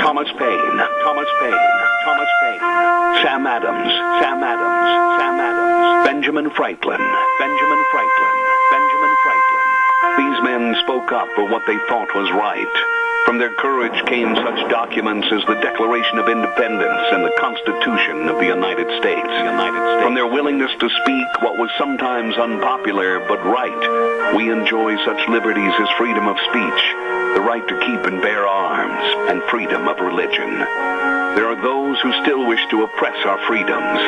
Thomas Paine, Thomas Paine, Thomas Paine, Sam Adams, Sam Adams, Sam Adams, Benjamin Franklin, Benjamin Franklin, Benjamin Franklin. These men spoke up for what they thought was right. From their courage came such documents as the Declaration of Independence and the Constitution of the United States. From their willingness to speak what was sometimes unpopular but right, we enjoy such liberties as freedom of speech, the right to keep and bear arms, and freedom of religion. There are those who still wish to oppress our freedoms,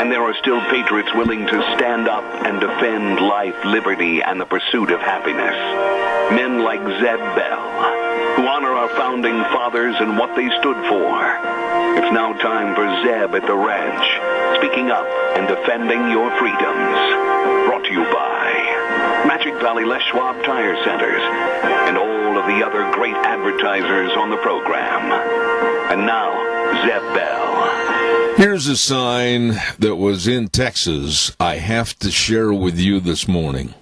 and there are still patriots willing to stand up and defend life, liberty, and the pursuit of happiness. Men like Zeb Bell, who honor our founding fathers and what they stood for. It's now time for Zeb at the ranch, speaking up and defending your freedoms. Brought to you by Magic Valley Les Schwab Tire Centers and all of the other great advertisers on the program. And now, Zeb Bell. Here's a sign that was in Texas I have to share with you this morning.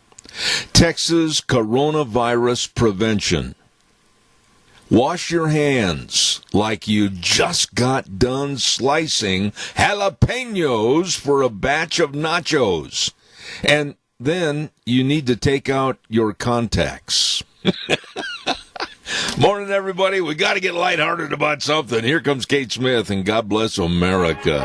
Texas coronavirus prevention. Wash your hands like you just got done slicing jalapenos for a batch of nachos. And then you need to take out your contacts. Morning, everybody. We got to get lighthearted about something. Here comes Kate Smith, and God bless America.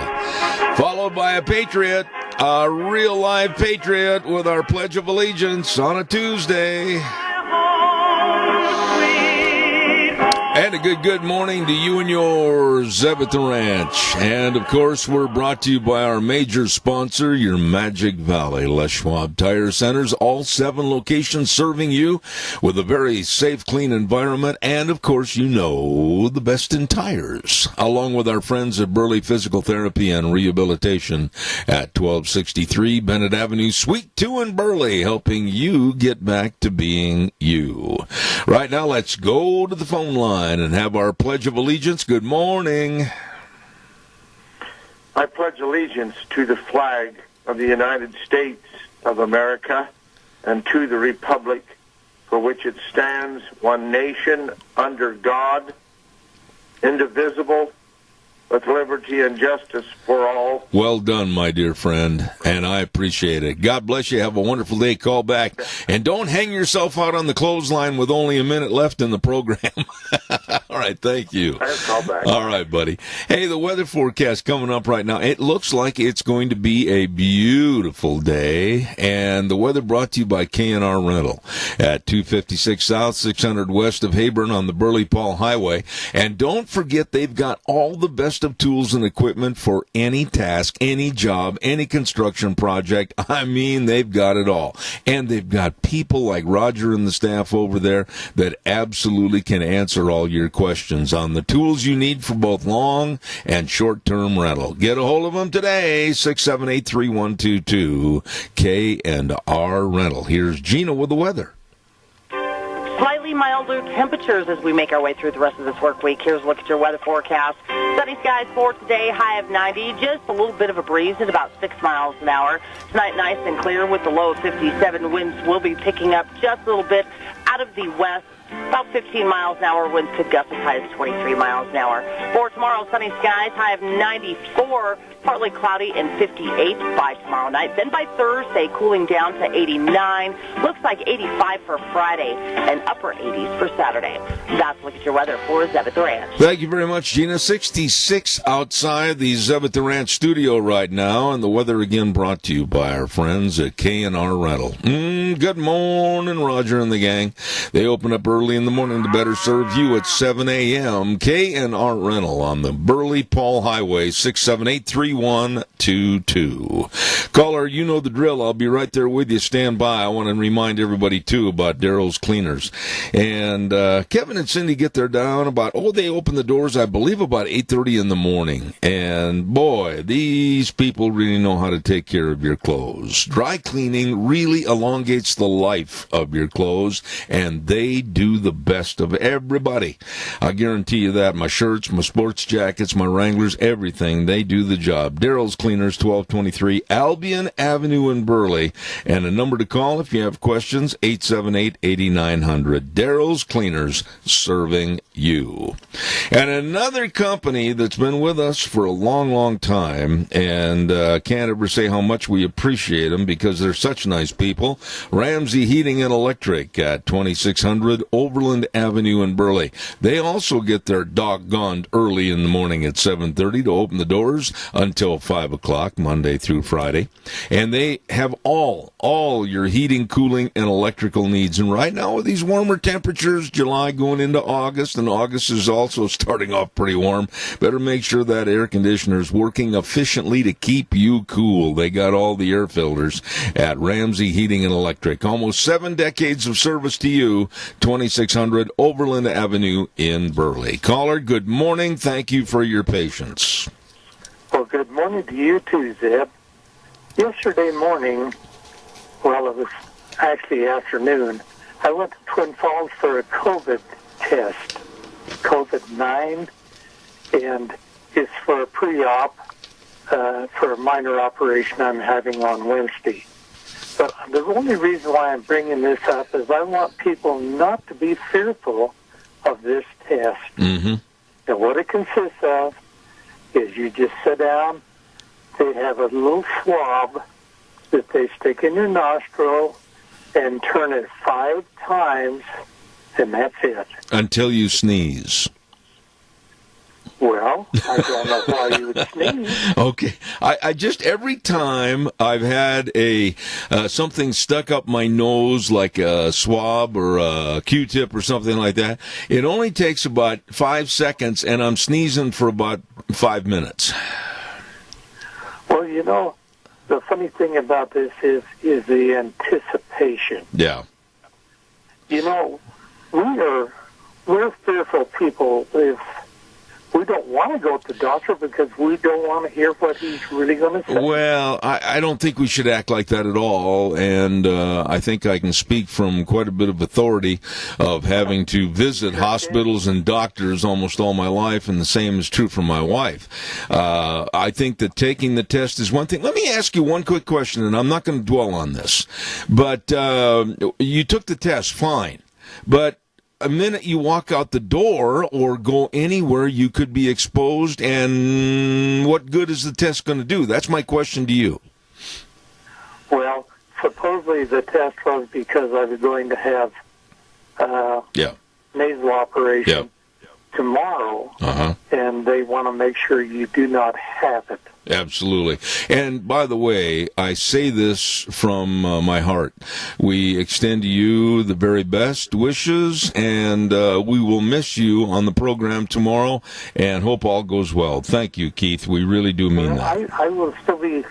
Followed by a patriot, a real live patriot with our Pledge of Allegiance on a Tuesday. And a good morning to you and yours, Zeb at the Ranch. And, of course, we're brought to you by our major sponsor, your Magic Valley Les Schwab Tire Centers. All 7 locations serving you with a very safe, clean environment. And, of course, you know the best in tires. Along with our friends at Burley Physical Therapy and Rehabilitation at 1263 Bennett Avenue, Suite 2 in Burley, helping you get back to being you. Right now, let's go to the phone line and have our Pledge of Allegiance. Good morning. I pledge allegiance to the flag of the United States of America and to the republic for which it stands, one nation, under God, indivisible, with liberty and justice for all. Well done, my dear friend, and I appreciate it. God bless you. Have a wonderful day. Call back. And don't hang yourself out on the clothesline with only a minute left in the program. All right, thank you. I'll call back. All right, buddy. Hey, the weather forecast coming up right now. It looks like it's going to be a beautiful day, and the weather brought to you by K&R Rental at 256 South, 600 West of Hayburn on the Burley-Paul Highway. And don't forget, they've got all the best of tools and equipment for any task, any job, any construction project. I mean, they've got it all. And they've got people like Roger and the staff over there that absolutely can answer all your questions on the tools you need for both long and short-term rental. Get a hold of them today, 678-3122, K&R Rental. Here's Gina with the weather. Slightly milder temperatures as we make our way through the rest of this work week. Here's a look at your weather forecast. Sunny skies for today, high of 90. Just a little bit of a breeze at about 6 miles an hour. Tonight, nice and clear with the low of 57. Winds will be picking up just a little bit out of the west. About 15 miles an hour. Winds could gust as high as 23 miles an hour. For tomorrow, sunny skies, high of 94. Partly cloudy and 58 by tomorrow night. Then by Thursday, cooling down to 89. Looks like 85 for Friday and upper 80s for Saturday. That's a look at your weather for Zeb at the Ranch. Thank you very much, Gina. 66 outside the Zeb at the Ranch studio right now, and the weather again brought to you by our friends at K&R Rental. Good morning, Roger and the gang. They open up early in the morning to better serve you at 7 a.m. K&R Rental on the Burley-Paul Highway, 678-3122. Caller, you know the drill. I'll be right there with you. Stand by. I want to remind everybody, too, about Daryl's Cleaners. And Kevin and Cindy get there down about, they open the doors, I believe, about 8:30 in the morning. And, boy, these people really know how to take care of your clothes. Dry cleaning really elongates the life of your clothes, and they do the best of everybody. I guarantee you that. My shirts, my sports jackets, my Wranglers, everything, they do the job. Daryl's Cleaners, 1223 Albion Avenue in Burley. And a number to call if you have questions, 878-8900. Daryl's Cleaners, serving you. And another company that's been with us for a long, long time, and can't ever say how much we appreciate them because they're such nice people, Ramsey Heating and Electric at 2600 Overland Avenue in Burley. They also get there doggone early in the morning at 7:30 to open the doors until 5 o'clock, Monday through Friday. And they have all your heating, cooling, and electrical needs. And right now with these warmer temperatures, July going into August, and August is also starting off pretty warm, better make sure that air conditioner is working efficiently to keep you cool. They got all the air filters at Ramsey Heating and Electric. Almost 7 decades of service to you, 2600 Overland Avenue in Burley. Caller, good morning. Thank you for your patience. Well, good morning to you too, Zeb. Yesterday morning, well, it was actually afternoon, I went to Twin Falls for a COVID test, COVID-9, and it's for a pre-op for a minor operation I'm having on Wednesday. But the only reason why I'm bringing this up is I want people not to be fearful of this test. Mm-hmm. And what it consists of is you just sit down, they have a little swab that they stick in your nostril and turn it 5 times, and that's it. Until you sneeze. Well, I don't know why you would sneeze. Okay. I just, every time I've had something stuck up my nose, like a swab or a Q-tip or something like that, it only takes about 5 seconds, and I'm sneezing for about 5 minutes. Well, you know, the funny thing about this is the anticipation. Yeah. You know, we're fearful people if we don't want to go to the doctor because we don't want to hear what he's really going to say. Well, I don't think we should act like that at all, and I think I can speak from quite a bit of authority of having to visit hospitals and doctors almost all my life, and the same is true for my wife. I think that taking the test is one thing. Let me ask you one quick question, and I'm not going to dwell on this, but you took the test, fine, but a minute you walk out the door or go anywhere, you could be exposed, and what good is the test going to do? That's my question to you. Well, supposedly the test was because I was going to have nasal operation tomorrow, and they want to make sure you do not have it. Absolutely. And by the way, I say this from my heart. We extend to you the very best wishes, and we will miss you on the program tomorrow, and hope all goes well. Thank you, Keith. We really do mean that. I will still be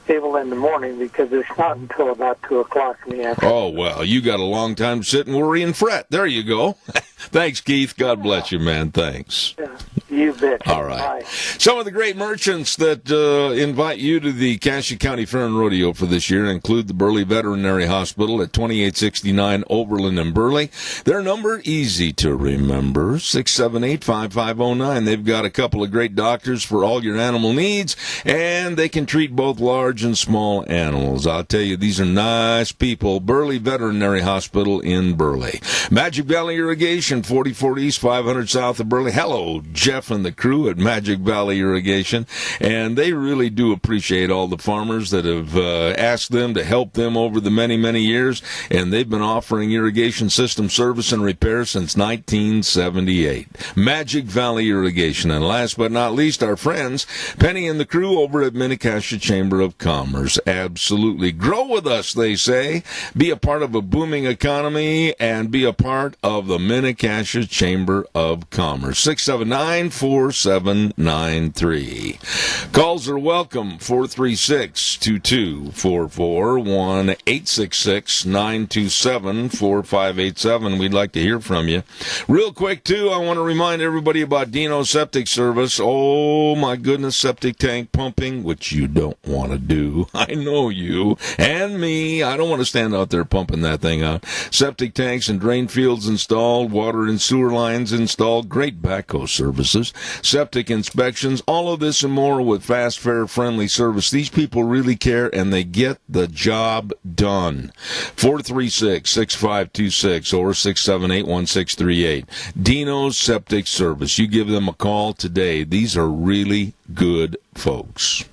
able in the morning because it's not until about 2 o'clock in the afternoon. Oh, well, you got a long time to sit and worry and fret. There you go. Thanks, Keith. God bless you, man. Thanks. Yeah, you bet. All right. Bye. Some of the great merchants that invite you to the Cassia County Fair and Rodeo for this year include the Burley Veterinary Hospital at 2869 Overland and Burley. Their number, easy to remember, 678-5509. They've got a couple of great doctors for all your animal needs, and they can treat both large and small animals. I'll tell you, these are nice people. Burley Veterinary Hospital in Burley. Magic Valley Irrigation, 4040 East, 500 South of Burley. Hello, Jeff and the crew at Magic Valley Irrigation, and they really do appreciate all the farmers that have asked them to help them over the many, many years, and they've been offering irrigation system service and repair since 1978. Magic Valley Irrigation. And last but not least, our friends, Penny and the crew over at Minnecasia Chamber of Commerce. Absolutely. Grow with us, they say. Be a part of a booming economy and be a part of the Minnecasia Chamber of Commerce. 679-4793. Calls are welcome. 436-2244, 1-866-927-4587. We'd like to hear from you. Real quick, too, I want to remind everybody about Dino Septic Service. Oh, my goodness, septic tank pumping, which you don't want to do. I know you and me. I don't want to stand out there pumping that thing out. Septic tanks and drain fields installed, water and sewer lines installed, great backhoe services. services, septic inspections, all of this and more with fast, fair, friendly service. These people really care, and they get the job done. 436-6526 or 678-1638. Dino's Septic Service. You give them a call today. These are really good folks.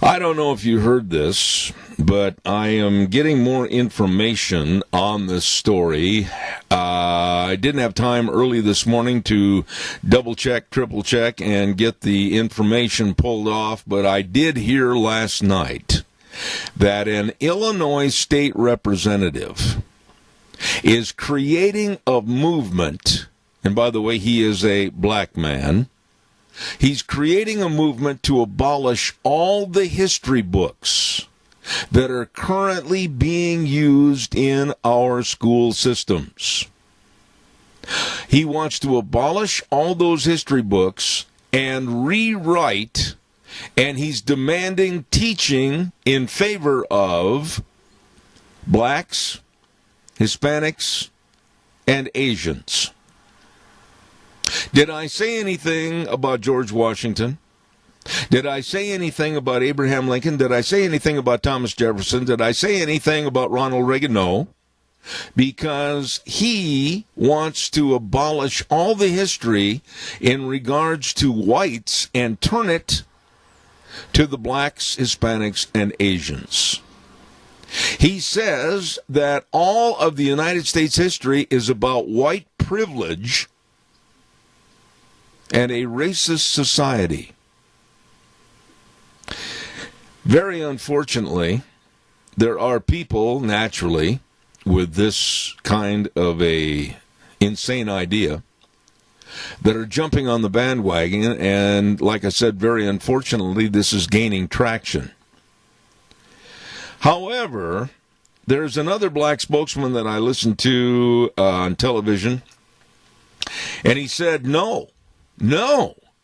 I don't know if you heard this, but I am getting more information on this story. I didn't have time early this morning to double-check, triple-check, and get the information pulled off, but I did hear last night that an Illinois state representative is creating a movement, and by the way, he is a black man. He's creating a movement to abolish all the history books that are currently being used in our school systems. He wants to abolish all those history books and rewrite, and he's demanding teaching in favor of blacks, Hispanics, and Asians. Did I say anything about George Washington? Did I say anything about Abraham Lincoln? Did I say anything about Thomas Jefferson? Did I say anything about Ronald Reagan? No. Because he wants to abolish all the history in regards to whites and turn it to the blacks, Hispanics, and Asians. He says that all of the United States history is about white privilege and a racist society. Very unfortunately, there are people, naturally, with this kind of a insane idea that are jumping on the bandwagon, and like I said, very unfortunately, this is gaining traction. However, there's another black spokesman that I listened to on television, and he said, no,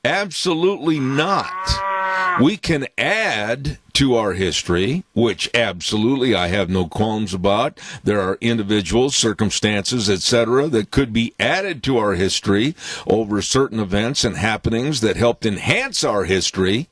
absolutely not. We can add to our history, which absolutely I have no qualms about. There are individuals, circumstances, etc., that could be added to our history over certain events and happenings that helped enhance our history,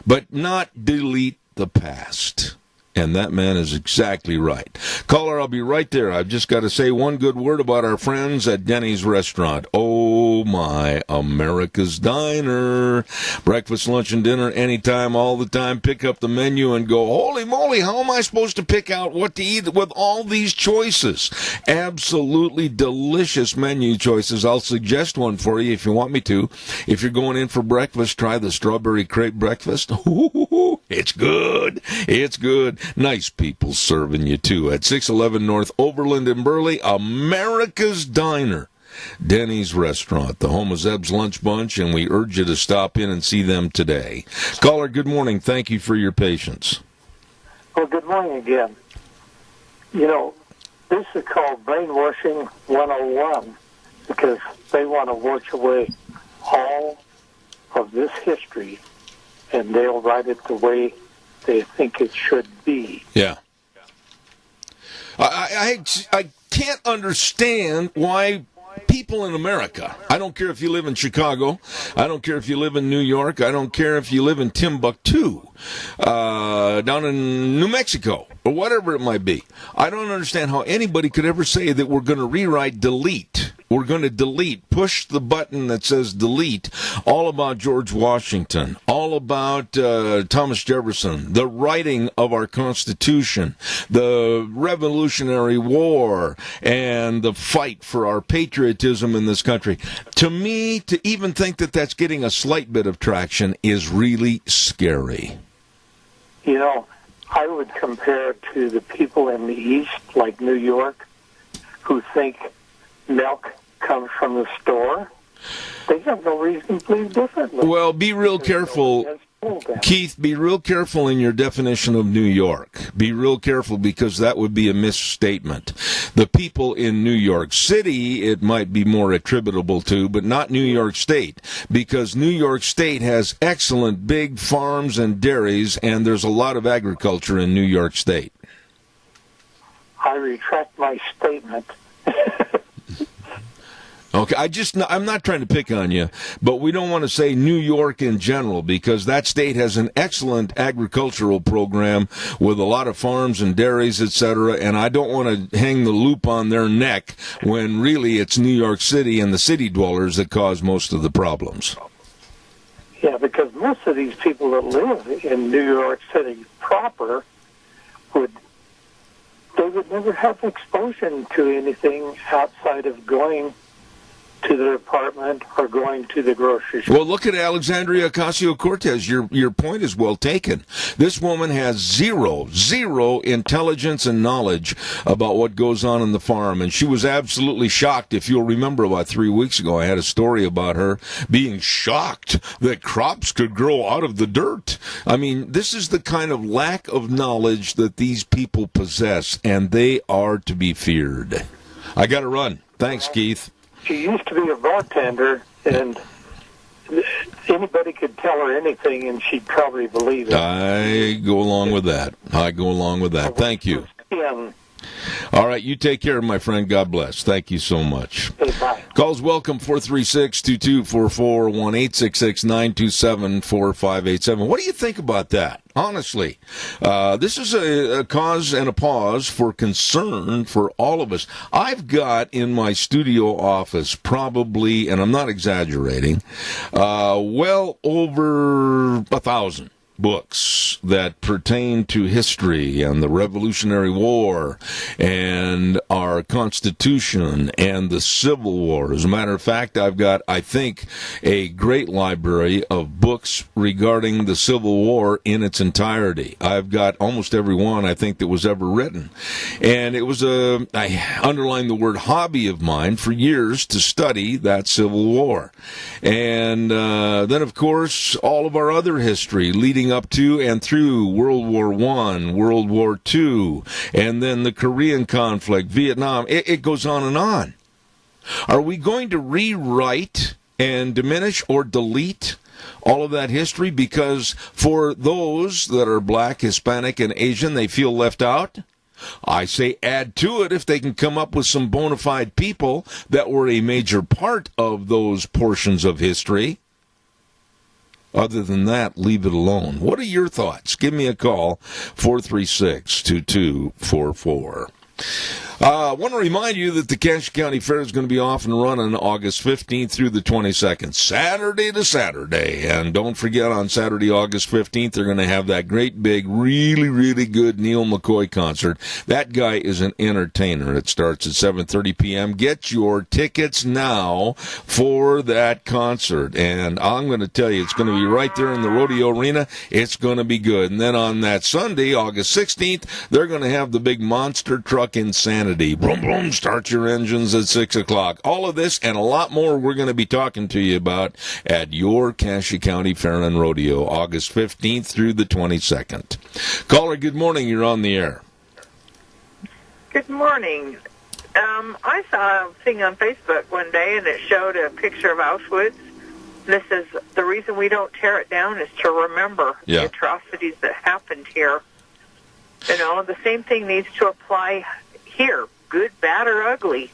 but not delete the past. And that man is exactly right. Caller, I'll be right there. I've just got to say one good word about our friends at Denny's Restaurant. Oh, my, America's Diner. Breakfast, lunch, and dinner anytime, all the time. Pick up the menu and go, holy moly, how am I supposed to pick out what to eat with all these choices? Absolutely delicious menu choices. I'll suggest one for you if you want me to. If you're going in for breakfast, try the strawberry crepe breakfast. Ooh, it's good. It's good. Nice people serving you, too, at 611 North Overland in Burley, America's Diner. Denny's Restaurant, the home of Zeb's Lunch Bunch, and we urge you to stop in and see them today. Caller, good morning. Thank you for your patience. Well, good morning again. You know, this is called Brainwashing 101 because they want to wash away all of this history, and they'll write it the way they think it should be. Yeah. I can't understand why people in America, I don't care if you live in Chicago, I don't care if you live in New York, I don't care if you live in Timbuktu, down in New Mexico, or whatever it might be. I don't understand how anybody could ever say that we're going to rewrite, delete. We're going to delete, push the button that says delete, all about George Washington, all about Thomas Jefferson, the writing of our Constitution, the Revolutionary War, and the fight for our patriotism in this country. To me, to even think that that's getting a slight bit of traction is really scary. You know, I would compare it to the people in the East, like New York, who think milk comes from the store. They have no reason to believe differently. Well, be real careful, Keith, be real careful in your definition of New York. Be real careful because that would be a misstatement. The people in New York City, it might be more attributable to, but not New York State, because New York State has excellent big farms and dairies, and there's a lot of agriculture in New York State. I retract my statement. Okay, I'm not trying to pick on you, but we don't want to say New York in general because that state has an excellent agricultural program with a lot of farms and dairies, etc., and I don't want to hang the loop on their neck when really it's New York City and the city dwellers that cause most of the problems. Yeah, because most of these people that live in New York City proper would never have exposure to anything outside of going to their apartment or going to the grocery store. Well, look at Alexandria Ocasio-Cortez. Your point is well taken. This woman has zero intelligence and knowledge about what goes on in the farm, and she was absolutely shocked. If you'll remember, about 3 weeks ago, I had a story about her being shocked that crops could grow out of the dirt. I mean, this is the kind of lack of knowledge that these people possess, and they are to be feared. I got to run. Thanks, Keith. She used to be a bartender, and anybody could tell her anything, and she'd probably believe it. I go along with that. Thank you. Yeah. All right, you take care, my friend. God bless. Thank you so much. Hey, bye. Calls welcome, 436-2244, 1-866-927-4587. What do you think about that? Honestly, this is a cause and a pause for concern for all of us. I've got in my studio office probably, and I'm not exaggerating, well over 1,000 books that pertain to history and the Revolutionary War and our Constitution and the Civil War. As a matter of fact, I've got, I think, a great library of books regarding the Civil War in its entirety. I've got almost every one I think that was ever written. And it was I underline the word hobby of mine for years to study that Civil War. And then, of course, all of our other history leading up to and through World War I, World War II, and then the Korean conflict, Vietnam. It goes on and on. Are we going to rewrite and diminish or delete all of that history because for those that are black, Hispanic, and Asian, they feel left out? I say add to it if they can come up with some bona fide people that were a major part of those portions of history. Other than that, leave it alone. What are your thoughts? Give me a call, 436-2244. I want to remind you that the Cache County Fair is going to be off and running August 15th through the 22nd, Saturday to Saturday. And don't forget, on Saturday, August 15th, they're going to have that great big, really, really good Neil McCoy concert. That guy is an entertainer. It starts at 7:30 p.m. Get your tickets now for that concert. And I'm going to tell you, it's going to be right there in the rodeo arena. It's going to be good. And then on that Sunday, August 16th, they're going to have the big monster truck Insanity. Boom, boom, start your engines at 6 o'clock. All of this and a lot more we're going to be talking to you about at your Cache County Fair and Rodeo, August 15th through the 22nd. Caller, good morning. You're on the air. Good morning. I saw a thing on Facebook one day, and it showed a picture of Auschwitz. This is the reason we don't tear it down is to remember the atrocities that happened here. You know, the same thing needs to apply here, good, bad, or ugly.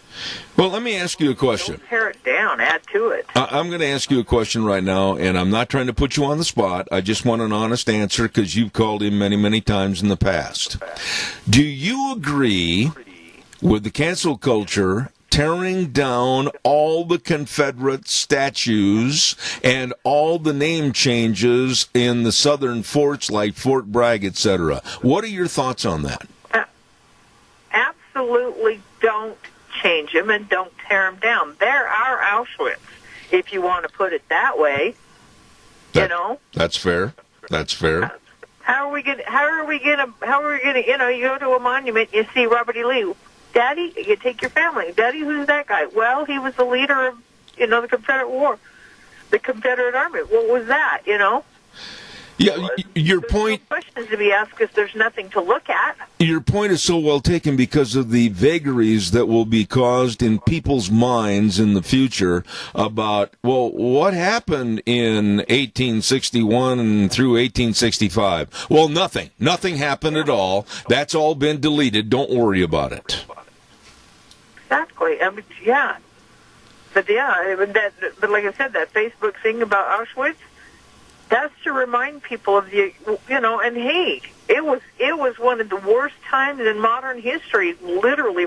Well, let me ask you a question. Don't tear it down, add to it. I'm going to ask you a question right now, and I'm not trying to put you on the spot. I just want an honest answer because you've called in many, many times in the past. Do you agree with the cancel culture tearing down all the Confederate statues and all the name changes in the southern forts like Fort Bragg, etc.? What are your thoughts on that? Absolutely don't change them and don't tear them down. They're our Auschwitz, if you want to put it that way. You know, that's fair. That's fair. How are we gonna? You know, you go to a monument, you see Robert E. Lee. Daddy, you take your family. Daddy, who's that guy? Well, he was the leader of, you know, the Confederate War, the Confederate Army. What was that? You know. Yeah, your point. No questions to be asked because there's nothing to look at. Your point is so well taken because of the vagaries that will be caused in people's minds in the future about, well, what happened in 1861 and through 1865? Well, nothing. Nothing happened at all. That's all been deleted. Don't worry about it. Exactly. I mean, yeah. But yeah, but like I said, that Facebook thing about Auschwitz, that's to remind people of and hey, it was one of the worst times in modern history, literally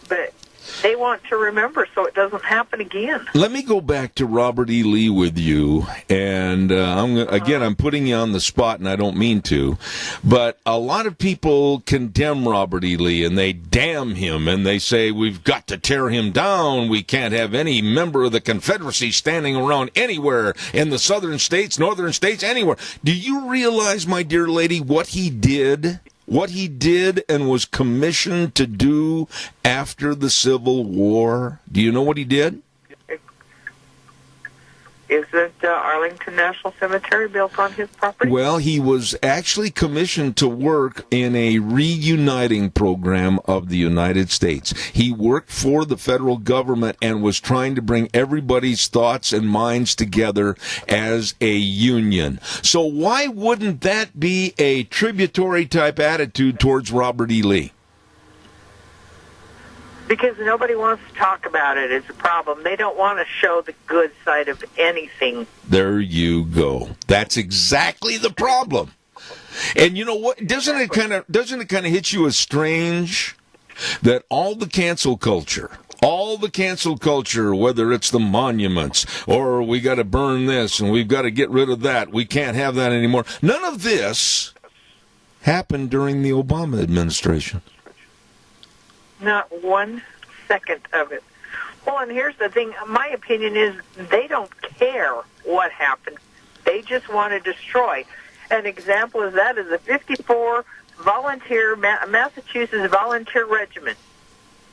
but they want to remember so it doesn't happen again. Let me go back to Robert E. Lee with you, and I'm putting you on the spot, and I don't mean to, but a lot of people condemn Robert E. Lee, and they damn him, and they say, we've got to tear him down. We can't have any member of the Confederacy standing around anywhere in the southern states, northern states, anywhere. Do you realize, my dear lady, what he did? What he did and was commissioned to do after the Civil War? Do you know what he did? Isn't Arlington National Cemetery built on his property? Well, he was actually commissioned to work in a reuniting program of the United States. He worked for the federal government and was trying to bring everybody's thoughts and minds together as a union. So why wouldn't that be a tributary type attitude towards Robert E. Lee? Because nobody wants to talk about it. It's a problem. They don't want to show the good side of anything. There you go. That's exactly the problem. And you know what? Doesn't it kind of hit you as strange that all the cancel culture, whether it's the monuments or we got to burn this and we've got to get rid of that, we can't have that anymore. None of this happened during the Obama administration. Not 1 second of it. Well, and here's the thing. My opinion is they don't care what happened. They just want to destroy. An example of that is the 54 Massachusetts Volunteer Regiment.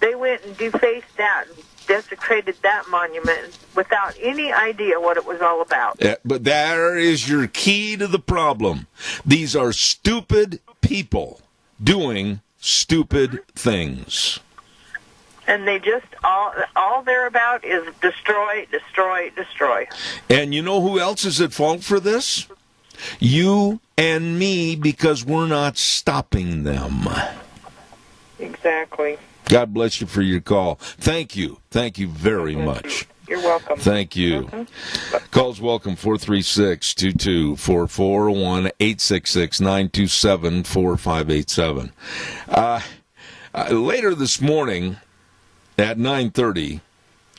They went and defaced that, desecrated that monument without any idea what it was all about. Yeah, but there is your key to the problem. These are stupid people doing stupid things. And they just, all they're about is destroy, destroy, destroy. And you know who else is at fault for this? You and me, because we're not stopping them. Exactly. God bless you for your call. Thank you. Thank you very much. You're welcome. Thank you. Calls welcome, 436-2244, 1-866-927-4587. Later this morning at 9:30,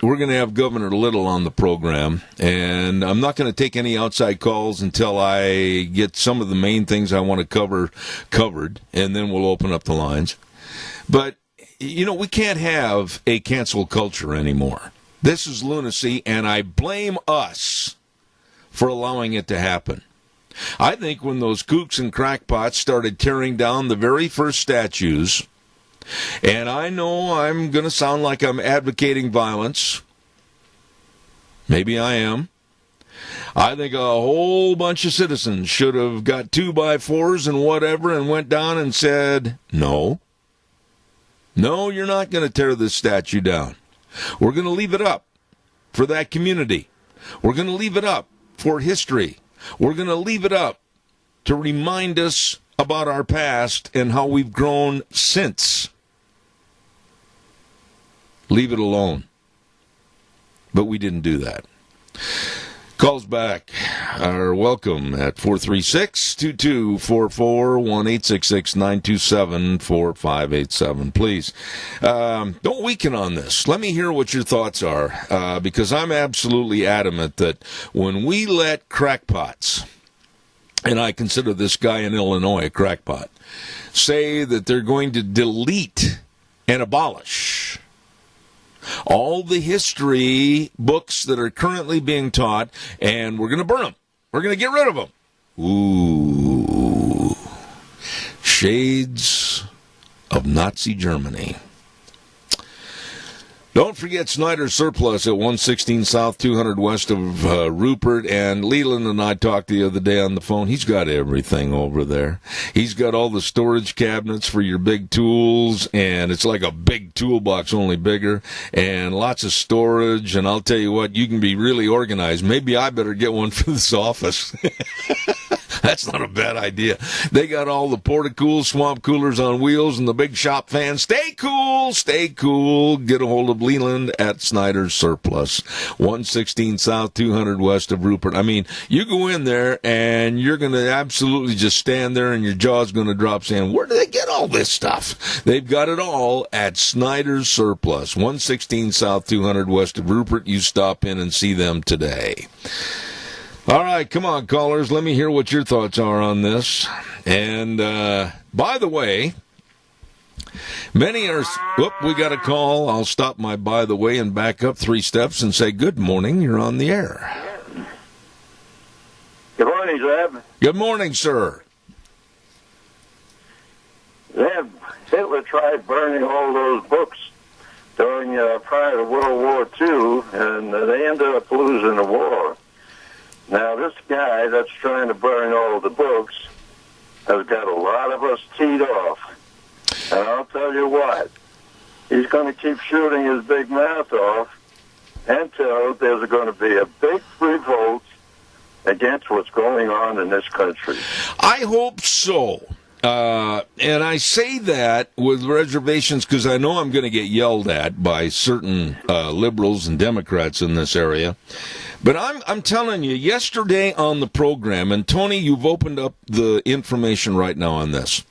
we're going to have Governor Little on the program, and I'm not going to take any outside calls until I get some of the main things I want to covered, and then we'll open up the lines. But, you know, we can't have a cancel culture anymore. This is lunacy, and I blame us for allowing it to happen. I think when those kooks and crackpots started tearing down the very first statues, and I know I'm going to sound like I'm advocating violence. Maybe I am. I think a whole bunch of citizens should have got 2x4s and whatever and went down and said, no, you're not going to tear this statue down. We're going to leave it up for that community. We're going to leave it up for history. We're going to leave it up to remind us about our past and how we've grown since. Leave it alone. But we didn't do that. Calls back are welcome at 436-2244, 1-866-927-4587. Please, don't weaken on this. Let me hear what your thoughts are, because I'm absolutely adamant that when we let crackpots, and I consider this guy in Illinois a crackpot, say that they're going to delete and abolish all the history books that are currently being taught, and we're going to burn them. We're going to get rid of them. Ooh. Shades of Nazi Germany. Don't forget Snyder's Surplus at 116 South, 200 west of Rupert. And Leland and I talked the other day on the phone. He's got everything over there. He's got all the storage cabinets for your big tools, and it's like a big toolbox, only bigger, and lots of storage. And I'll tell you what, you can be really organized. Maybe I better get one for this office. That's not a bad idea. They got all the porta-cool swamp coolers on wheels and the big shop fans. Stay cool, stay cool. Get a hold of Leland at Snyder's Surplus, 116 South, 200 west of Rupert. I mean, you go in there and you're going to absolutely just stand there and your jaw's going to drop saying, where do they get all this stuff? They've got it all at Snyder's Surplus, 116 South, 200 west of Rupert. You stop in and see them today. All right, come on, callers. Let me hear what your thoughts are on this. And, by the way, many are... Whoop, we got a call. I'll stop my by the way and back up 3 steps and say, good morning, you're on the air. Good morning, Zeb. Good morning, sir. Zeb, Hitler tried burning all those books during prior to World War II, and they ended up losing the war. Now, this guy that's trying to burn all the books has got a lot of us teed off. And I'll tell you what, he's going to keep shooting his big mouth off until there's going to be a big revolt against what's going on in this country. I hope so. And I say that with reservations because I know I'm going to get yelled at by certain liberals and Democrats in this area. But I'm telling you, yesterday on the program, and Tony, you've opened up the information right now on this.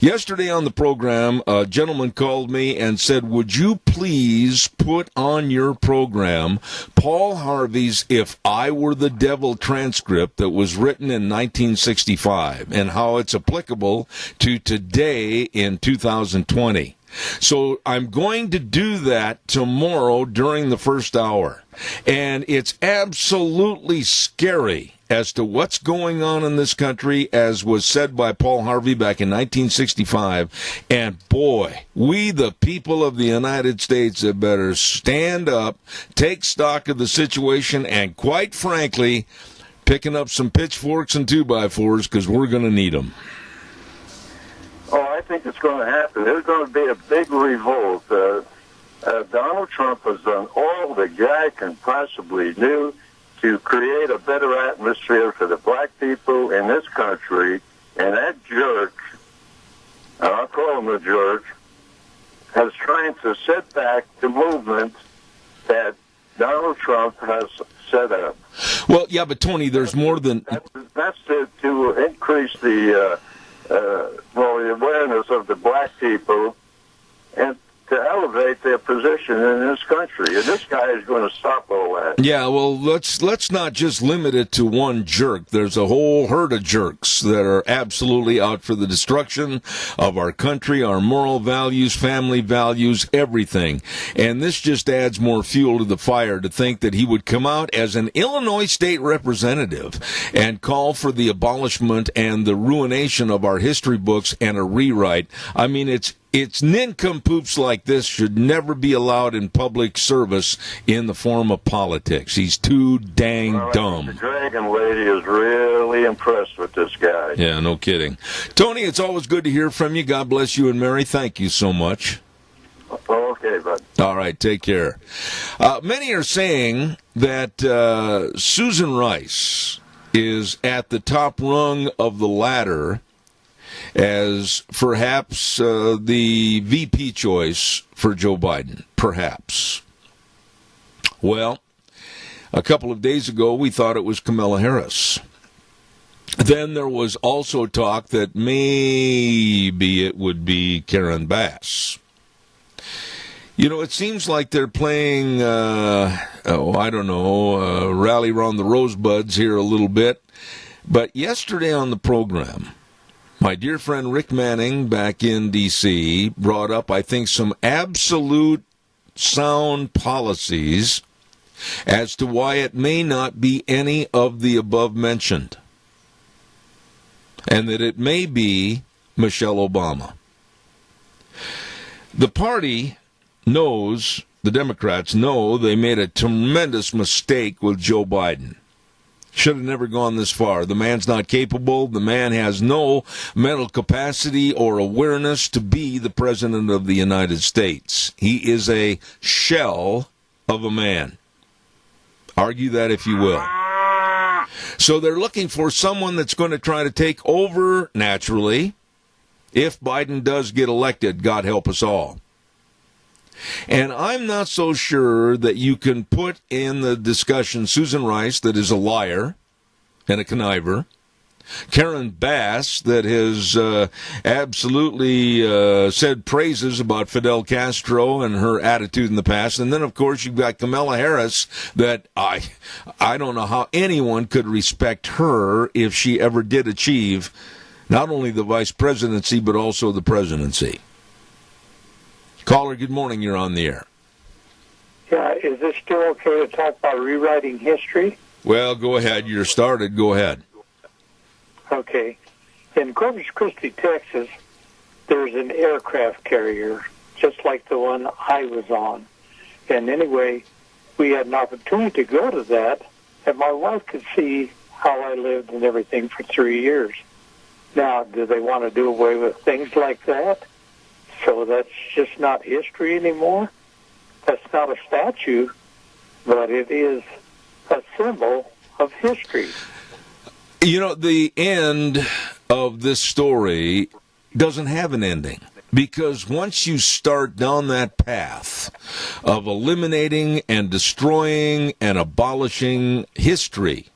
Yesterday on the program, a gentleman called me and said, would you please put on your program Paul Harvey's If I Were the Devil transcript that was written in 1965 and how it's applicable to today in 2020. So I'm going to do that tomorrow during the first hour. And it's absolutely scary as to what's going on in this country, as was said by Paul Harvey back in 1965. And boy, we the people of the United States had better stand up, take stock of the situation, and quite frankly, picking up some pitchforks and 2x4s because we're going to need them. Oh, I think it's going to happen. There's going to be a big revolt. Donald Trump has done all the guy can possibly do to create a better atmosphere for the black people in this country. And that jerk, and I'll call him a jerk, is trying to set back the movement that Donald Trump has set up. Well, yeah, but Tony, there's more than... That's to increase the awareness of the black people and to elevate their position in this country. And this guy is going to stop all that. Yeah, well, let's not just limit it to one jerk. There's a whole herd of jerks that are absolutely out for the destruction of our country, our moral values, family values, everything. And this just adds more fuel to the fire to think that he would come out as an Illinois state representative and call for the abolishment and the ruination of our history books and a rewrite. I mean, it's nincompoops like this should never be allowed in public service in the form of politics. He's too dang dumb. The Dragon Lady is really impressed with this guy. Yeah, no kidding. Tony, it's always good to hear from you. God bless you and Mary. Thank you so much. Okay, bud. All right, take care. Many are saying that Susan Rice is at the top rung of the ladder as perhaps the VP choice for Joe Biden, perhaps. Well, a couple of days ago, we thought it was Kamala Harris. Then there was also talk that maybe it would be Karen Bass. You know, it seems like they're playing, rally around the rosebuds here a little bit. But yesterday on the program, my dear friend Rick Manning back in D.C. brought up, I think, some absolute sound policies as to why it may not be any of the above mentioned, and that it may be Michelle Obama. The party knows, the Democrats know, they made a tremendous mistake with Joe Biden. Should have never gone this far. The man's not capable. The man has no mental capacity or awareness to be the president of the United States. He is a shell of a man. Argue that if you will. So they're looking for someone that's going to try to take over naturally if Biden does get elected, God help us all. And I'm not so sure that you can put in the discussion Susan Rice, that is a liar and a conniver, Karen Bass, that has absolutely said praises about Fidel Castro and her attitude in the past. And then, of course, you've got Kamala Harris, that I don't know how anyone could respect her if she ever did achieve not only the vice presidency, but also the presidency. Caller, good morning. You're on the air. Yeah, is this still okay to talk about rewriting history? Well, go ahead. You're started. Go ahead. Okay. In Corpus Christi, Texas, there's an aircraft carrier, just like the one I was on. And anyway, we had an opportunity to go to that, and my wife could see how I lived and everything for 3 years. Now, do they want to do away with things like that? So that's just not history anymore? That's not a statue, but it is a symbol of history. You know, the end of this story doesn't have an ending, because once you start down that path of eliminating and destroying and abolishing history,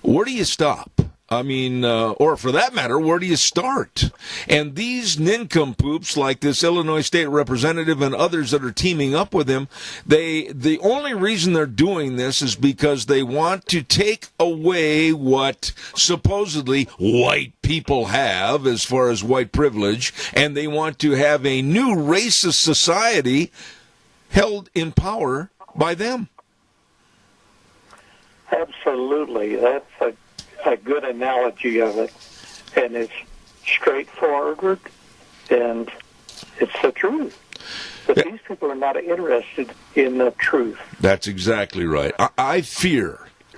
where do you stop? I mean, or for that matter, where do you start? And these nincompoops like this Illinois state representative and others that are teaming up with him, the only reason they're doing this is because they want to take away what supposedly white people have as far as white privilege, and they want to have a new racist society held in power by them. Absolutely. That's a good analogy of it, and it's straightforward, and it's the truth. But these people are not interested in the truth. That's exactly right.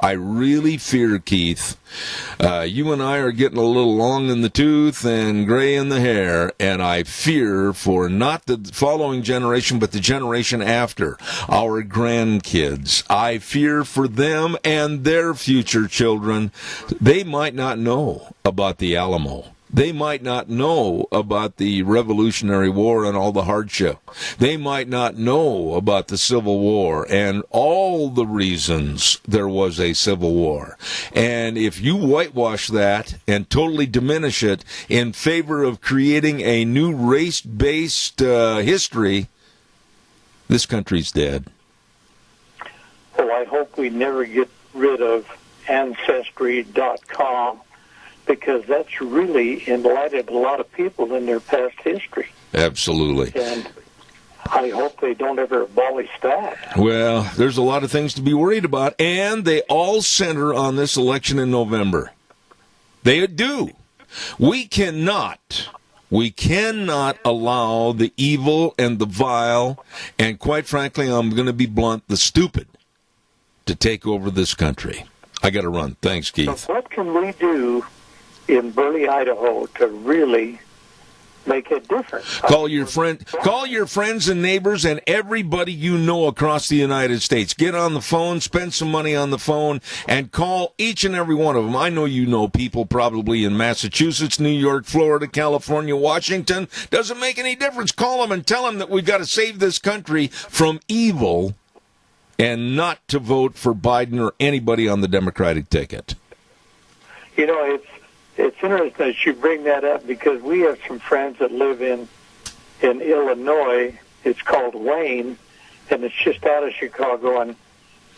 I really fear, Keith, you and I are getting a little long in the tooth and gray in the hair, and I fear for not the following generation, but the generation after, our grandkids. I fear for them and their future children. They might not know about the Alamo. They might not know about the Revolutionary War and all the hardship. They might not know about the Civil War and all the reasons there was a Civil War. And if you whitewash that and totally diminish it in favor of creating a new race-based history, this country's dead. Well, I hope we never get rid of Ancestry.com, because that's really enlightened a lot of people in their past history. Absolutely. And I hope they don't ever abolish that. Well, there's a lot of things to be worried about, and they all center on this election in November. They do. We cannot allow the evil and the vile, and quite frankly, I'm going to be blunt, the stupid, to take over this country. I got to run. Thanks, Keith. So what can we do in Burley, Idaho, to really make a difference? Call your friends and neighbors and everybody you know across the United States. Get on the phone, spend some money on the phone, and call each and every one of them. I know you know people probably in Massachusetts, New York, Florida, California, Washington. Doesn't make any difference. Call them and tell them that we've got to save this country from evil and not to vote for Biden or anybody on the Democratic ticket. You know, it's interesting that you bring that up, because we have some friends that live in Illinois. It's called Wayne, and it's just out of Chicago, and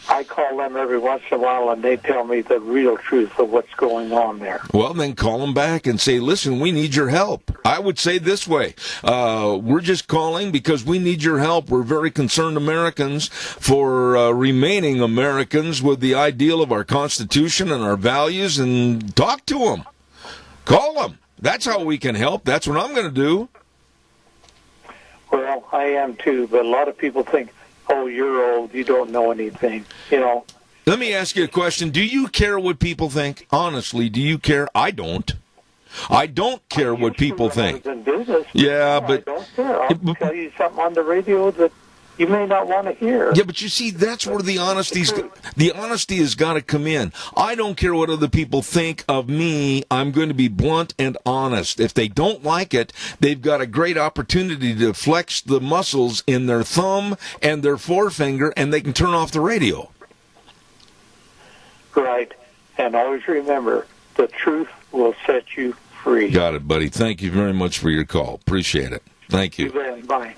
I call them every once in a while, and they tell me the real truth of what's going on there. Well, then call them back and say, listen, we need your help. I would say this way, we're just calling because we need your help. We're very concerned Americans for remaining Americans with the ideal of our Constitution and our values, and talk to them. Call them. That's how we can help. That's what I'm going to do. Well, I am too, but a lot of people think, oh, you're old, you don't know anything, you know. Let me ask you a question. Do you care what people think? Honestly, do you care? I don't. I don't care what people think. In business, yeah, but I don't care. I'll tell you something on the radio that you may not want to hear. Yeah, but you see, that's where the honesty has got to come in. I don't care what other people think of me. I'm going to be blunt and honest. If they don't like it, they've got a great opportunity to flex the muscles in their thumb and their forefinger, and they can turn off the radio. Right. And always remember, the truth will set you free. Got it, buddy. Thank you very much for your call. Appreciate it. Thank you. Bye.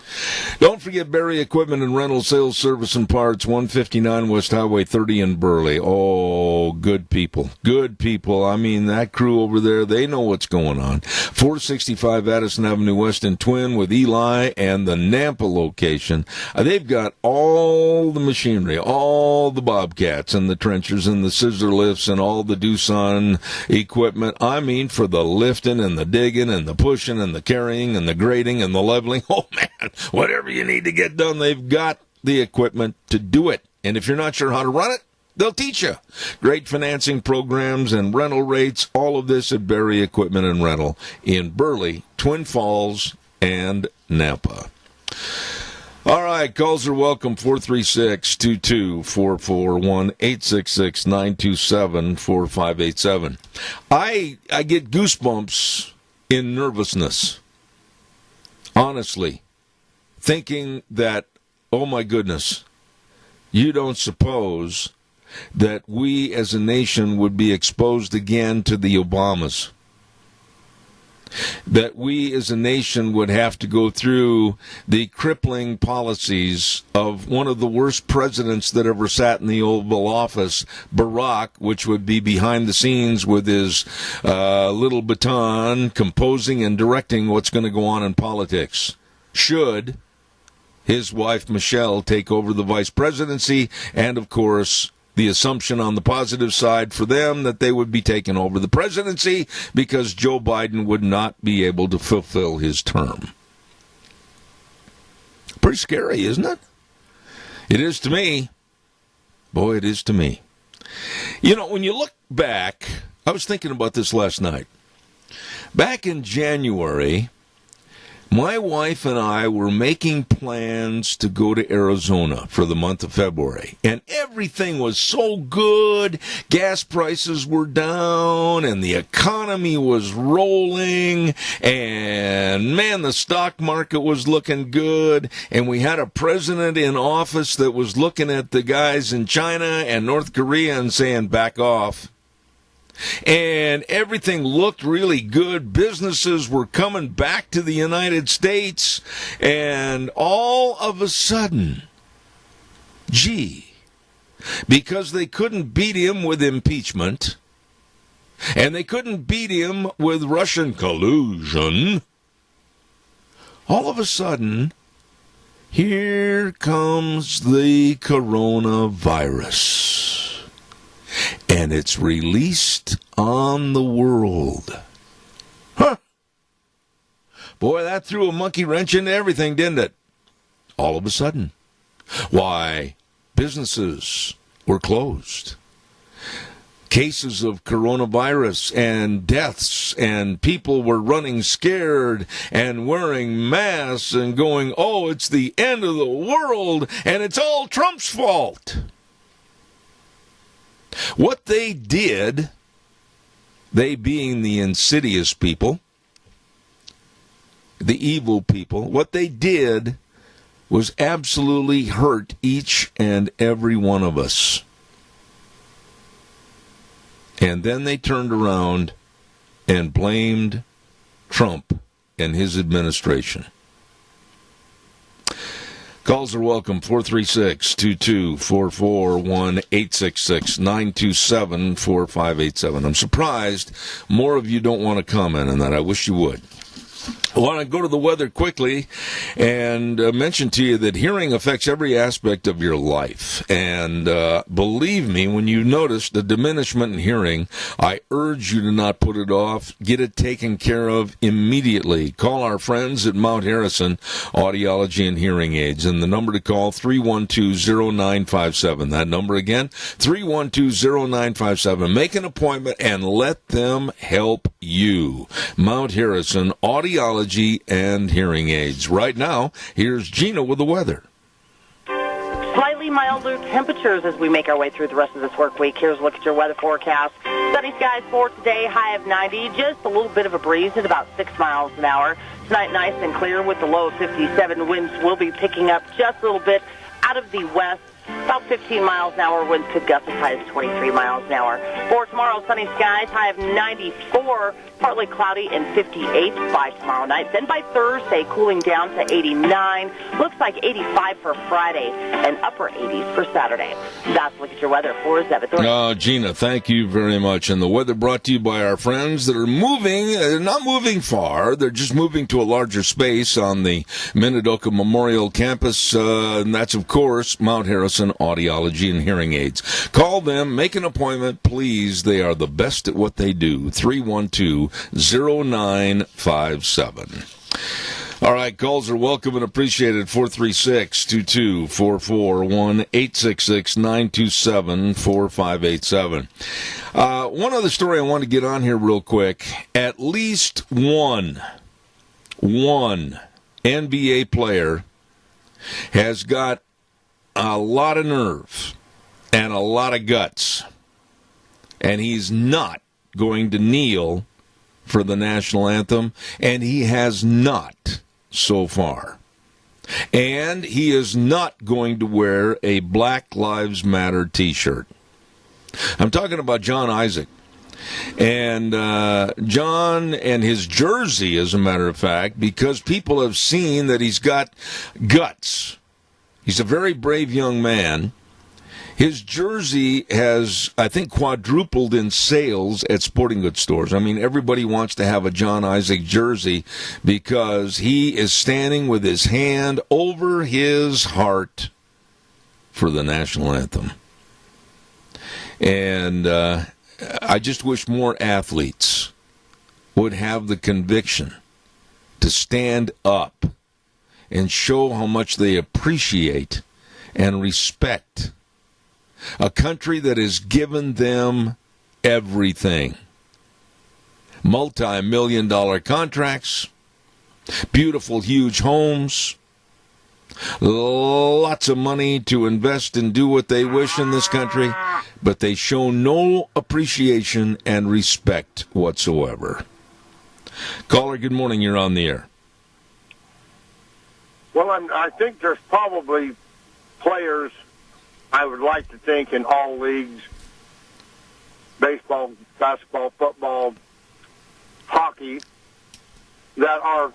Don't forget Barry Equipment and Rental Sales, Service and Parts, 159 West Highway 30 in Burley. Oh, good people. Good people. I mean, that crew over there, they know what's going on. 465 Addison Avenue West in Twin with Eli and the Nampa location. They've got all the machinery, all the bobcats and the trenchers and the scissor lifts and all the Doosan equipment. I mean, for the lifting and the digging and the pushing and the carrying and the grading and the leveling. Oh, man, whatever you need to get done, they've got the equipment to do it. And if you're not sure how to run it, they'll teach you. Great financing programs and rental rates, all of this at Barry Equipment and Rental in Burley, Twin Falls, and Nampa. All right, calls are welcome, 436-2244, 1-866-927-4587. I get goosebumps in nervousness. Honestly, thinking that, oh my goodness, you don't suppose that we as a nation would be exposed again to the Obamas? That we as a nation would have to go through the crippling policies of one of the worst presidents that ever sat in the Oval Office, Barack, which would be behind the scenes with his little baton, composing and directing what's going to go on in politics. Should his wife, Michelle, take over the vice presidency, and, of course, the assumption on the positive side for them that they would be taking over the presidency because Joe Biden would not be able to fulfill his term. Pretty scary, isn't it? It is to me. Boy, it is to me. You know, when you look back, I was thinking about this last night. Back in January, my wife and I were making plans to go to Arizona for the month of February, and everything was so good. Gas prices were down, and the economy was rolling, and man, the stock market was looking good, and we had a president in office that was looking at the guys in China and North Korea and saying, back off. And everything looked really good. Businesses were coming back to the United States. And all of a sudden, because they couldn't beat him with impeachment, and they couldn't beat him with Russian collusion, all of a sudden, here comes the coronavirus. And it's released on the world. Huh. Boy, that threw a monkey wrench into everything, didn't it? All of a sudden. Why, businesses were closed. Cases of coronavirus and deaths, and people were running scared and wearing masks and going, oh, it's the end of the world, and it's all Trump's fault. What they did, they being the insidious people, the evil people, what they did was absolutely hurt each and every one of us. And then they turned around and blamed Trump and his administration. Calls are welcome, 436-2244, 1-866-927-4587. I'm surprised more of you don't want to comment on that. I wish you would. I want to go to the weather quickly and mention to you that hearing affects every aspect of your life. And believe me, when you notice the diminishment in hearing, I urge you to not put it off. Get it taken care of immediately. Call our friends at Mount Harrison Audiology and Hearing Aids. And the number to call, 312-0957. That number again, 312-0957. Make an appointment and let them help you. Mount Harrison Audiology and Hearing Aids. Right now, here's Gina with the weather. milder temperatures as we make our way through the rest of this work week. Here's a look at your weather forecast. Sunny skies for today, high of 90. Just a little bit of a breeze at about 6 miles an hour. Tonight, nice and clear with the low of 57. Winds will be picking up just a little bit out of the west. About 15 miles an hour. Winds could gust as high as 23 miles an hour. For tomorrow, sunny skies, high of 94, partly cloudy and 58 by tomorrow night. Then by Thursday, cooling down to 89. Looks like 85 for Friday and upper 80s for Saturday. That's a look at your weather for Zebeth. Oh, Gina, thank you very much. And the weather brought to you by our friends that are moving. They're not moving far. They're just moving to a larger space on the Minidoka Memorial Campus. And that's, of course, Mount Harrison Audiology and Hearing Aids. Call them. Make an appointment, please. They are the best at what they do. 312-0957. All right, calls are welcome and appreciated. 436-2244, 1-866-927-4587. One other story I want to get on here real quick. At least one NBA player has got a lot of nerve and a lot of guts, and he's not going to kneel for the national anthem, and he has not so far. And he is not going to wear a Black Lives Matter t-shirt. I'm talking about John Isaac. And John and his jersey, as a matter of fact, because people have seen that he's got guts. He's a very brave young man. His jersey has, I think, quadrupled in sales at sporting goods stores. I mean, everybody wants to have a John Isaac jersey because he is standing with his hand over his heart for the national anthem. And I just wish more athletes would have the conviction to stand up and show how much they appreciate and respect a country that has given them everything. Multi-million-dollar contracts, beautiful, huge homes, lots of money to invest and do what they wish in this country, but they show no appreciation and respect whatsoever. Caller, good morning. You're on the air. Well, I think there's probably players, I would like to think, in all leagues, baseball, basketball, football, hockey, that are,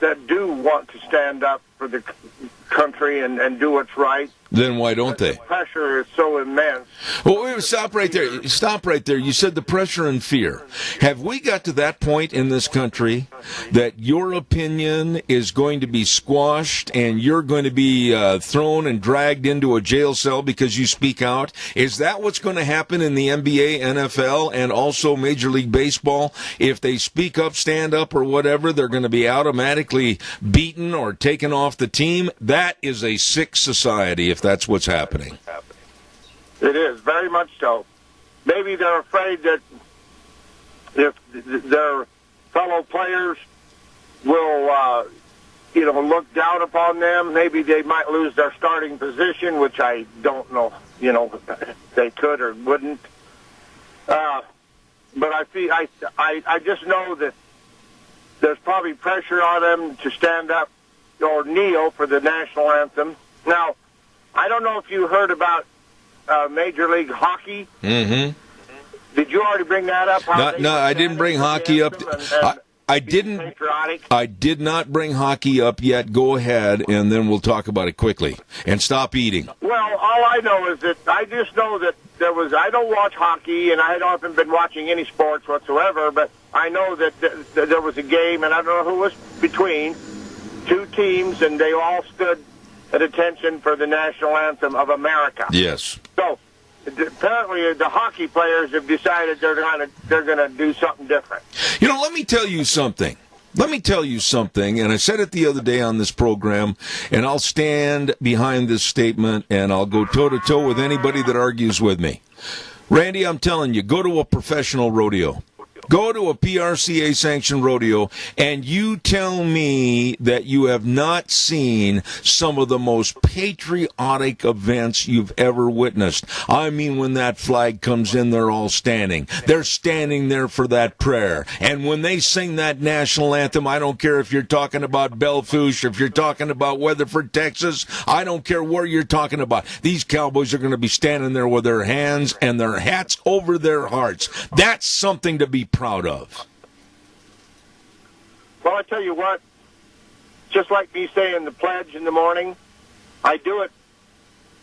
that do want to stand up for the country and do what's right. Then why don't they? The pressure is so immense. Well, wait, stop right there. Stop right there. You said the pressure and fear. Have we got to that point in this country that your opinion is going to be squashed and you're going to be thrown and dragged into a jail cell because you speak out? Is that what's going to happen in the NBA, NFL, and also Major League Baseball? If they speak up, stand up, or whatever, they're going to be automatically beaten or taken off the team? That is a sick society if that's what's happening. It is, very much so. Maybe they're afraid that if their fellow players will, look down upon them, maybe they might lose their starting position, which I don't know, they could or wouldn't. But I just know that there's probably pressure on them to stand up or kneel for the national anthem. Now, I don't know if you heard about Major League Hockey. Mm-hmm. Did you already bring that up? No, I didn't bring hockey up. I didn't. I did not bring hockey up yet. Go ahead, and then we'll talk about it quickly. And stop eating. Well, all I know is that I just know that there was. I don't watch hockey, and I haven't been watching any sports whatsoever. But I know that there was a game, and I don't know who was between two teams, and they all stood at attention for the national anthem of America. Yes. So apparently the hockey players have decided they're going to do something different. Let me tell you something. And I said it the other day on this program, and I'll stand behind this statement, and I'll go toe-to-toe with anybody that argues with me. Randy, I'm telling you, go to a professional rodeo. Go to a PRCA-sanctioned rodeo, and you tell me that you have not seen some of the most patriotic events you've ever witnessed. I mean, when that flag comes in, they're all standing. They're standing there for that prayer. And when they sing that national anthem, I don't care if you're talking about Belle Fourche, if you're talking about Weatherford, Texas, I don't care where you're talking about. These cowboys are going to be standing there with their hands and their hats over their hearts. That's something to be proud of. Well, I tell you what, just like me saying the pledge in the morning, I do it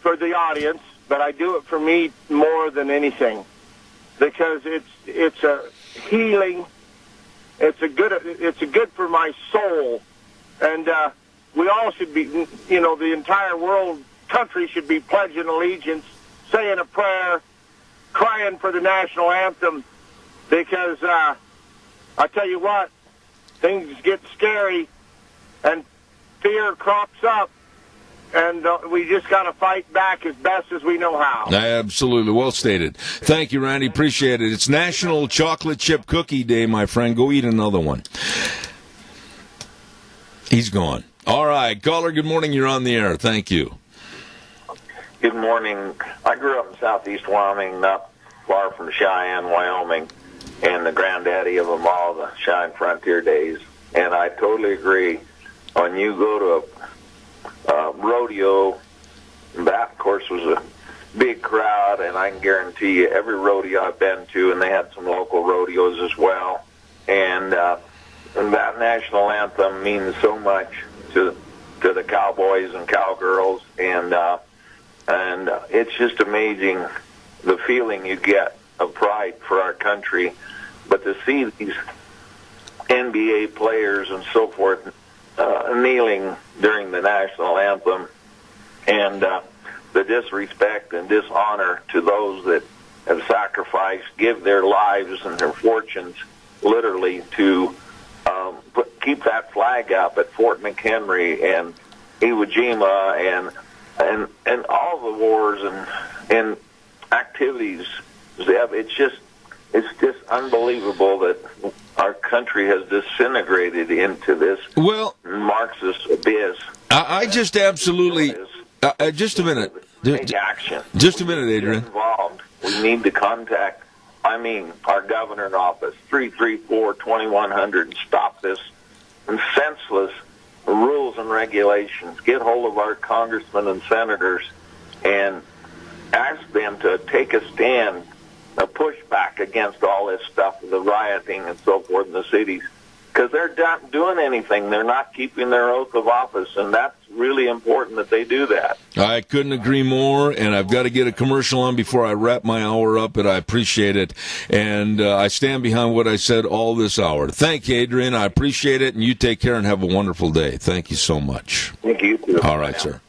for the audience, but I do it for me more than anything, because it's a healing. It's a good for my soul, and we all should be, the entire world, country should be pledging allegiance, saying a prayer, crying for the national anthem, because I tell you what, things get scary and fear crops up, and we just got to fight back as best as we know how. Absolutely. Well stated. Thank you, Randy. Appreciate it. It's National Chocolate Chip Cookie Day, my friend. Go eat another one. He's gone. All right. Caller, good morning. You're on the air. Thank you. Good morning. I grew up in southeast Wyoming, not far from Cheyenne, Wyoming, and the granddaddy of them all, the Cheyenne Frontier days. And I totally agree. When you go to a rodeo, that, of course, was a big crowd, and I can guarantee you every rodeo I've been to, and they had some local rodeos as well, and that national anthem means so much to the cowboys and cowgirls, and it's just amazing the feeling you get of pride for our country. But to see these NBA players and so forth kneeling during the national anthem, and the disrespect and dishonor to those that have sacrificed, give their lives and their fortunes literally to keep that flag up at Fort McHenry and Iwo Jima and all the wars and activities, Zeb. It's just unbelievable that our country has disintegrated into this Marxist abyss. I just absolutely... just a minute. Take action. Just a minute, Adrian. Get involved. We need to contact, our governor in office, 334-2100, and stop this senseless rules and regulations. Get hold of our congressmen and senators and ask them to take a stand, a pushback against all this stuff, the rioting and so forth in the cities, because they're not doing anything. They're not keeping their oath of office, and that's really important that they do that. I couldn't agree more, and I've got to get a commercial on before I wrap my hour up, but I appreciate it, and I stand behind what I said all this hour. Thank you, Adrian. I appreciate it, and you take care and have a wonderful day. Thank you so much. Thank you. All right, sir.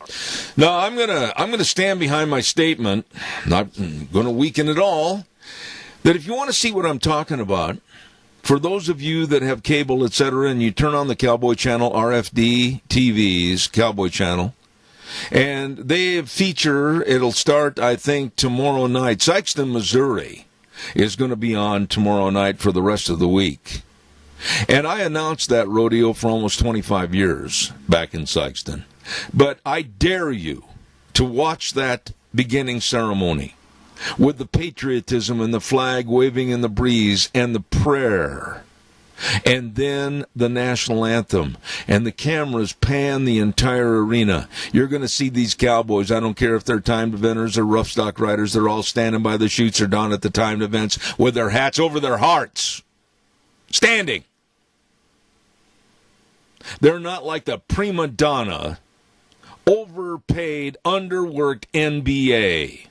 Now, I'm gonna stand behind my statement, not going to weaken it all, that if you want to see what I'm talking about, for those of you that have cable, etc., and you turn on the Cowboy Channel, RFD TV's Cowboy Channel, and they feature, it'll start, I think, tomorrow night. Sikeston, Missouri is going to be on tomorrow night for the rest of the week. And I announced that rodeo for almost 25 years back in Sikeston. But I dare you to watch that beginning ceremony with the patriotism and the flag waving in the breeze and the prayer, and then the national anthem, and the cameras pan the entire arena. You're going to see these cowboys. I don't care if they're timed eventers or rough stock riders. They're all standing by the chutes or down at the timed events with their hats over their hearts, standing. They're not like the prima donna, overpaid, underworked NBA.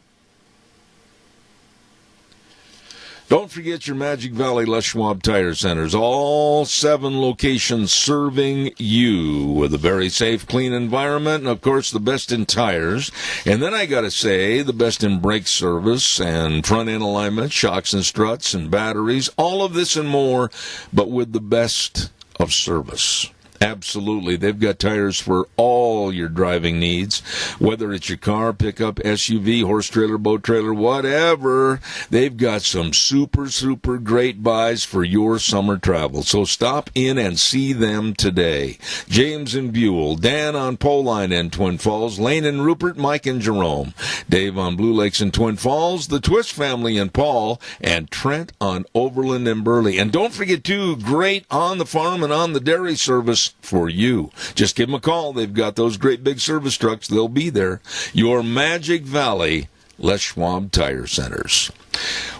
Don't forget your Magic Valley Les Schwab Tire Centers. All 7 locations serving you with a very safe, clean environment, and, of course, the best in tires. And then I got to say, the best in brake service and front-end alignment, shocks and struts and batteries, all of this and more, but with the best of service. Absolutely. They've got tires for all your driving needs, whether it's your car, pickup, SUV, horse trailer, boat trailer, whatever. They've got some super, super great buys for your summer travel. So stop in and see them today. James in Buell, Dan on Poline in Twin Falls, Lane and Rupert, Mike and Jerome, Dave on Blue Lakes in Twin Falls, the Twist family in Paul, and Trent on Overland and Burley. And don't forget, too, great on the farm and on the dairy service for you. Just give them a call. They've got those great big service trucks. They'll be there. Your Magic Valley Les Schwab Tire Centers.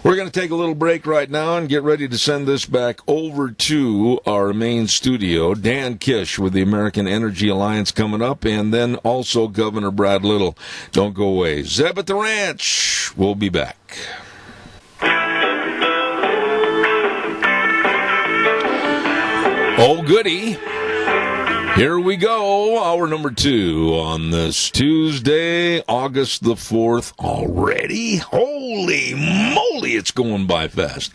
We're going to take a little break right now and get ready to send this back over to our main studio. Dan Kish with the American Energy Alliance coming up, and then also Governor Brad Little. Don't go away. Zeb at the Ranch. We'll be back. Oh, goody. Here we go, hour number 2 on this Tuesday, August the 4th. Already? Holy moly, it's going by fast.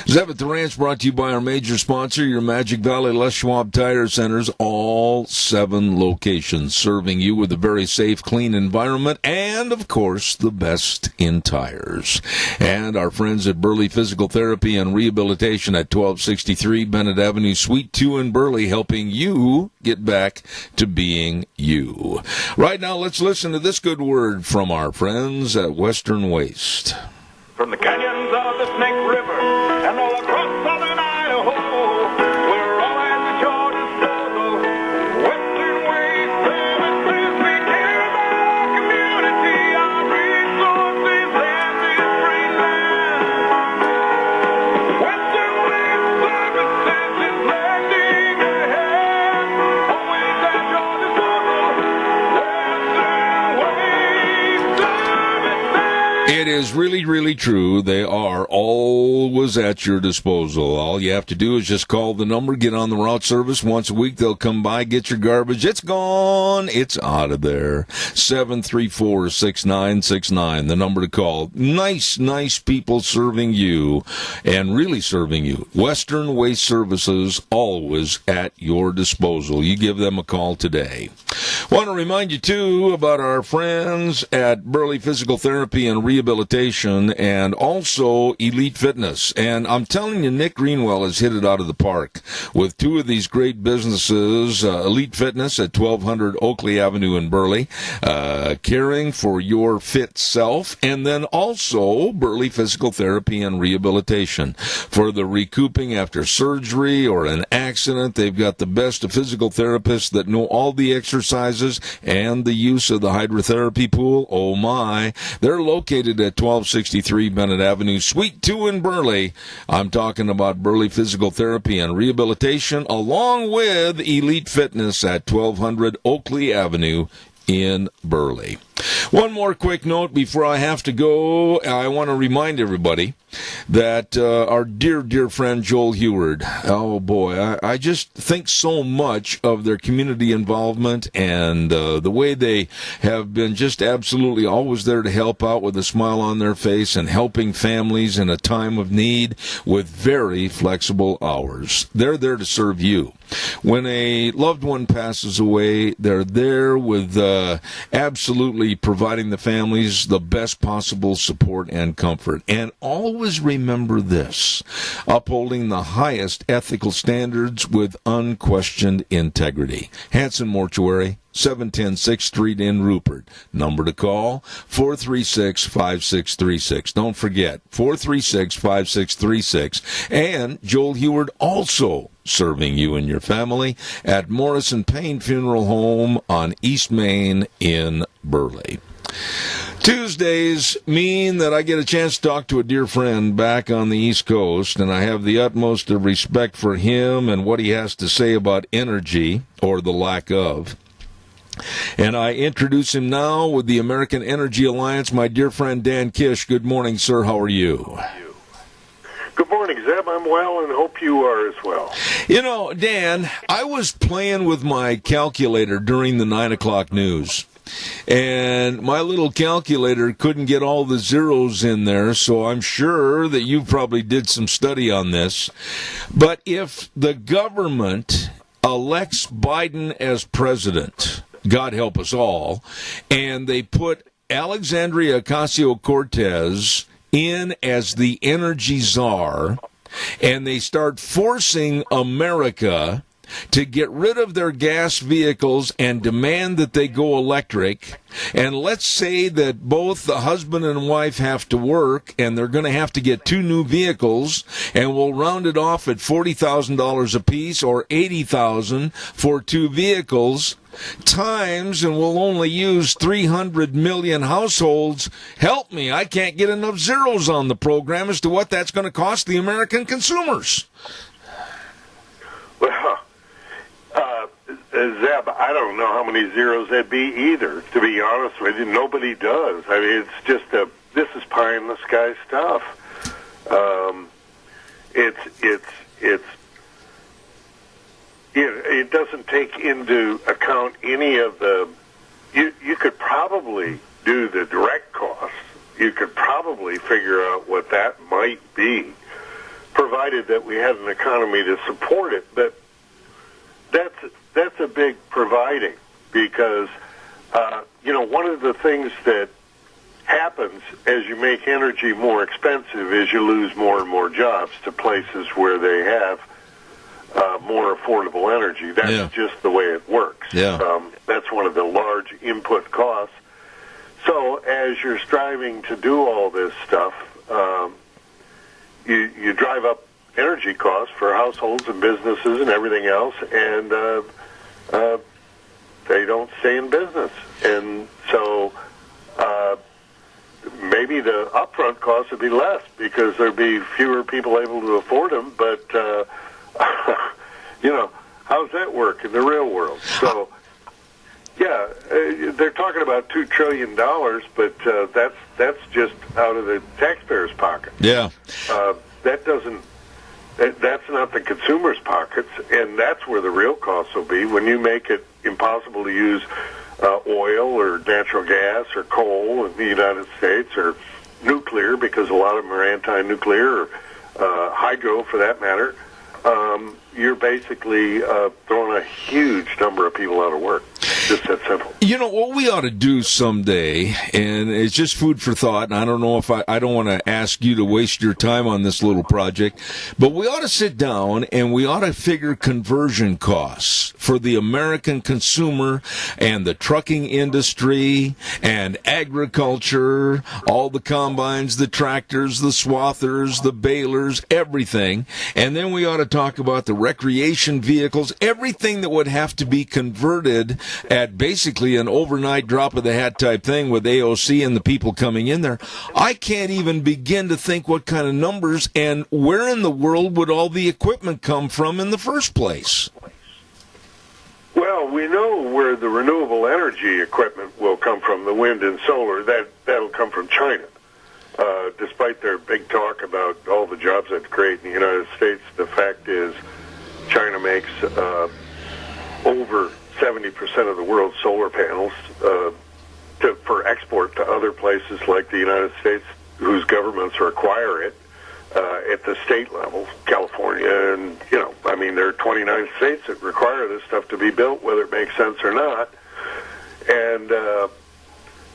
Zeb at the Ranch brought to you by our major sponsor, your Magic Valley Les Schwab Tire Centers, all 7 locations, serving you with a very safe, clean environment, and, of course, the best in tires. And our friends at Burley Physical Therapy and Rehabilitation at 1263 Bennett Avenue, Suite 2 in Burley, helping you get back to being you. Right now, let's listen to this good word from our friends at Western Waste. From the canyons of the Snake River and all across southern Idaho, we're all at your disposal. Western Waste Services, we care about our community, our resources, and this free land. Western Waste Services is lending a hand, always at your disposal. Western Waste Services. It is really, really true. They are always at your disposal. All you have to do is just call the number, get on the route service. Once a week, they'll come by, get your garbage. It's gone. It's out of there. 734-6969, the number to call. Nice, nice people serving you and really serving you. Western Waste Services, always at your disposal. You give them a call today. Want to remind you, too, about our friends at Burley Physical Therapy and Rehabilitation and also Elite Fitness. And I'm telling you, Nick Greenwell has hit it out of the park with 2 of these great businesses, Elite Fitness at 1200 Oakley Avenue in Burley, caring for your fit self, and then also Burley Physical Therapy and Rehabilitation for the recouping after surgery or an accident. They've got the best of physical therapists that know all the exercises and the use of the hydrotherapy pool. Oh my. They're located at 1263 Bennett Avenue, Suite 2 in Burley. I'm talking about Burley Physical Therapy and Rehabilitation, along with Elite Fitness at 1200 Oakley Avenue in Burley. One more quick note before I have to go. I want to remind everybody that our dear, dear friend Joel Heward, oh boy, I just think so much of their community involvement and the way they have been just absolutely always there to help out with a smile on their face and helping families in a time of need with very flexible hours. They're there to serve you. When a loved one passes away, they're there with absolutely providing the families the best possible support and comfort. And always remember this, upholding the highest ethical standards with unquestioned integrity. Hanson Mortuary, 710 6th Street in Rupert. Number to call, 436-5636. Don't forget, 436-5636. And Joel Heward also serving you and your family at Morrison Payne Funeral Home on East Main in Burley. Tuesdays mean that I get a chance to talk to a dear friend back on the East Coast, and I have the utmost of respect for him and what he has to say about energy, or the lack of. And I introduce him now with the American Energy Alliance, my dear friend Dan Kish. Good morning, sir. How are you? Good morning, Zeb. I'm well and hope you are as well. You know, Dan, I was playing with my calculator during the 9 o'clock news. And my little calculator couldn't get all the zeros in there, so I'm sure that you probably did some study on this. But if the government elects Biden as president, God help us all, and they put Alexandria Ocasio-Cortez in as the energy czar, and they start forcing America to get rid of their gas vehicles and demand that they go electric. And let's say that both the husband and wife have to work and they're going to have to get 2 new vehicles, and we'll round it off at $40,000 apiece or $80,000 for 2 vehicles times, and we'll only use 300 million households. Help me, I can't get enough zeros on the program as to what that's going to cost the American consumers. Well, Zeb, I don't know how many zeros that'd be either, to be honest with you. Nobody does. I mean, it's just this is pie in the sky stuff. It doesn't take into account any of the, you could probably do the direct costs. You could probably figure out what that might be, provided that we had an economy to support it. But that's a big providing, because one of the things that happens as you make energy more expensive is you lose more and more jobs to places where they have more affordable energy. That's just the way it works. That's one of the large input costs. So as you're striving to do all this stuff, you drive up energy costs for households and businesses and everything else, and they don't stay in business. And so maybe the upfront costs would be less because there'd be fewer people able to afford them, but how's that work in the real world? So they're talking about $2 trillion, but that's just out of the taxpayers' pocket. That's not the consumer's pockets, and that's where the real costs will be when you make it impossible to use oil or natural gas or coal in the United States, or nuclear, because a lot of them are anti-nuclear, or hydro for that matter. You're basically throwing a huge number of people out of work. Just that simple. You know, what we ought to do someday, and it's just food for thought, and I don't know if I don't want to ask you to waste your time on this little project, but we ought to sit down and we ought to figure conversion costs for the American consumer and the trucking industry and agriculture, all the combines, the tractors, the swathers, the balers, everything. And then we ought to talk about the recreation vehicles, everything that would have to be converted at basically an overnight drop of the hat type thing with AOC and the people coming in there. I can't even begin to think what kind of numbers and where in the world would all the equipment come from in the first place. Well, we know where the renewable energy equipment will come from, the wind and solar. That'll come from China. Despite their big talk about all the jobs that create in the United States, the fact is China makes over 70% of the world's solar panels for export to other places like the United States, whose governments require it at the state level, California, and, there are 29 states that require this stuff to be built, whether it makes sense or not. And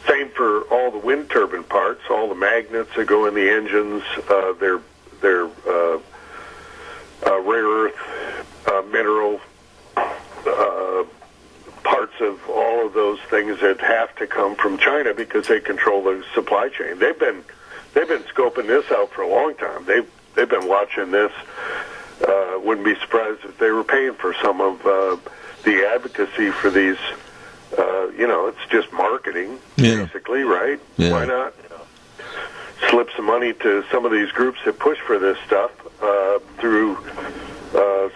same for all the wind turbine parts, all the magnets that go in the engines, their rare earth mineral parts of all of those things that have to come from China because they control the supply chain. They've been scoping this out for a long time. They've been watching this. Wouldn't be surprised if they were paying for some of the advocacy for these. It's just marketing, basically, right? Yeah. Why not slip some money to some of these groups that push for this stuff through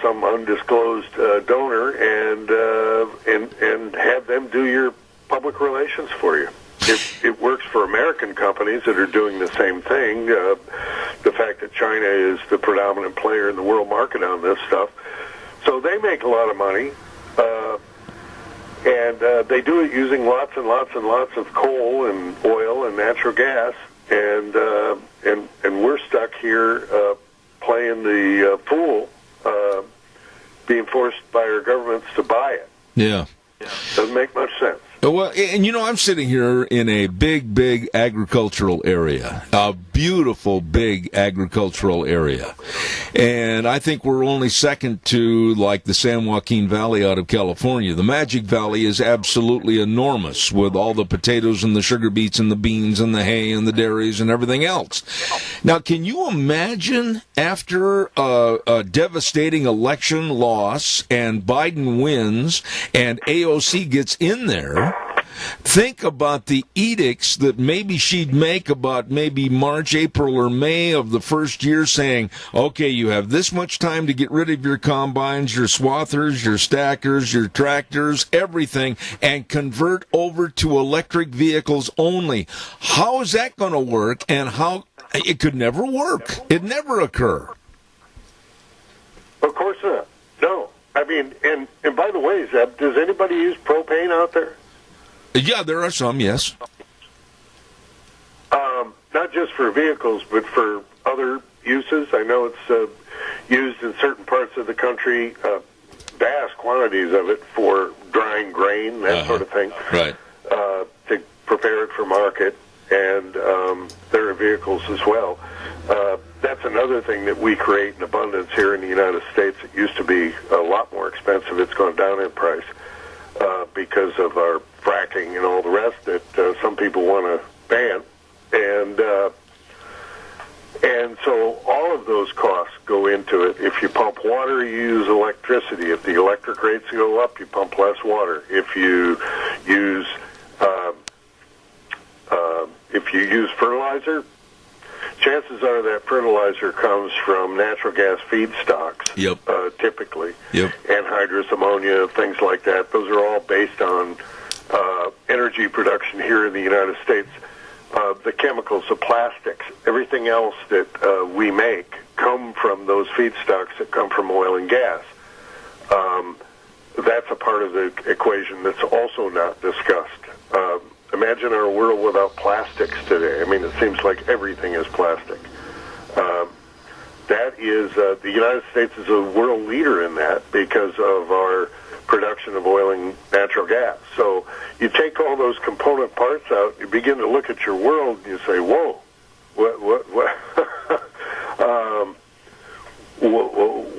some undisclosed donor and have them do your public relations for you. It works for American companies that are doing the same thing. The fact that China is the predominant player in the world market on this stuff. So they make a lot of money, and they do it using lots and lots and lots of coal and oil and natural gas, and we're stuck here playing the fool being forced by our governments to buy it. Yeah. Doesn't make much sense. Well, and I'm sitting here in a big agricultural area, a beautiful big agricultural area. And I think we're only second to like the San Joaquin Valley out of California. The Magic Valley is absolutely enormous with all the potatoes and the sugar beets and the beans and the hay and the dairies and everything else. Now, can you imagine after a devastating election loss and Biden wins and AOC gets in there, think about the edicts that maybe she'd make about maybe March, April, or May of the first year saying, okay, you have this much time to get rid of your combines, your swathers, your stackers, your tractors, everything, and convert over to electric vehicles only. How is that going to work? And how it could never work. It'd never occur. Of course not. No. I mean, and by the way, Zeb, does anybody use propane out there? Yeah, there are some, yes. Not just for vehicles, but for other uses. I know it's used in certain parts of the country, vast quantities of it for drying grain, that sort of thing, right? To prepare it for market, and there are vehicles as well. That's another thing that we create in abundance here in the United States. It used to be a lot more expensive. It's gone down in price because of our fracking and all the rest that some people want to ban. And so all of those costs go into it. If you pump water, you use electricity. If the electric rates go up, you pump less water. If you use fertilizer, chances are that fertilizer comes from natural gas feedstocks, typically, anhydrous ammonia, things like that. Those are all based on energy production here in the United States. The chemicals, the plastics, everything else that we make come from those feedstocks that come from oil and gas. That's a part of the equation that's also not discussed. Imagine our world without plastics today. I mean, it seems like everything is plastic. That is, the United States is a world leader in that because of our production of oil and natural gas. So you take all those component parts out, you begin to look at your world, and you say, whoa,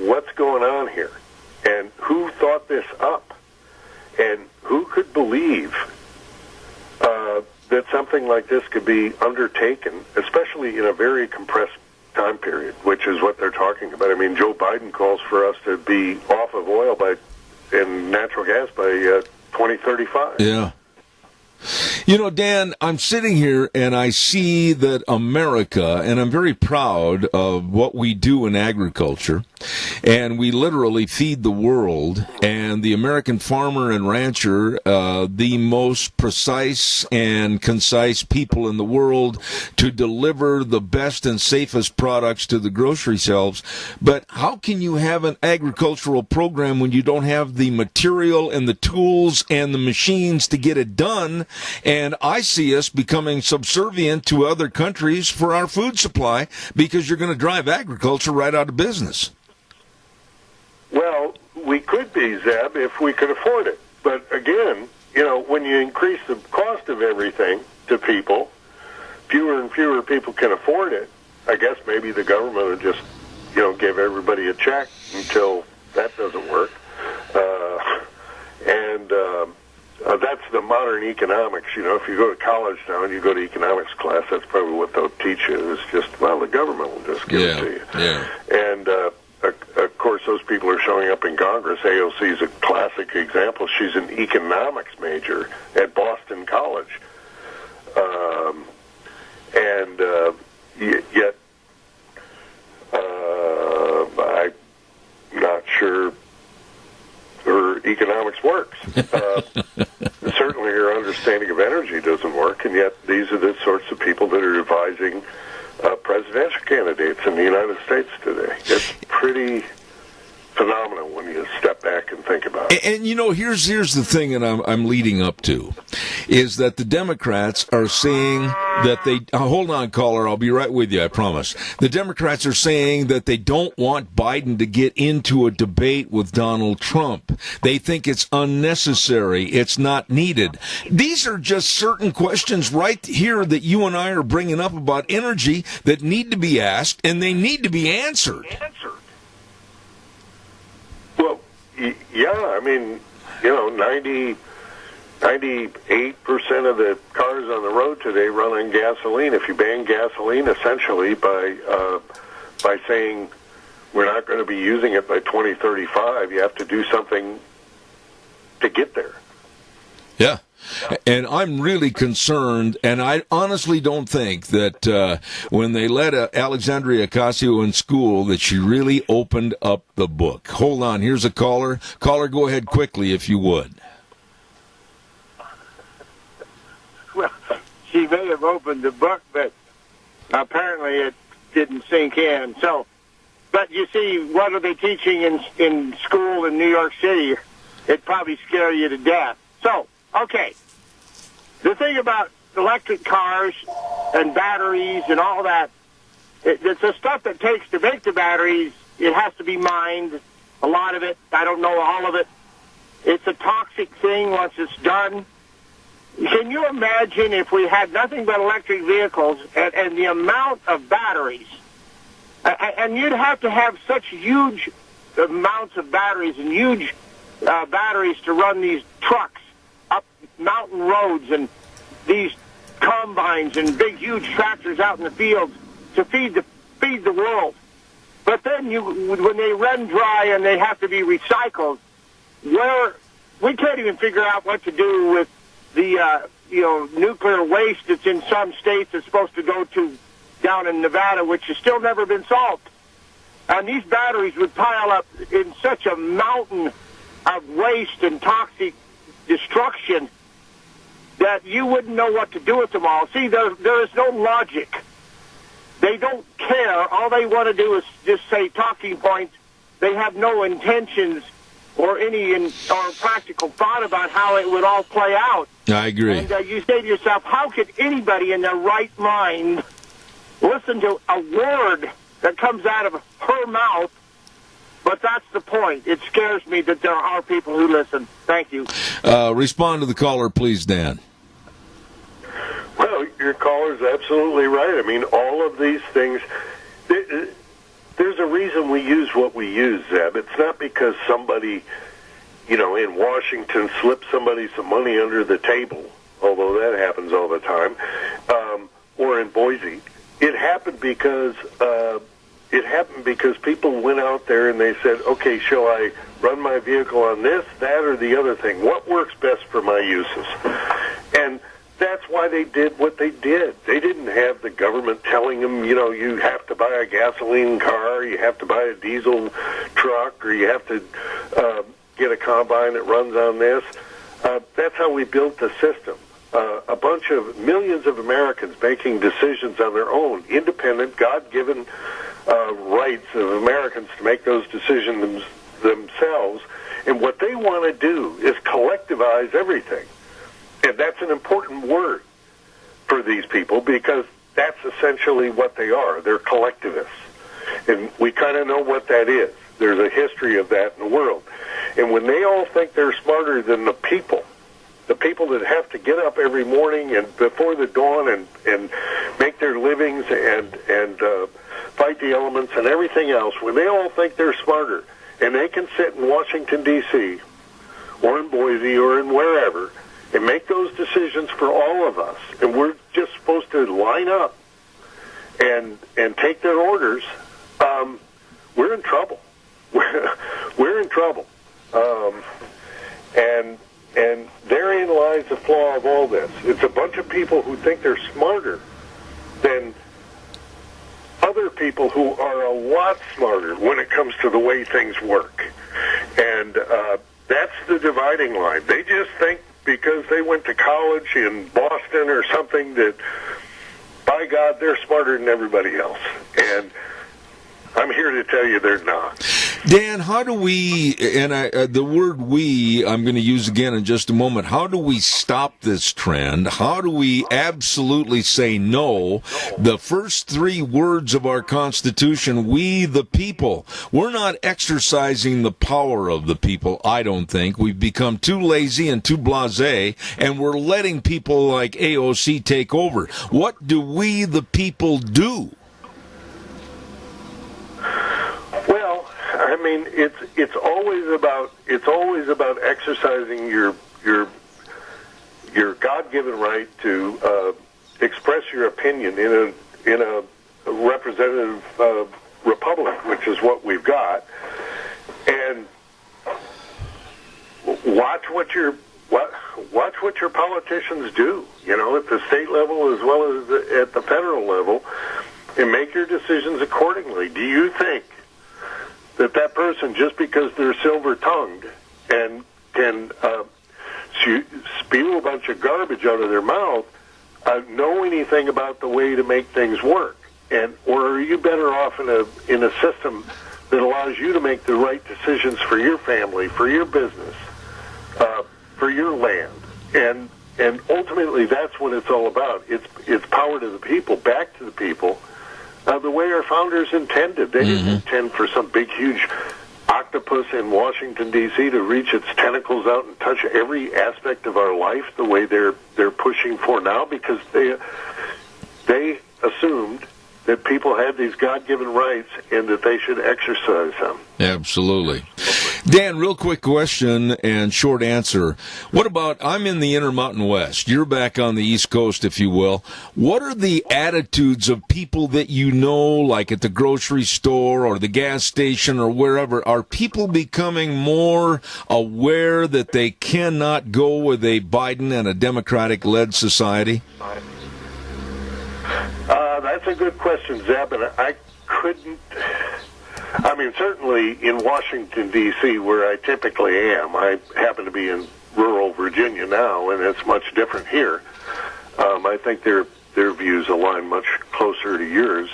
what's going on here? And who thought this up? And who could believe that something like this could be undertaken, especially in a very compressed time period, which is what they're talking about. I mean, Joe Biden calls for us to be off of oil and natural gas by 2035. Yeah. You know, Dan, I'm sitting here and I see that America, and I'm very proud of what we do in agriculture, and we literally feed the world, and the American farmer and rancher, the most precise and concise people in the world to deliver the best and safest products to the grocery shelves. But how can you have an agricultural program when you don't have the material and the tools and the machines to get it done? And I see us becoming subservient to other countries for our food supply because you're going to drive agriculture right out of business. Well, we could be, Zeb, if we could afford it. But again, you know, when you increase the cost of everything to people, fewer and fewer people can afford it. I guess maybe the government would just, you know, give everybody a check until that doesn't work. That's the modern economics. You know, if you go to college now and you go to economics class, that's probably what they'll teach you. It's just, well, the government will just give it to you. Yeah. And, of course, those people are showing up in Congress. AOC is a classic example. She's an economics major at Boston College. Yet I'm not sure her economics works. Certainly her understanding of energy doesn't work, and yet these are the sorts of people that are advising presidential candidates in the United States today. It's pretty phenomenal when you step back and think about it. And here's the thing that I'm leading up to, is that the Democrats are saying that they hold on, caller, I'll be right with you, I promise. The Democrats are saying that they don't want Biden to get into a debate with Donald Trump. They think it's unnecessary. It's not needed. These are just certain questions right here that you and I are bringing up about energy that need to be asked, and they need to be answered. Well, yeah, I mean, 98% of the cars on the road today run on gasoline. If you ban gasoline, essentially, by saying we're not going to be using it by 2035, you have to do something to get there. Yeah. And I'm really concerned, and I honestly don't think that when they let Alexandria Ocasio in school that she really opened up the book. Hold on, here's a caller. Caller, go ahead quickly if you would. Well, she may have opened the book, but apparently it didn't sink in. So, but you see, what are they teaching in school in New York City? It'd probably scare you to death. So, okay, the thing about electric cars and batteries and all that, it's the stuff that takes to make the batteries. It has to be mined, a lot of it. I don't know all of it. It's a toxic thing once it's done. Can you imagine if we had nothing but electric vehicles and the amount of batteries? And you'd have to have such huge amounts of batteries and huge batteries to run these trucks up mountain roads and these combines and big, huge tractors out in the fields to feed the world. But then when they run dry and they have to be recycled, we can't even figure out what to do with the nuclear waste that's in some states that's supposed to go to down in Nevada, which has still never been solved. And these batteries would pile up in such a mountain of waste and toxic destruction that you wouldn't know what to do with them all. See, there is no logic. They don't care. All they want to do is just say talking points. They have no intentions or any practical thought about how it would all play out. I agree. And you say to yourself, how could anybody in their right mind listen to a word that comes out of her mouth? But that's the point. It scares me that there are people who listen. Thank you. Respond to the caller, please, Dan. Well, your caller's absolutely right. I mean, all of these things, there's a reason we use what we use, Zeb. It's not because somebody, in Washington slipped somebody some money under the table, although that happens all the time, or in Boise. It happened because people went out there and they said, okay, shall I run my vehicle on this, that, or the other thing? What works best for my uses? And that's why they did what they did. They didn't have the government telling them, you have to buy a gasoline car, you have to buy a diesel truck, or you have to get a combine that runs on this. That's how we built the system. A bunch of millions of Americans making decisions on their own, independent, God-given rights of Americans to make those decisions themselves. And what they want to do is collectivize everything. And that's an important word for these people because that's essentially what they are. They're collectivists. And we kind of know what that is. There's a history of that in the world. And when they all think they're smarter than the people that have to get up every morning and before the dawn and make their livings and fight the elements and everything else, when they all think they're smarter and they can sit in Washington, D.C. or in Boise or in wherever and make those decisions for all of us, and we're just supposed to line up and take their orders, we're in trouble. We're in trouble. And therein lies the flaw of all this. It's a bunch of people who think they're smarter than other people who are a lot smarter when it comes to the way things work. And that's the dividing line. They just think because they went to college in Boston or something that, by God, they're smarter than everybody else. And I'm here to tell you they're not. Dan, how do we, and the word we, I'm going to use again in just a moment, how do we stop this trend? How do we absolutely say no? The first three words of our Constitution, we the people. We're not exercising the power of the people, I don't think. We've become too lazy and too blasé, and we're letting people like AOC take over. What do we the people do? Well, I mean, it's always about exercising your God-given right to express your opinion in a representative republic, which is what we've got, and watch what your politicians do. You know, at the state level as well as at the federal level, and make your decisions accordingly. Do you think that person, just because they're silver-tongued and can spew a bunch of garbage out of their mouth, know anything about the way to make things work? Or are you better off in a system that allows you to make the right decisions for your family, for your business, for your land? And ultimately, that's what it's all about. It's power to the people, back to the people, the way our founders intended. They didn't intend for some big, huge octopus in Washington, D.C. to reach its tentacles out and touch every aspect of our life the way they're pushing for now, because they assumed that people had these God-given rights and that they should exercise them. Absolutely. Dan, real quick question and short answer. What about, I'm in the Intermountain West. You're back on the East Coast, if you will. What are the attitudes of people that you know, like at the grocery store or the gas station or wherever? Are people becoming more aware that they cannot go with a Biden and a Democratic-led society? That's a good question, Zeb, and I couldn't... I mean, certainly in Washington, D.C., where I typically am, I happen to be in rural Virginia now, and it's much different here. I think their views align much closer to yours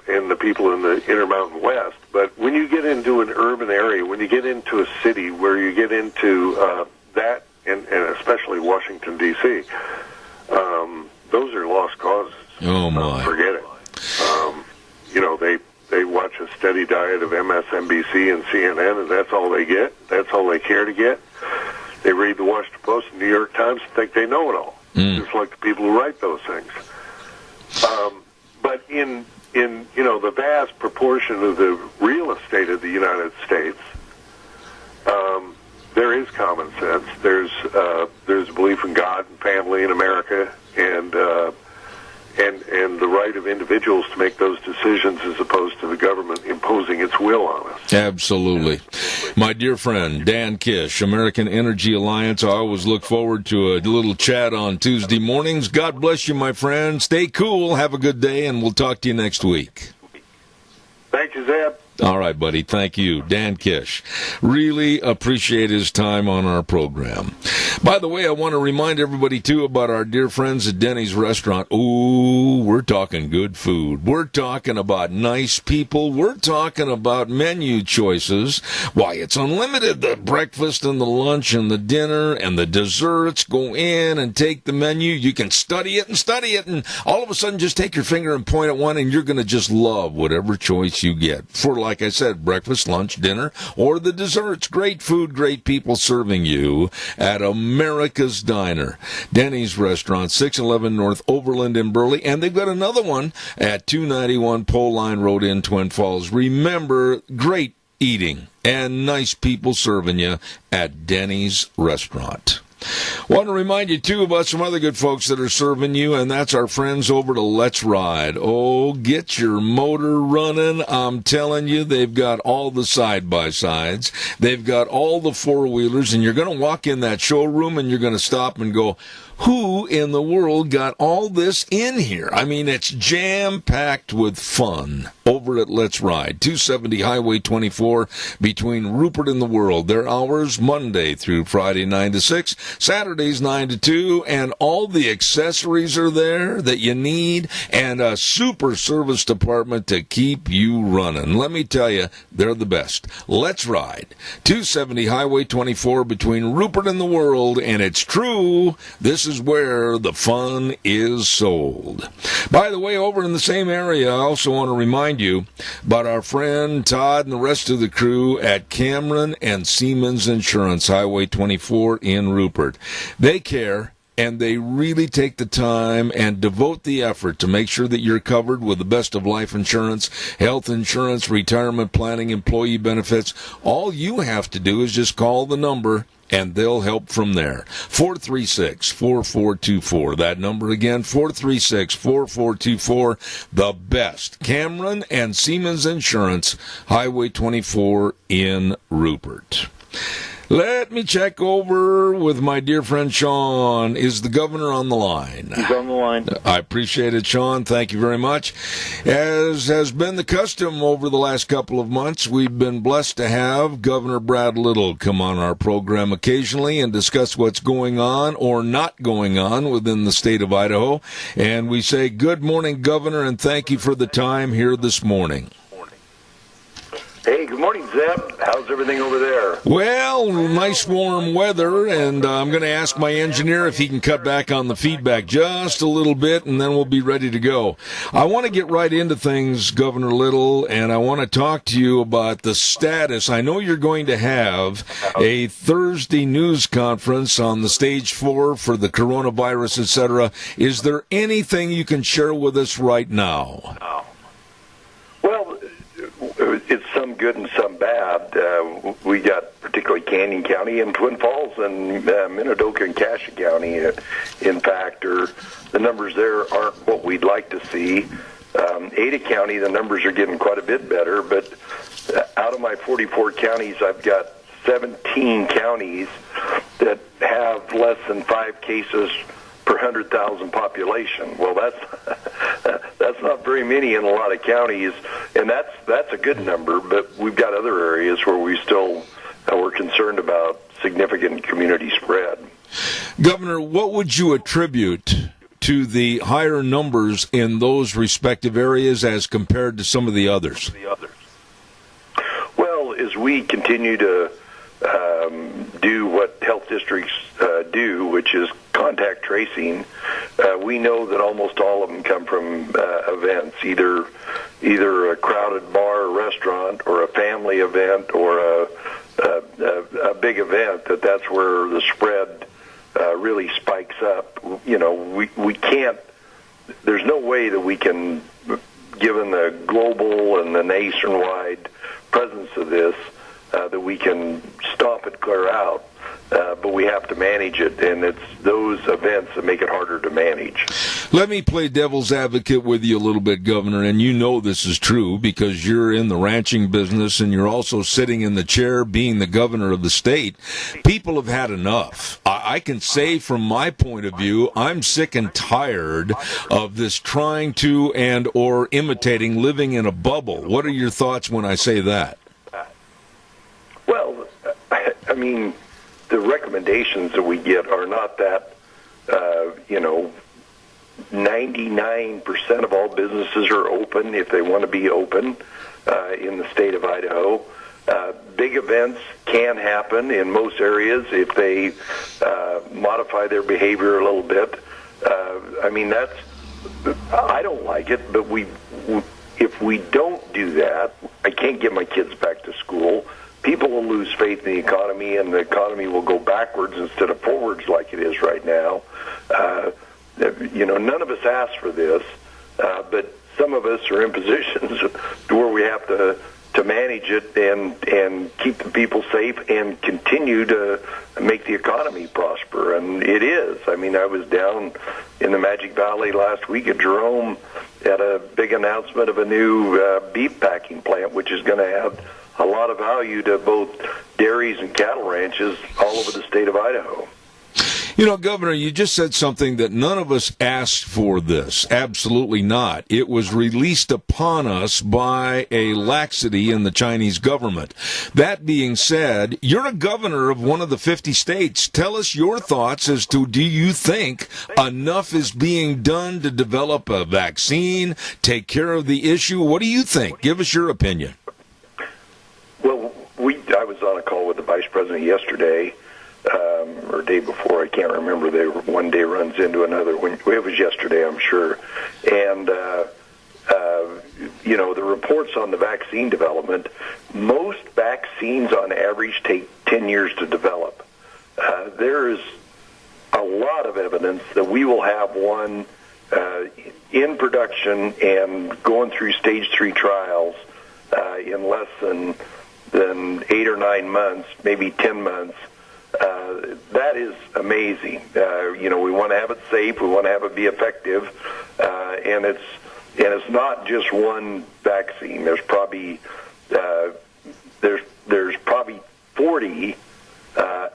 and the people in the Intermountain West. But when you get into an urban area, when you get into a city where you get into that, and especially Washington, D.C., those are lost causes. Oh, my. Forget it. You know, they watch a steady diet of MSNBC and CNN, and that's all they get. That's all they care to get. They read the Washington Post and New York Times and think they know it all, just like the people who write those things. But in you know, the vast proportion of the real estate of the United States, there is common sense. There's a belief in God and family in America, and the right of individuals to make those decisions as opposed to the government imposing its will on us. Absolutely. My dear friend, Dan Kish, American Energy Alliance. I always look forward to a little chat on Tuesday mornings. God bless you, my friend. Stay cool. Have a good day, and we'll talk to you next week. Thank you, Zeb. All right, buddy. Thank you. Dan Kish. Really appreciate his time on our program. By the way, I want to remind everybody, too, about our dear friends at Denny's Restaurant. Ooh, we're talking good food. We're talking about nice people. We're talking about menu choices. Why, it's unlimited. The breakfast and the lunch and the dinner and the desserts. Go in and take the menu. You can study it, and all of a sudden just take your finger and point at one, and you're going to just love whatever choice you get. For, like I said, breakfast, lunch, dinner, or the desserts. Great food, great people serving you at America's Diner. Denny's Restaurant, 611 North Overland in Burley. And they've got another one at 291 Pole Line Road in Twin Falls. Remember, great eating and nice people serving you at Denny's Restaurant. Want to remind you, too, about some other good folks that are serving you, and that's our friends over to Let's Ride. Oh, get your motor running. I'm telling you, they've got all the side-by-sides. They've got all the four-wheelers, and you're going to walk in that showroom, and you're going to stop and go, Who in the world got all this in here? I mean, it's jam-packed with fun over at Let's Ride, 270 Highway 24 between Rupert and the World. Their hours Monday through Friday 9 to 6, Saturdays 9 to 2, and all the accessories are there that you need, and a super service department to keep you running. Let me tell you, they're the best. Let's Ride, 270 Highway 24 between Rupert and the World, and it's true, this is where the fun is sold. By the way, over in the same area, I also want to remind you about our friend Todd and the rest of the crew at Cameron and Siemens Insurance, Highway 24 in Rupert. They care, and they really take the time and devote the effort to make sure that you're covered with the best of life insurance, health insurance, retirement planning, employee benefits. All you have to do is just call the number, and they'll help from there. 436-4424. That number again, 436-4424. The best. Cameron and Siemens Insurance, Highway 24 in Rupert. Let me check over with my dear friend Sean. Is the governor on the line? He's on the line. I appreciate it, Sean. Thank you very much. As has been the custom over the last couple of months, we've been blessed to have Governor Brad Little come on our program occasionally and discuss what's going on or not going on within the state of Idaho. And we say good morning, Governor, and thank you for the time here this morning. Hey, good morning, Zeb. How's everything over there? Well, nice warm weather, and I'm going to ask my engineer if he can cut back on the feedback just a little bit, and then we'll be ready to go. I want to get right into things, Governor Little, and I want to talk to you about the status. I know you're going to have a Thursday news conference on the stage 4 for the coronavirus, etc. Is there anything you can share with us right now? Well, it's some good and some bad. We got particularly Canyon County and Twin Falls and Minidoka and Cassia County. In fact, the numbers there aren't what we'd like to see. Ada County, the numbers are getting quite a bit better, but out of my 44 counties, I've got 17 counties that have less than 5 cases per 100,000 population. Well, that's not very many in a lot of counties, and that's a good number. But we've got other areas where we're concerned about significant community spread. Governor, what would you attribute to the higher numbers in those respective areas as compared to some of the others? Well, as we continue to do what health districts do, which is contact tracing, we know that almost all of them come from events, either a crowded bar or restaurant or a family event or a big event. That's where the spread really spikes up. You know, we can't. There's no way that we can, given the global and the nationwide presence of this, that we can stop it clear out. But we have to manage it, and it's those events that make it harder to manage. Let me play devil's advocate with you a little bit, Governor, and you know this is true because you're in the ranching business and you're also sitting in the chair being the governor of the state. People have had enough. I can say from my point of view, I'm sick and tired of this trying to and or imitating living in a bubble. What are your thoughts when I say that? Well, I mean, the recommendations that we get are not that, 99% of all businesses are open if they want to be open in the state of Idaho. Big events can happen in most areas if they modify their behavior a little bit. I don't like it, but if we don't do that, I can't get my kids back to school. People will lose faith in the economy, and the economy will go backwards instead of forwards like it is right now. None of us asked for this, but some of us are in positions where we have to manage it and keep the people safe and continue to make the economy prosper. And it is. I mean, I was down in the Magic Valley last week at Jerome at a big announcement of a new beef packing plant, which is going to have a lot of value to both dairies and cattle ranches all over the state of Idaho. You know, Governor, you just said something that none of us asked for this. Absolutely not. It was released upon us by a laxity in the Chinese government. That being said, you're a governor of one of the 50 states. Tell us your thoughts as to, do you think enough is being done to develop a vaccine, take care of the issue? What do you think? Give us your opinion. Well, I was on a call with the Vice President yesterday, or day before, I can't remember. One day runs into another. It was yesterday, I'm sure. And, the reports on the vaccine development, most vaccines on average take 10 years to develop. There is a lot of evidence that we will have one in production and going through stage 3 trials in less than 8 or 9 months, maybe 10 months. That is amazing. We want to have it safe. We want to have it be effective, and it's not just one vaccine. There's probably 40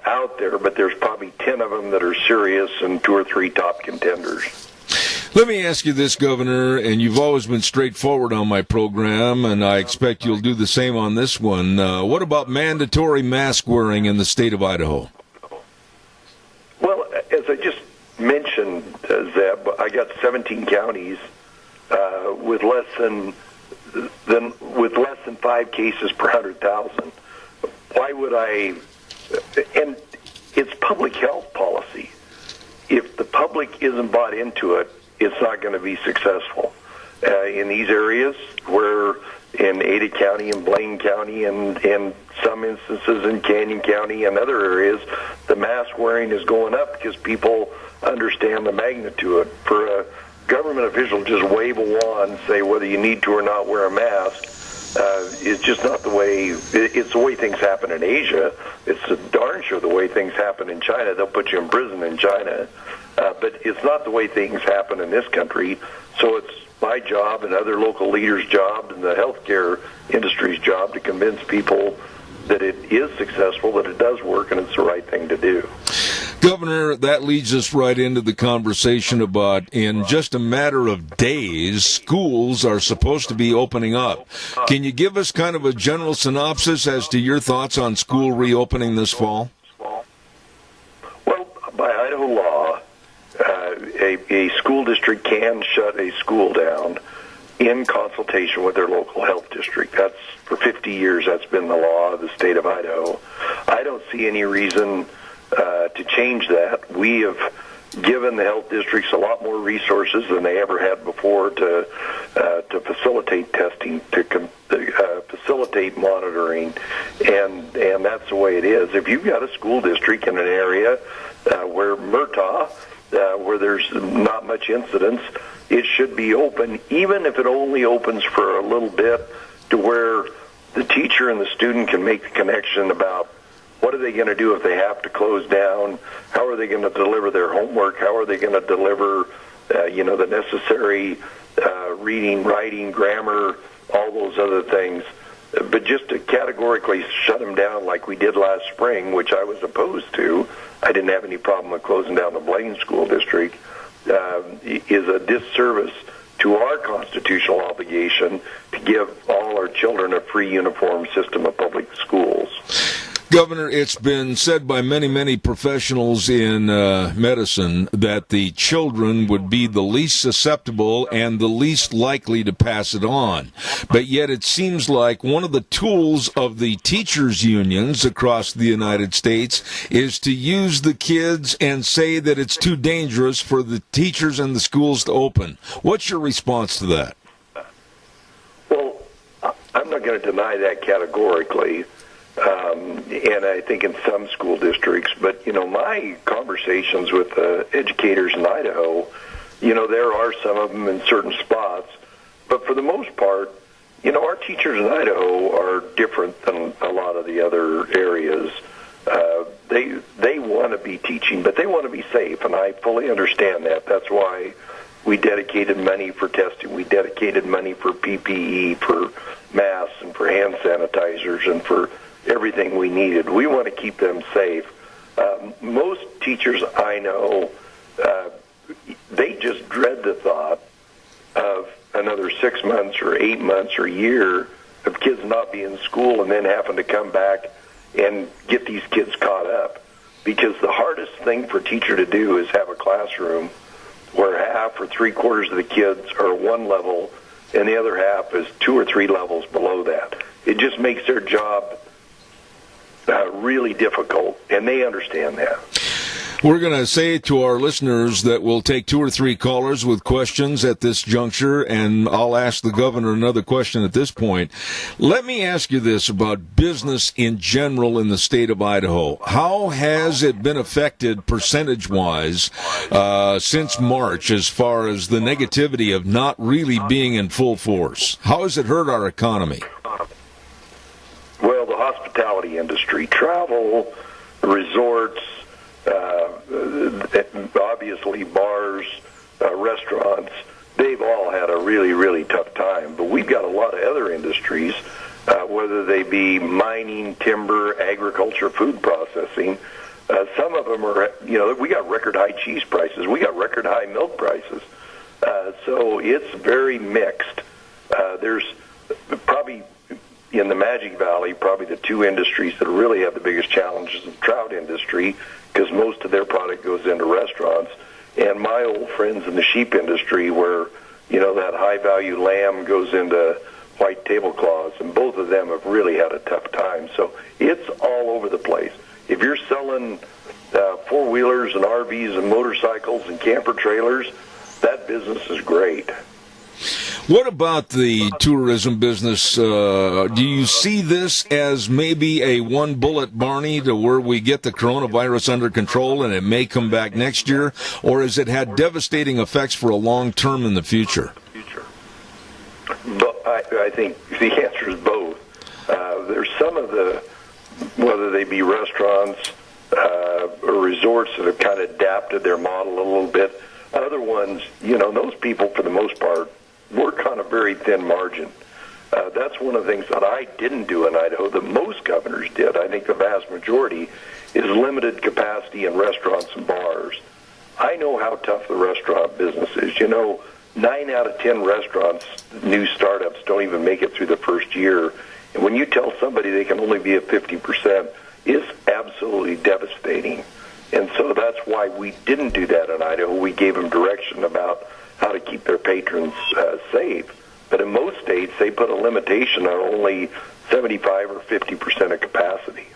out there, but there's probably 10 of them that are serious and 2 or 3 top contenders. Let me ask you this, Governor, and you've always been straightforward on my program, and I expect you'll do the same on this one. What about mandatory mask wearing in the state of Idaho? Well, as I just mentioned, Zeb, I got 17 counties with less than 5 cases per 100,000. Why would I? And it's public health policy. If the public isn't bought into it, it's not going to be successful. In these areas, where in Ada County and Blaine County and some instances in Canyon County and other areas, the mask wearing is going up because people understand the magnitude of it. For a government official to just wave a wand and say whether you need to or not wear a mask, it's just not the way. It's the way things happen in Asia. It's darn sure the way things happen in China. They'll put you in prison in China. But it's not the way things happen in this country. So it's my job and other local leaders' job and the healthcare industry's job to convince people that it is successful, that it does work, and it's the right thing to do. Governor, that leads us right into the conversation about, in just a matter of days, schools are supposed to be opening up. Can you give us kind of a general synopsis as to your thoughts on school reopening this fall? Well, by Idaho law, a school district can shut a school down in consultation with their local health district. That's, for 50 years, that's been the law of the state of Idaho. I don't see any reason to change that. We have given the health districts a lot more resources than they ever had before to facilitate testing, to facilitate monitoring, and that's the way it is. If you've got a school district in an area where Murtaugh, where there's not much incidence, it should be open, even if it only opens for a little bit, to where the teacher and the student can make the connection about what are they going to do if they have to close down, how are they going to deliver their homework, how are they going to deliver the necessary reading, writing, grammar, all those other things. But just to categorically shut them down like we did last spring, which I was opposed to, I didn't have any problem with closing down the Blaine School District, is a disservice to our constitutional obligation to give all our children a free uniform system of public schools. Governor, it's been said by many, many professionals in medicine that the children would be the least susceptible and the least likely to pass it on. But yet it seems like one of the tools of the teachers' unions across the United States is to use the kids and say that it's too dangerous for the teachers and the schools to open. What's your response to that? Well, I'm not going to deny that categorically. And I think in some school districts, but, my conversations with educators in Idaho, there are some of them in certain spots, but for the most part, our teachers in Idaho are different than a lot of the other areas. They want to be teaching, but they want to be safe, and I fully understand that. That's why we dedicated money for testing. We dedicated money for PPE, for masks, and for hand sanitizers, and for everything we needed. We want to keep them safe, Most teachers I know, they just dread the thought of another 6 months or 8 months or a year of kids not being in school and then having to come back and get these kids caught up. Because the hardest thing for a teacher to do is have a classroom where half or three-quarters of the kids are one level and the other half is 2 or 3 levels below that. It just makes their job really difficult, and they understand that. We're going to say to our listeners that we'll take 2 or 3 callers with questions at this juncture, and I'll ask the governor another question at this point. Let me ask you this about business in general in the state of Idaho. How has it been affected percentage-wise since March as far as the negativity of not really being in full force? How has it hurt our economy? Well, the hospitality industry, travel, resorts, obviously bars, restaurants, they've all had a really, really tough time. But we've got a lot of other industries, whether they be mining, timber, agriculture, food processing. Some of them are, we got record high cheese prices. We got record high milk prices. So it's very mixed. There's probably in the Magic Valley, probably the 2 industries that really have the biggest challenges is the trout industry, because most of their product goes into restaurants, and my old friends in the sheep industry where, that high-value lamb goes into white tablecloths, and both of them have really had a tough time. So it's all over the place. If you're selling four-wheelers and RVs and motorcycles and camper trailers, that business is great. What about the tourism business? Do you see this as maybe a one-bullet Barney to where we get the coronavirus under control and it may come back next year? Or has it had devastating effects for a long term in the future? But I think the answer is both. There's some of the, whether they be restaurants or resorts that have kind of adapted their model a little bit. Other ones, those people for the most part work on a very thin margin. That's one of the things that I didn't do in Idaho that most governors did. I think the vast majority is limited capacity in restaurants and bars. I know how tough the restaurant business is. 9 out of 10 restaurants, new startups, don't even make it through the first year. And when you tell somebody they can only be at 50%, it's absolutely devastating. And so that's why we didn't do that in Idaho. We gave them direction about how to keep their patrons safe. But in most states, they put a limitation on only 75 or 50% of capacity.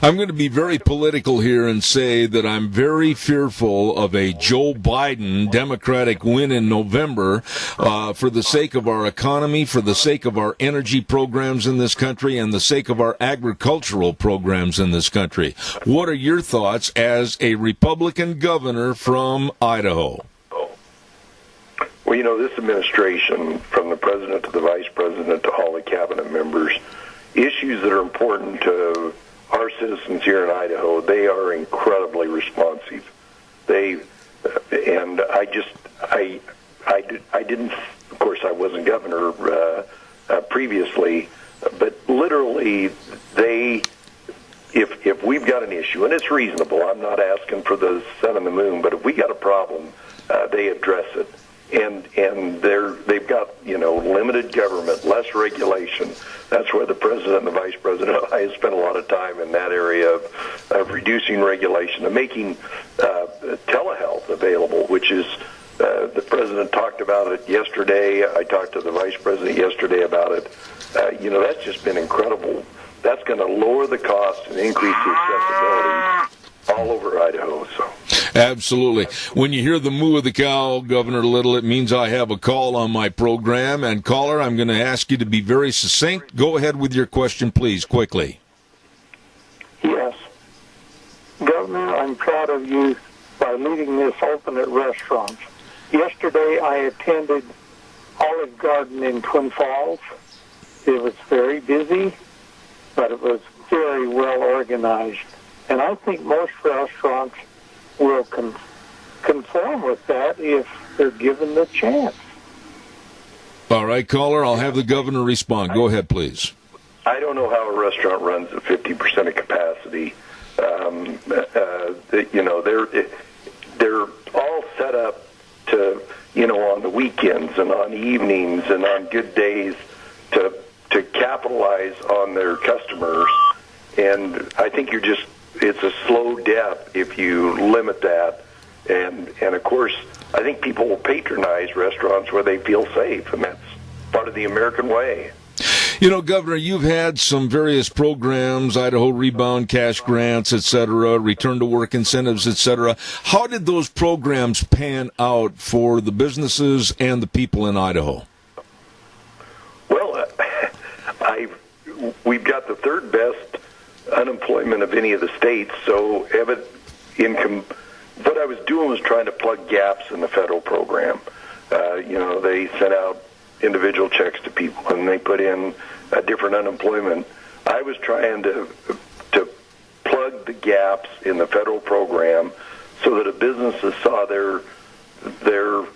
I'm going to be very political here and say that I'm very fearful of a Joe Biden Democratic win in November for the sake of our economy, for the sake of our energy programs in this country, and the sake of our agricultural programs in this country. What are your thoughts as a Republican governor from Idaho? Well, this administration, from the president to the vice president to all the cabinet members, issues that are important to our citizens here in Idaho, they are incredibly responsive. I didn't, of course, I wasn't governor previously, but literally if we've got an issue, and it's reasonable, I'm not asking for the sun and the moon, but if we got a problem, they address it. And they've got, limited government, less regulation. That's where the president and the vice president and I have spent a lot of time in that area of reducing regulation and making telehealth available, which is, the president talked about it yesterday. I talked to the vice president yesterday about it. That's just been incredible. That's going to lower the cost and increase the accessibility all over Idaho. So. Absolutely. When you hear the moo of the cow, Governor Little, it means I have a call on my program. And caller, I'm going to ask you to be very succinct. Go ahead with your question, please, quickly. Yes. Governor, I'm proud of you by leading this open at restaurants. Yesterday I attended Olive Garden in Twin Falls. It was very busy, but it was very well organized. And I think most restaurants will conform with that if they're given the chance. All right, caller, I'll have the governor respond. Go ahead, please. I don't know how a restaurant runs at 50% of capacity. They're all set up to, on the weekends and on evenings and on good days to capitalize on their customers. And I think it's a slow death if you limit that. And of course, I think people will patronize restaurants where they feel safe, and that's part of the American way. Governor, you've had some various programs, Idaho Rebound Cash Grants, et cetera, return to work incentives, et cetera. How did those programs pan out for the businesses and the people in Idaho? Well, we've got the third best unemployment of any of the states, so what I was doing was trying to plug gaps in the federal program. They sent out individual checks to people, and they put in a different unemployment. I was trying to plug the gaps in the federal program so that if businesses saw their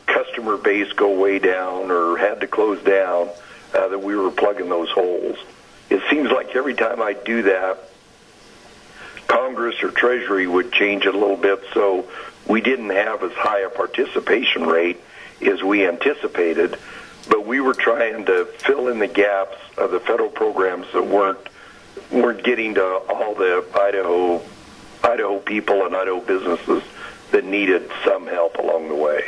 customer base go way down or had to close down, that we were plugging those holes. It seems like every time I do that, Congress or Treasury would change it a little bit, so we didn't have as high a participation rate as we anticipated. But we were trying to fill in the gaps of the federal programs that weren't getting to all the Idaho people and Idaho businesses that needed some help along the way.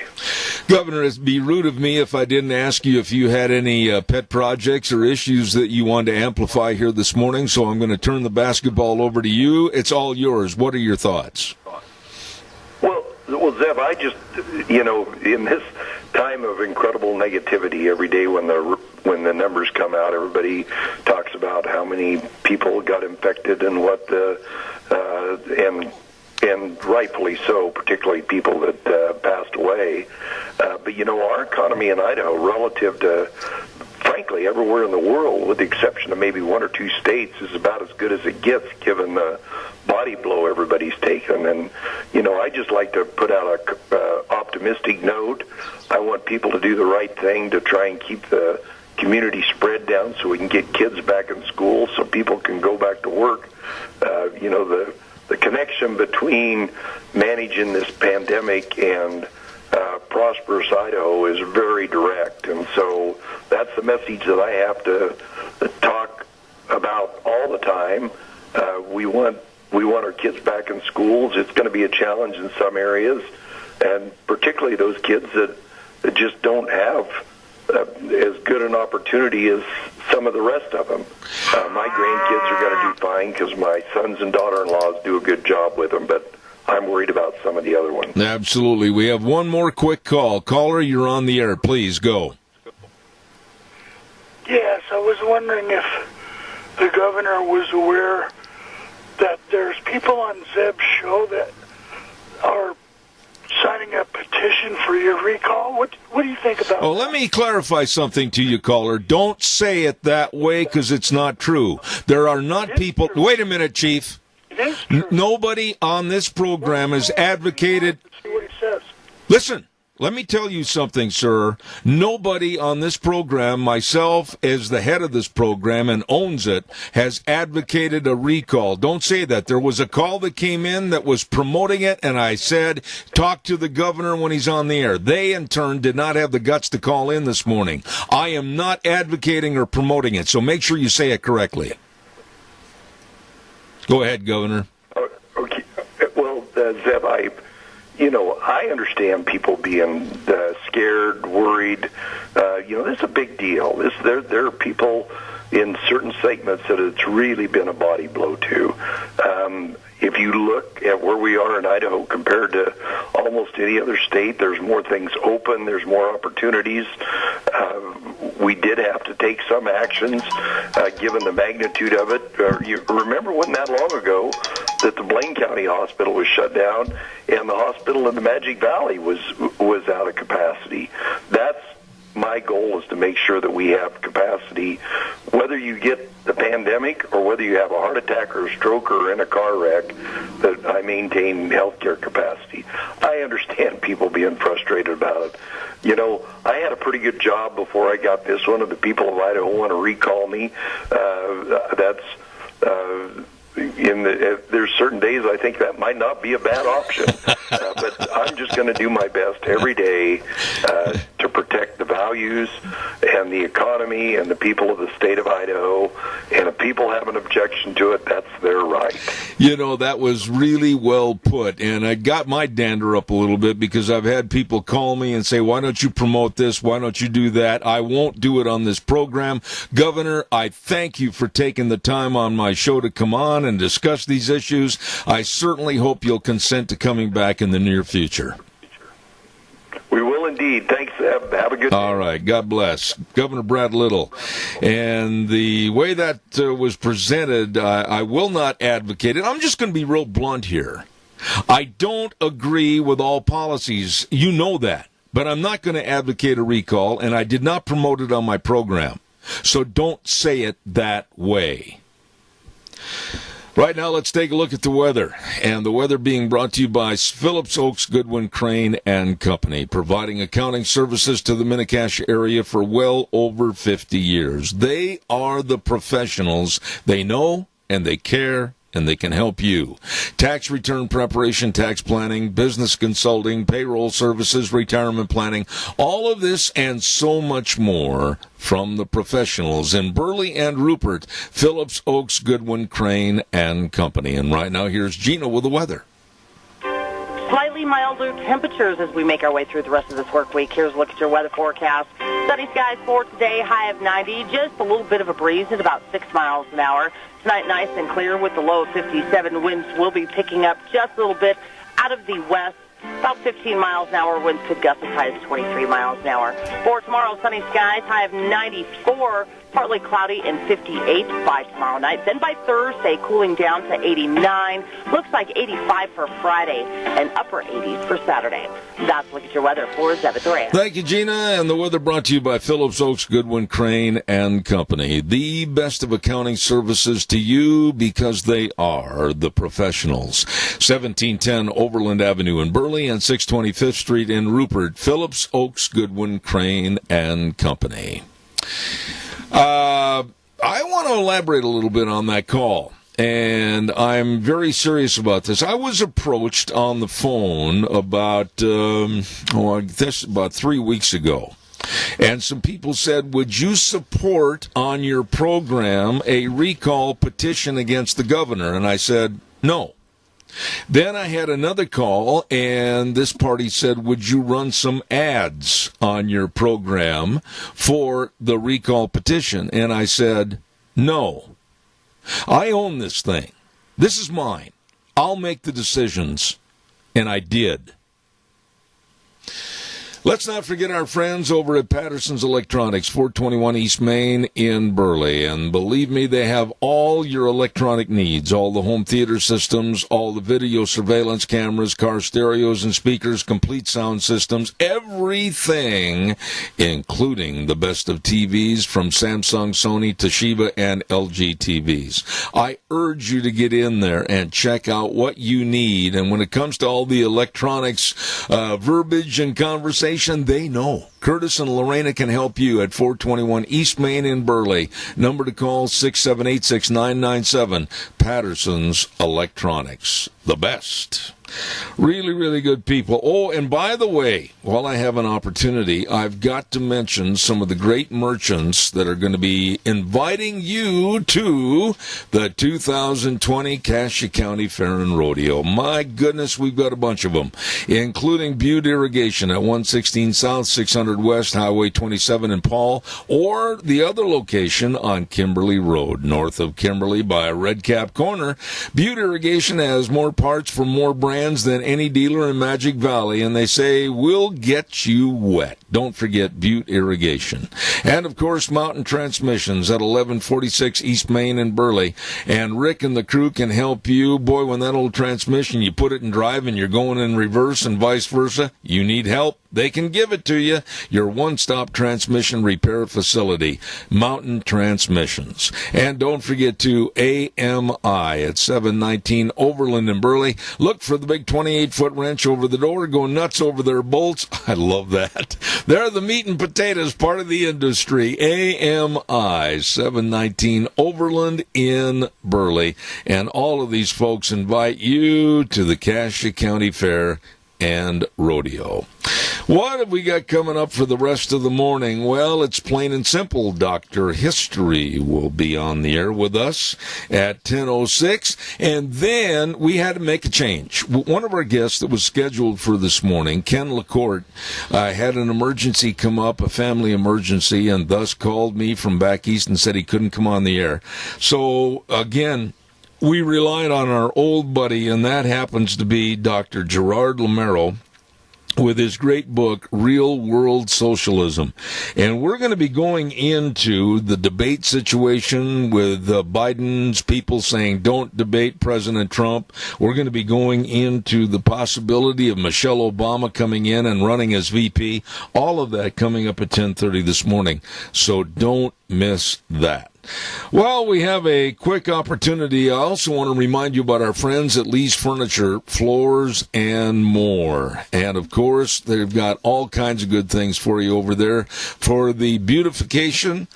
Governor, it'd be rude of me if I didn't ask you if you had any pet projects or issues that you wanted to amplify here this morning, so I'm going to turn the basketball over to you. It's all yours. What are your thoughts? Well, Zeb, I just, in this time of incredible negativity every day when the numbers come out, everybody talks about how many people got infected and what and rightfully so, particularly people that passed away. But our economy in Idaho, relative to, frankly, everywhere in the world, with the exception of maybe one or two states, is about as good as it gets, given the body blow everybody's taken. And I just like to put out a optimistic note. I want people to do the right thing to try and keep the community spread down so we can get kids back in school so people can go back to work. The connection between managing this pandemic and prosperous Idaho is very direct, and so that's the message that I have to talk about all the time. We want our kids back in schools. It's going to be a challenge in some areas, and particularly those kids that just don't have as good an opportunity as some of the rest of them. My grandkids are going to do fine because my sons and daughter-in-laws do a good job with them, but I'm worried about some of the other ones. Absolutely. We have one more quick call. Caller, you're on the air. Please go. Yes, I was wondering if the governor was aware that there's people on Zeb's show that are signing a petition for your recall. What do you think about that? Let me clarify something to you, caller. Don't say it that way because it's not true. There are not people... True. Wait a minute, Chief. It is true. Nobody on this program has advocated... See what he says. Listen. Let me tell you something, sir. Nobody on this program, myself as the head of this program and owns it, has advocated a recall. Don't say that. There was a call that came in that was promoting it, and I said, talk to the governor when he's on the air. They, in turn, did not have the guts to call in this morning. I am not advocating or promoting it, so make sure you say it correctly. Go ahead, Governor. Okay. Well, Zeb, I understand people being scared, worried. This is a big deal. There are people in certain segments that it's really been a body blow to. If you look at where we are in Idaho compared to almost any other state, there's more things open, there's more opportunities. We did have to take some actions given the magnitude of it. You remember wasn't that long ago that the Blaine County Hospital was shut down and the hospital in the Magic Valley was out of capacity. That's my goal, is to make sure that we have capacity, whether you get the pandemic or whether you have a heart attack or a stroke or in a car wreck, that I maintain healthcare capacity. I understand people being frustrated about it. I had a pretty good job before I got this one, and the people of Idaho want to recall me. there's certain days I think that might not be a bad option. But I'm just going to do my best every day to protect the values and the economy and the people of the state of Idaho. And if people have an objection to it, that's their right. You know, that was really well put, and I got my dander up a little bit because I've had people call me and say, why don't you promote this? Why don't you do that? I won't do it on this program. Governor, I thank you for taking the time on my show to come on and discuss these issues. I certainly hope you'll consent to coming back in the near future. We will indeed. Thanks, Eb. Have a good day. All right. God bless. Governor Brad Little. And the way that was presented, I will not advocate it. I'm just going to be real blunt here. I don't agree with all policies. You know that. But I'm not going to advocate a recall, and I did not promote it on my program. So don't say it that way. Right now, let's take a look at the weather. And the weather being brought to you by Phillips Oaks Goodwin Crane and Company, providing accounting services to the Mini-Cash area for well over 50 years. They are the professionals. They know and they care, and they can help you. Tax return preparation, tax planning, business consulting, payroll services, retirement planning, all of this and so much more from the professionals in Burley and Rupert, Phillips Oaks Goodwin Crane and Company. And right now, here's Gina with the weather. Slightly milder temperatures as we make our way through the rest of this work week. Here's a look at your weather forecast. Sunny skies for today, high of 90. Just a little bit of a breeze at about 6 miles an hour. Tonight, nice and clear with the low of 57. Winds will be picking up just a little bit out of the west. About 15 miles an hour. Winds could gust as high as 23 miles an hour. For tomorrow, sunny skies, high of 94. Partly cloudy and 58 by tomorrow night. Then by Thursday, cooling down to 89. Looks like 85 for Friday and upper 80s for Saturday. That's a look at your weather for Zeb at the Ranch. Thank you, Gina. And the weather brought to you by Phillips Oaks Goodwin Crane and Company. The best of accounting services to you because they are the professionals. 1710 Overland Avenue in Burley and 625th Street in Rupert. Phillips Oaks Goodwin Crane and Company. I want to elaborate a little bit on that call, and I'm very serious about this. I was approached on the phone about, I guess about 3 weeks ago, and some people said, would you support on your program a recall petition against the governor? And I said, no. Then I had another call, and this party said, would you run some ads on your program for the recall petition? And I said, no. I own this thing. This is mine. I'll make the decisions. And I did. Let's not forget our friends over at Patterson's Electronics, 421 East Main in Burley. And believe me, they have all your electronic needs, all the home theater systems, all the video surveillance cameras, car stereos and speakers, complete sound systems, everything, including the best of TVs from Samsung, Sony, Toshiba, and LG TVs. I urge you to get in there and check out what you need. And when it comes to all the electronics, verbiage and conversation, they know. Curtis and Lorena can help you at 421 East Main in Burley. Number to call 678-6997. Patterson's Electronics. The best. Really, really good people. Oh, and by the way, while I have an opportunity, I've got to mention some of the great merchants that are going to be inviting you to the 2020 Cassia County Fair and Rodeo. My goodness, we've got a bunch of them, including Butte Irrigation at 116 South, 600 West, Highway 27 in Paul, or the other location on Kimberly Road, north of Kimberly by Red Cap Corner. Butte Irrigation has more parts for more brands than any dealer in Magic Valley, and they say, we'll get you wet. Don't forget Butte Irrigation. And, of course, Mountain Transmissions at 1146 East Main in Burley. And Rick and the crew can help you. Boy, when that old transmission, you put it in drive and you're going in reverse and vice versa, you need help. they can give it to you. Your one-stop transmission repair facility, Mountain Transmissions. And don't forget to AMI at 719 Overland in Burley. Look for the big 28-foot wrench over the door. Go nuts over their bolts. I love that. They're the meat and potatoes part of the industry. AMI 719 Overland in Burley. And all of these folks invite you to the Cassia County Fair and Rodeo. What have we got coming up for the rest of the morning? Well, it's plain and simple. Dr. History will be on the air with us at 10:06. And then we had to make a change. One of our guests that was scheduled for this morning, Ken LaCourte, had an emergency come up, a family emergency, and thus called me from back east and said he couldn't come on the air. So, again, we relied on our old buddy, and that happens to be Dr. Gerard Lamero, with his great book, Real World Socialism. And we're going to be going into the debate situation with Biden's people saying, don't debate President Trump. We're going to be going into the possibility of Michelle Obama coming in and running as VP. All of that coming up at 10:30 this morning. So don't miss that. Well, we have a quick opportunity. I also want to remind you about our friends at Lee's Furniture, Floors and More. And, of course, they've got all kinds of good things for you over there for the beautification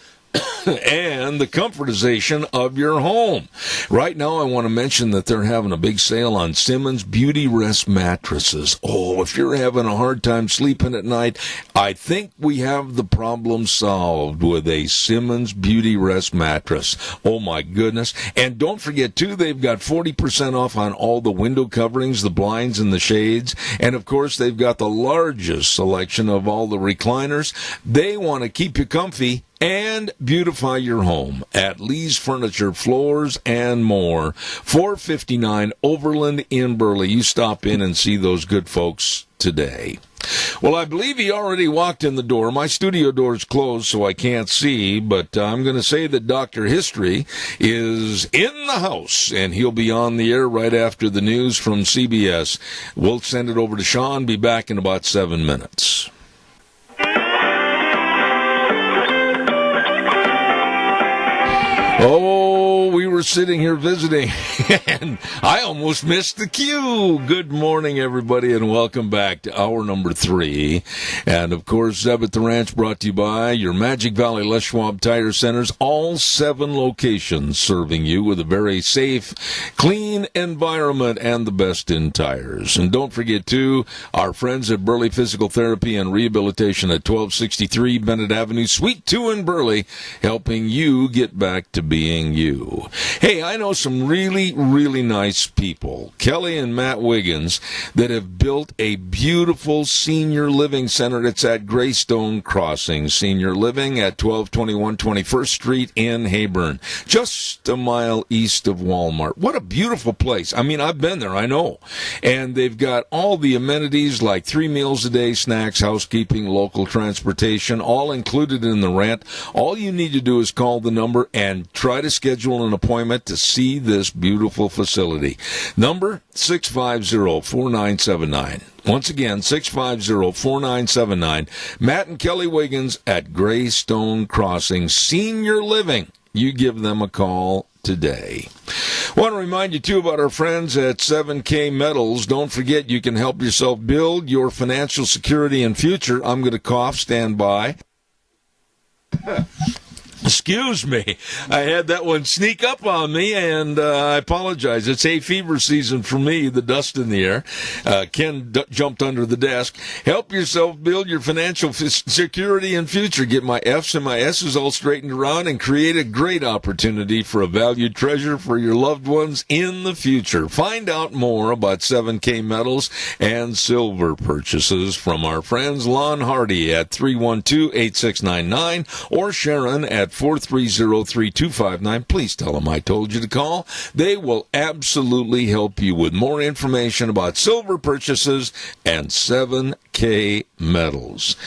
and the comfortization of your home. Right now, I want to mention that they're having a big sale on Simmons Beauty Rest mattresses. Oh, if you're having a hard time sleeping at night, I think we have the problem solved with a Simmons Beauty Rest mattress. Oh, my goodness. And don't forget, too, they've got 40% off on all the window coverings, the blinds, and the shades. And, of course, they've got the largest selection of all the recliners. They want to keep you comfy and beautify your home at Lee's Furniture, Floors and More, 459 Overland in Burley. You stop in and see those good folks today. Well, I believe he already walked in the door. My studio door is closed, so I can't see, but I'm going to say that Dr. History is in the house, and he'll be on the air right after the news from CBS. We'll send it over to Sean, be back in about 7 minutes. Oh, we were sitting here visiting, and I almost missed the cue. Good morning, everybody, and welcome back to hour number 3. And, of course, Zeb at the Ranch brought to you by your Magic Valley Les Schwab Tire Centers, all 7 locations serving you with a very safe, clean environment and the best in tires. And don't forget, too, our friends at Burley Physical Therapy and Rehabilitation at 1263 Bennett Avenue, Suite 2 in Burley, helping you get back to being you. Hey, I know some really, really nice people, Kelly and Matt Wiggins, that have built a beautiful senior living center. It's at Greystone Crossing Senior Living at 1221 21st Street in Hayburn, just a mile east of Walmart. What a beautiful place. I mean, I've been there, I know. And they've got all the amenities like 3 meals a day, snacks, housekeeping, local transportation, all included in the rent. All you need to do is call the number and try to schedule an appointment to see this beautiful facility. Number 650-4979. Once again, 650-4979. Matt and Kelly Wiggins at Greystone Crossing Senior Living. You give them a call today. I want to remind you, too, about our friends at 7K Metals. Don't forget, you can help yourself build your financial security and future. I'm going to cough. Stand by. Excuse me. I had that one sneak up on me, and I apologize. It's hay fever season for me, the dust in the air. Ken jumped under the desk. Help yourself build your financial security and future. Get my F's and my S's all straightened around and create a great opportunity for a valued treasure for your loved ones in the future. Find out more about 7K Metals and silver purchases from our friends Lon Hardy at 312-8699 or Sharon at 430-3259. Please tell them I told you to call. They will absolutely help you with more information about silver purchases and 7K K Metals.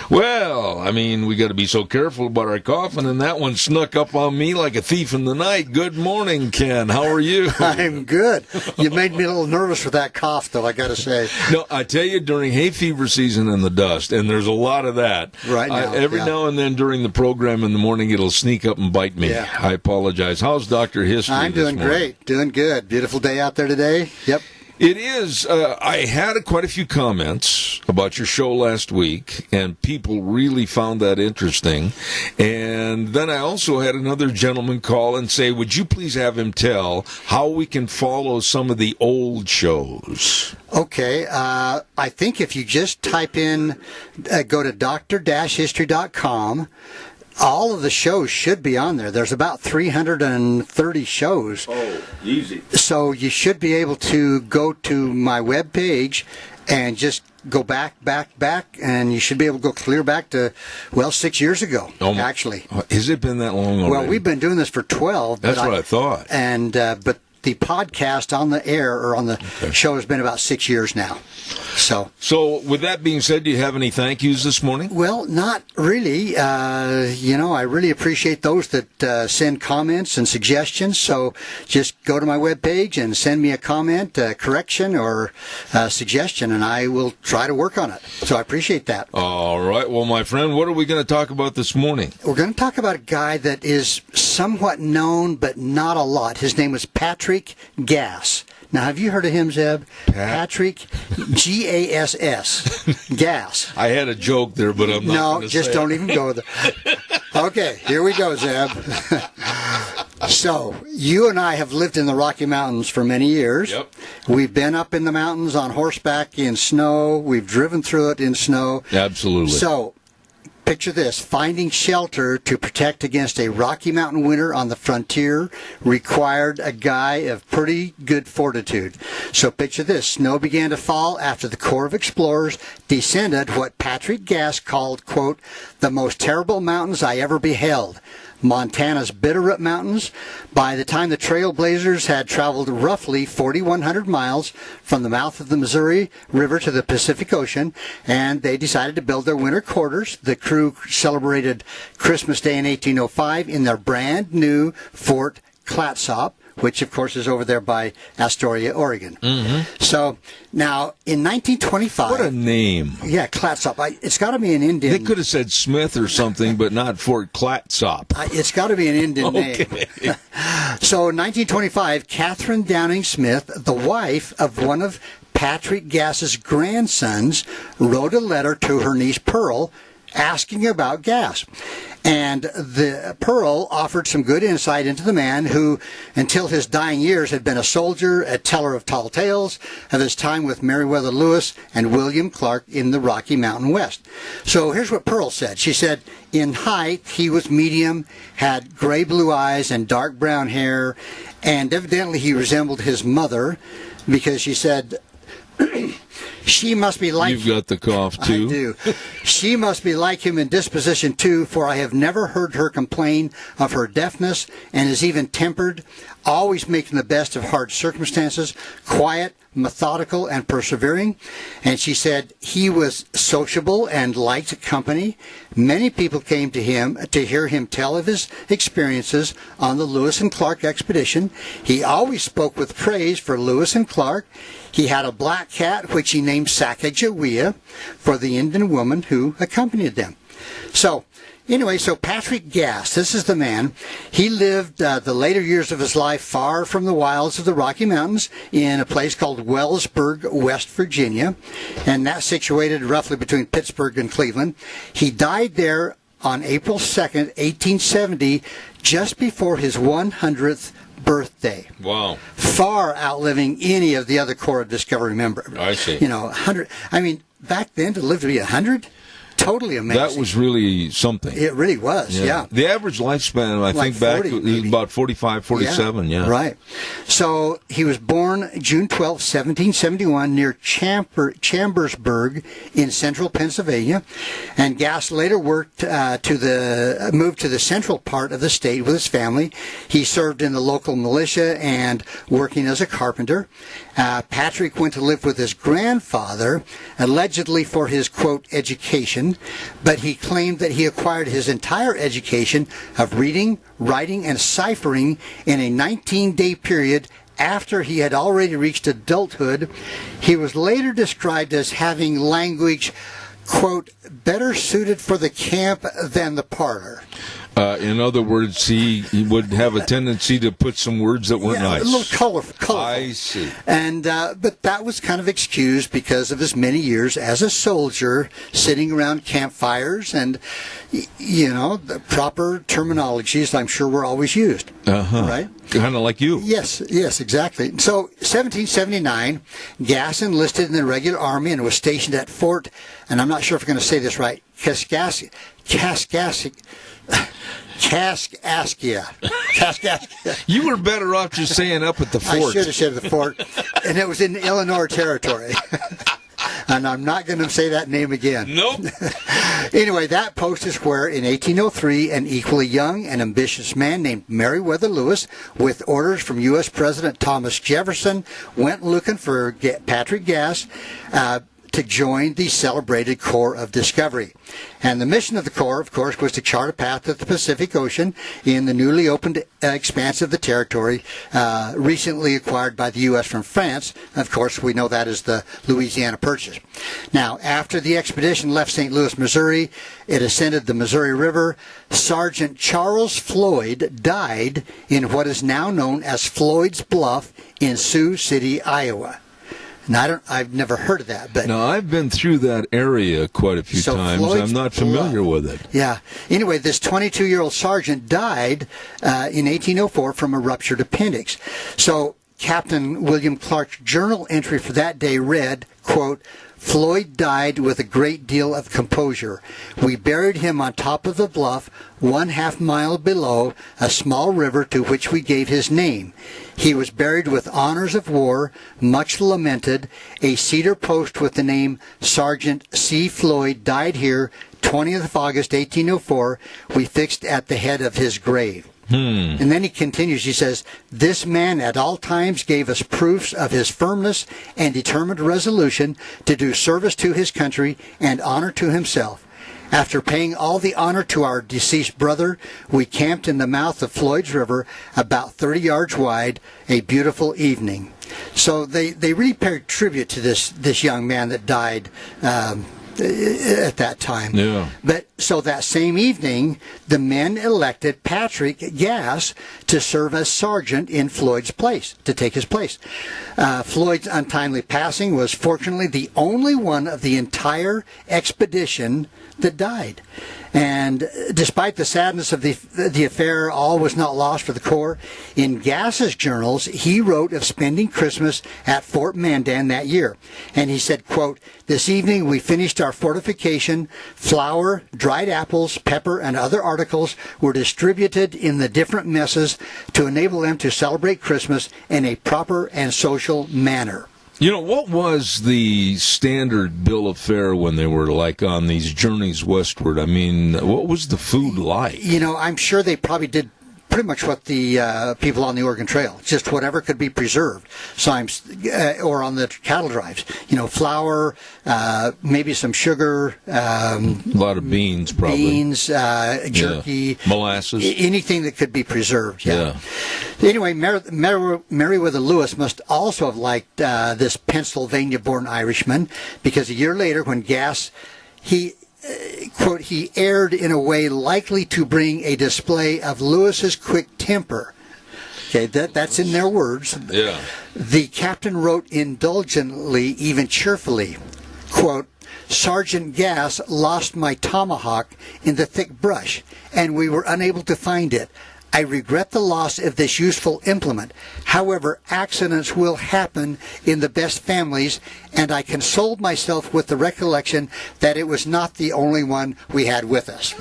Well, I mean, we got to be so careful about our coughing, and that one snuck up on me like a thief in the night. Good morning, Ken. How are you? I'm good. You made me a little nervous with that cough, though, I got to say. No, I tell you, during hay fever season and the dust, and there's a lot of that. Right now. Every now and then during the program in the morning, it'll sneak up and bite me. Yeah. I apologize. How's Dr. History I'm this doing morning? great. Doing good. Beautiful day out there today. Yep. It is. I had quite a few comments about your show last week, and people really found that interesting. And then I also had another gentleman call and say, would you please have him tell how we can follow some of the old shows? Okay. I think if you just type in, go to dr-history.com, all of the shows should be on there. There's about 330 shows. Oh, easy. So you should be able to go to my webpage and just go back, and you should be able to go clear back to, 6 years ago, actually. Has it been that long already? Well, we've been doing this for 12. That's what I thought. And but the podcast on the air or on the show has been about 6 years now. So with that being said, do you have any thank yous this morning? Well, not really. I really appreciate those that send comments and suggestions. So just go to my webpage and send me a comment, correction, or suggestion, and I will try to work on it. So I appreciate that. All right. Well, my friend, what are we going to talk about this morning? We're going to talk about a guy that is somewhat known, but not a lot. His name was Patrick Gass. Now, have you heard of him, Zeb? Patrick, Gass. Gass. I had a joke there, but I'm not going to say just don't even go there. Okay, here we go, Zeb. So, you and I have lived in the Rocky Mountains for many years. Yep. We've been up in the mountains on horseback in snow. We've driven through it in snow. Absolutely. So, picture this, finding shelter to protect against a Rocky Mountain winter on the frontier required a guy of pretty good fortitude. So picture this, snow began to fall after the Corps of Explorers descended what Patrick Gass called, quote, the most terrible mountains I ever beheld. Montana's Bitterroot Mountains. By the time the Trailblazers had traveled roughly 4,100 miles from the mouth of the Missouri River to the Pacific Ocean, and they decided to build their winter quarters. The crew celebrated Christmas Day in 1805 in their brand new Fort Clatsop, which, of course, is over there by Astoria, Oregon. Mm-hmm. So, now, in 1925... What a name. Yeah, Clatsop. It's got to be an Indian... They could have said Smith or something, but not Fort Clatsop. It's got to be an Indian name. So, in 1925, Catherine Downing Smith, the wife of one of Patrick Gass's grandsons, wrote a letter to her niece Pearl asking about Gass. And the Pearl offered some good insight into the man who, until his dying years, had been a soldier, a teller of tall tales of his time with Meriwether Lewis and William Clark in the Rocky Mountain West. So here's what Pearl said. She said, in height, he was medium, had gray blue eyes and dark brown hair, and evidently he resembled his mother, because she said... She must be like... You've got the cough, too. I do. She must be like him in disposition, too, for I have never heard her complain of her deafness, and is even tempered, always making the best of hard circumstances, quiet, methodical, and persevering. And she said he was sociable and liked company. Many people came to him to hear him tell of his experiences on the Lewis and Clark expedition. He always spoke with praise for Lewis and Clark. He had a black cat, which he named Sacagawea, for the Indian woman who accompanied them. So, anyway, so Patrick Gass, this is the man. He lived the later years of his life far from the wilds of the Rocky Mountains in a place called Wellsburg, West Virginia, and that's situated roughly between Pittsburgh and Cleveland. He died there on April 2nd, 1870, just before his 100th birthday. Wow. Far outliving any of the other Corps of Discovery members. I see. 100. I mean, back then to live to be 100? totally amazing. That was really something. It really was, yeah. The average lifespan, I think, back 40, was about 45, 47, yeah. Right. So he was born June 12, 1771, near Chambersburg in central Pennsylvania. And Gass later moved to the central part of the state with his family. He served in the local militia and working as a carpenter. Patrick went to live with his grandfather, allegedly for his, quote, education, but he claimed that he acquired his entire education of reading, writing, and ciphering in a 19-day period after he had already reached adulthood. He was later described as having language, quote, better suited for the camp than the parlor. In other words, he would have a tendency to put some words that weren't nice. A little colorful. I see. And but that was kind of excused because of his many years as a soldier, sitting around campfires, and the proper terminologies I'm sure were always used. Right? Kind of like you. Yes, exactly. So, 1779, Gass enlisted in the regular army and was stationed at Fort, and I'm not sure if I'm going to say this right, Kaskaskia. You were better off just saying up at the fort. I should have said the fort. And it was in Illinois territory. And I'm not going to say that name again. Nope. Anyway, that post is where, in 1803, an equally young and ambitious man named Meriwether Lewis, with orders from U.S. President Thomas Jefferson, went looking for Patrick Gass to join the celebrated Corps of Discovery. And the mission of the Corps, of course, was to chart a path to the Pacific Ocean in the newly opened expanse of the territory recently acquired by the U.S. from France. Of course, we know that as the Louisiana Purchase. Now, after the expedition left St. Louis, Missouri, it ascended the Missouri River. Sergeant Charles Floyd died in what is now known as Floyd's Bluff in Sioux City, Iowa. Now, I've never heard of that, but no, I've been through that area quite a few times. Floyd's I'm not familiar with it. Yeah. Anyway, this 22-year-old sergeant died in 1804 from a ruptured appendix. So Captain William Clark's journal entry for that day read, quote, Floyd died with a great deal of composure. We buried him on top of the bluff, 1/2 mile below a small river to which we gave his name. He was buried with honors of war, much lamented. A cedar post with the name Sergeant C. Floyd died here, 20th of August, 1804. We fixed at the head of his grave. And then he continues, he says, this man at all times gave us proofs of his firmness and determined resolution to do service to his country and honor to himself. After paying all the honor to our deceased brother, we camped in the mouth of Floyd's River, about 30 yards wide, a beautiful evening. So they really paid tribute to this young man that died at that time. Yeah. But so that same evening, the men elected Patrick Gass to serve as sergeant in Floyd's place, to take his place. Floyd's untimely passing was fortunately the only one of the entire expedition that died. And despite the sadness of the affair, all was not lost for the Corps. In Gass's journals, he wrote of spending Christmas at Fort Mandan that year. And he said, quote, this evening we finished our fortification. Flour, dried apples, pepper, and other articles were distributed in the different messes to enable them to celebrate Christmas in a proper and social manner. You know, what was the standard bill of fare when they were like on these journeys westward? I mean, what was the food like? You know, I'm sure they probably did pretty much what the people on the Oregon Trail, just whatever could be preserved. So or on the cattle drives, you know, flour, maybe some sugar, a lot of beans, probably beans, jerky, molasses, anything that could be preserved. Yeah. Anyway, Meriwether Lewis must also have liked this Pennsylvania-born Irishman, because a year later, when Gass, quote, he erred in a way likely to bring a display of Lewis's quick temper. Okay, that's in their words. Yeah. The captain wrote indulgently, even cheerfully, quote, Sergeant Gass lost my tomahawk in the thick brush, and we were unable to find it. I regret the loss of this useful implement. However, accidents will happen in the best families, and I consoled myself with the recollection that it was not the only one we had with us.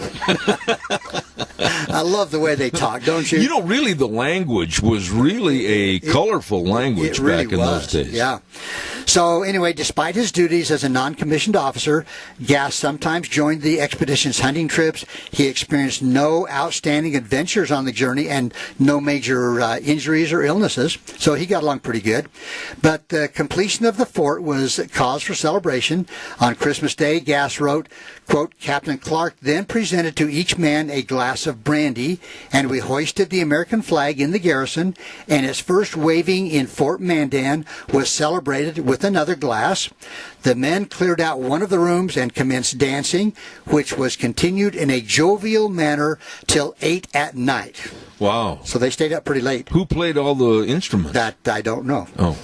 I love the way they talk, don't you? You know, really, the language was really a colorful language really back in those days. Yeah. So anyway, despite his duties as a non-commissioned officer, Gass sometimes joined the expedition's hunting trips. He experienced no outstanding adventures on the journey and no major injuries or illnesses, so he got along pretty good. But the completion of the fort was cause for celebration. On Christmas Day, Gass wrote, quote, Captain Clark then presented to each man a glass of brandy, and we hoisted the American flag in the garrison, and its first waving in Fort Mandan was celebrated with another glass. The men cleared out one of the rooms and commenced dancing, which was continued in a jovial manner till 8 at night. Wow. So they stayed up pretty late. Who played all the instruments? That I don't know. Oh.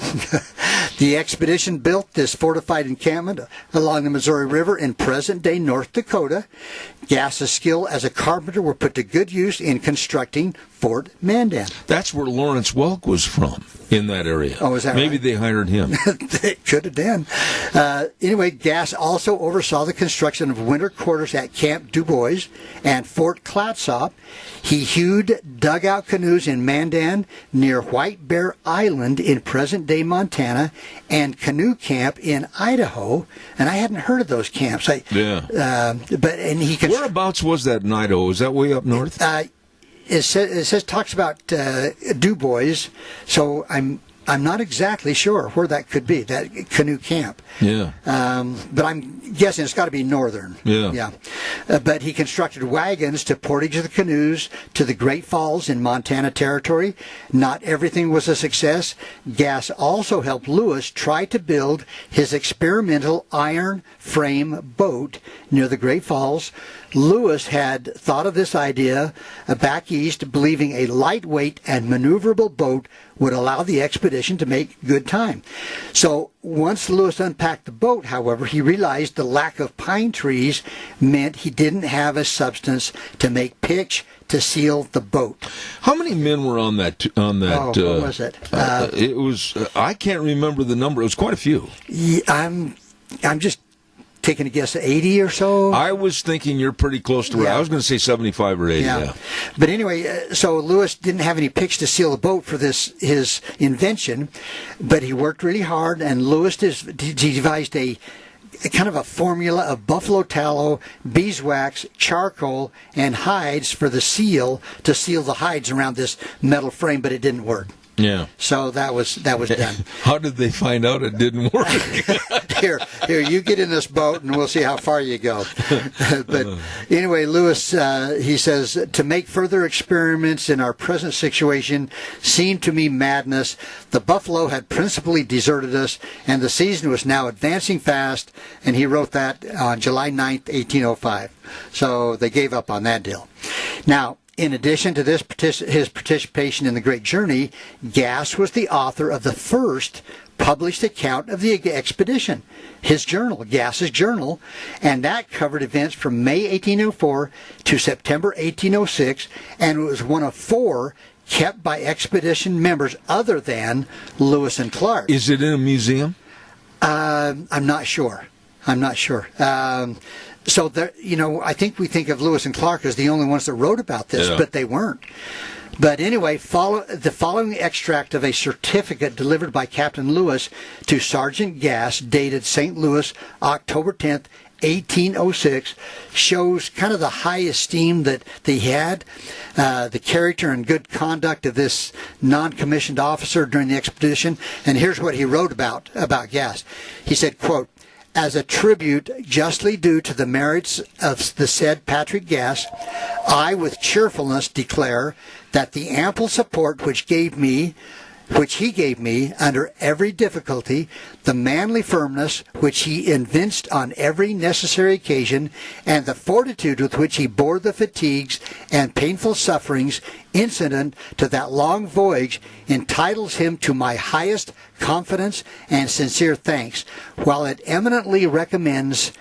The expedition built this fortified encampment along the Missouri River in present-day North Dakota. Gass's skill as a carpenter were put to good use in constructing Fort Mandan. That's where Lawrence Welk was from, in that area. Oh, is that Maybe right? they hired him. They could have done. Anyway, Gass also oversaw the construction of winter quarters at Camp Du Bois and Fort Clatsop. He hewed dugout canoes in Mandan near White Bear Island in present-day Montana and Canoe Camp in Idaho. And I hadn't heard of those camps. Whereabouts was that in Idaho? Is that way up north? It talks about Du Bois, so I'm not exactly sure where that could be, that canoe camp. Yeah. But I'm guessing it's got to be northern. Yeah. But he constructed wagons to portage the canoes to the Great Falls in Montana Territory. Not everything was a success. Gass also helped Lewis try to build his experimental iron frame boat near the Great Falls. Lewis had thought of this idea back east, believing a lightweight and maneuverable boat would allow the expedition to make good time. So once Lewis unpacked the boat, however, he realized the lack of pine trees meant he didn't have a substance to make pitch to seal the boat. How many men were on that? What was it? It was. I can't remember the number. It was quite a few. Yeah, I'm just taking a guess, 80 or so? I was thinking you're pretty close to it. Yeah. I was going to say 75 or 80, yeah. But anyway, so Lewis didn't have any pitch to seal the boat for his invention, but he worked really hard, and Lewis devised a kind of a formula of buffalo tallow, beeswax, charcoal, and hides for the seal to seal the hides around this metal frame, but it didn't work. Yeah. So that was done. How did they find out it didn't work? Here, you get in this boat and we'll see how far you go. But anyway, Lewis, he says, to make further experiments in our present situation seemed to me madness. The buffalo had principally deserted us, and the season was now advancing fast, and he wrote that on July 9th, 1805. So they gave up on that deal. Now, in addition to this, his participation in the Great Journey, Gass was the author of the first published account of the expedition, his journal, Gass's Journal, and that covered events from May 1804 to September 1806, and it was one of 4 kept by expedition members other than Lewis and Clark. Is it in a museum? I'm not sure. So there, I think we think of Lewis and Clark as the only ones that wrote about this, but they weren't. But anyway, the following extract of a certificate delivered by Captain Lewis to Sergeant Gass, dated St. Louis, October 10th, 1806, shows kind of the high esteem that they had, the character and good conduct of this non-commissioned officer during the expedition. And here's what he wrote about Gass. He said, quote, as a tribute justly due to the merits of the said Patrick Gass, I with cheerfulness declare that the ample support which he gave me under every difficulty, the manly firmness which he evinced on every necessary occasion, and the fortitude with which he bore the fatigues and painful sufferings incident to that long voyage entitles him to my highest confidence and sincere thanks, while it eminently recommends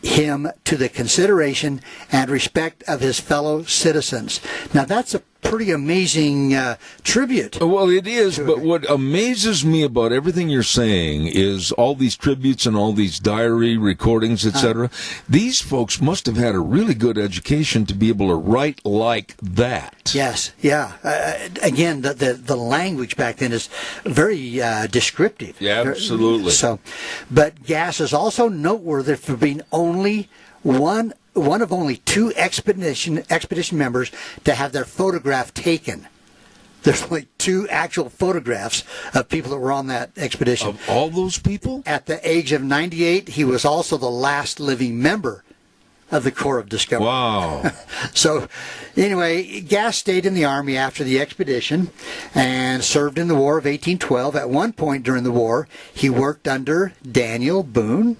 him to the consideration and respect of his fellow citizens. Now that's a pretty amazing tribute. Well, it is, but what amazes me about everything you're saying is all these tributes and all these diary recordings, etc. These folks must have had a really good education to be able to write like that. Yes, yeah. Again, the language back then is very descriptive. Yeah, absolutely. So, but Gass is also noteworthy for being only one of only 2 expedition members to have their photograph taken. There's only 2 actual photographs of people that were on that expedition. Of all those people? At the age of 98, he was also the last living member of the Corps of Discovery. Wow. So, anyway, Gass stayed in the Army after the expedition and served in the War of 1812. At one point during the war, he worked under Daniel Boone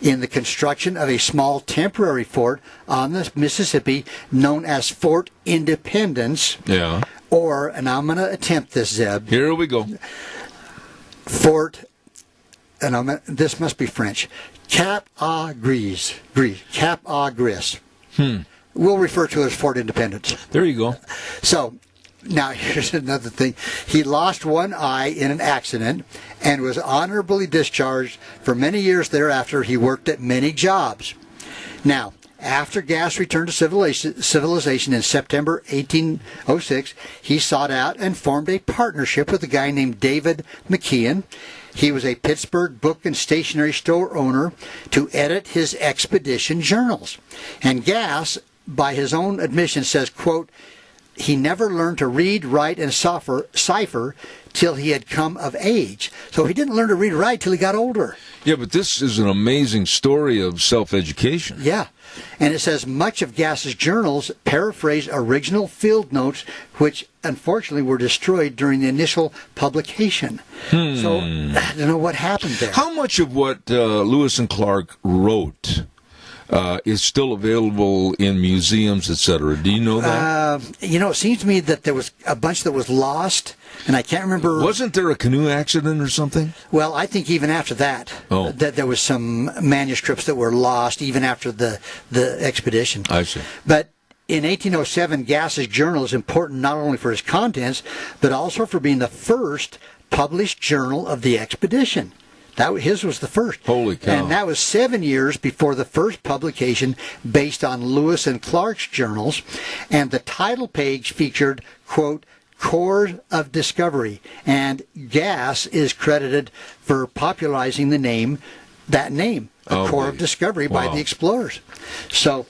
in the construction of a small temporary fort on the Mississippi known as Fort Independence. Yeah. Or, and I'm going to attempt this, Zeb. Here we go. Fort, and this must be French, Cap a Gris. Cap a Gris. We'll refer to it as Fort Independence. There you go. So, now here's another thing. He lost one eye in an accident and was honorably discharged. For many years thereafter, he worked at many jobs. Now, after Gass returned to civilization in September 1806, he sought out and formed a partnership with a guy named David McKeon. He was a Pittsburgh book and stationery store owner to edit his expedition journals. And Gass, by his own admission, says, quote, he never learned to read, write, and cipher till he had come of age. So he didn't learn to read or write till he got older. Yeah, but this is an amazing story of self-education. Yeah. And it says much of Gass's journals paraphrase original field notes, which unfortunately were destroyed during the initial publication. So I don't know what happened there. How much of what Lewis and Clark wrote is still available in museums, etc.? Do you know that? It seems to me that there was a bunch that was lost, and I can't remember. Wasn't there a canoe accident or something? Well, I think even after that, that there was some manuscripts that were lost even after the expedition. I see. But in 1807, Gass's journal is important not only for its contents, but also for being the first published journal of the expedition. His was the first. Holy cow. And that was 7 years before the first publication based on Lewis and Clark's journals. And the title page featured, quote, Corps of Discovery. And Gass is credited for popularizing that name, Corps of Discovery, by the explorers. So,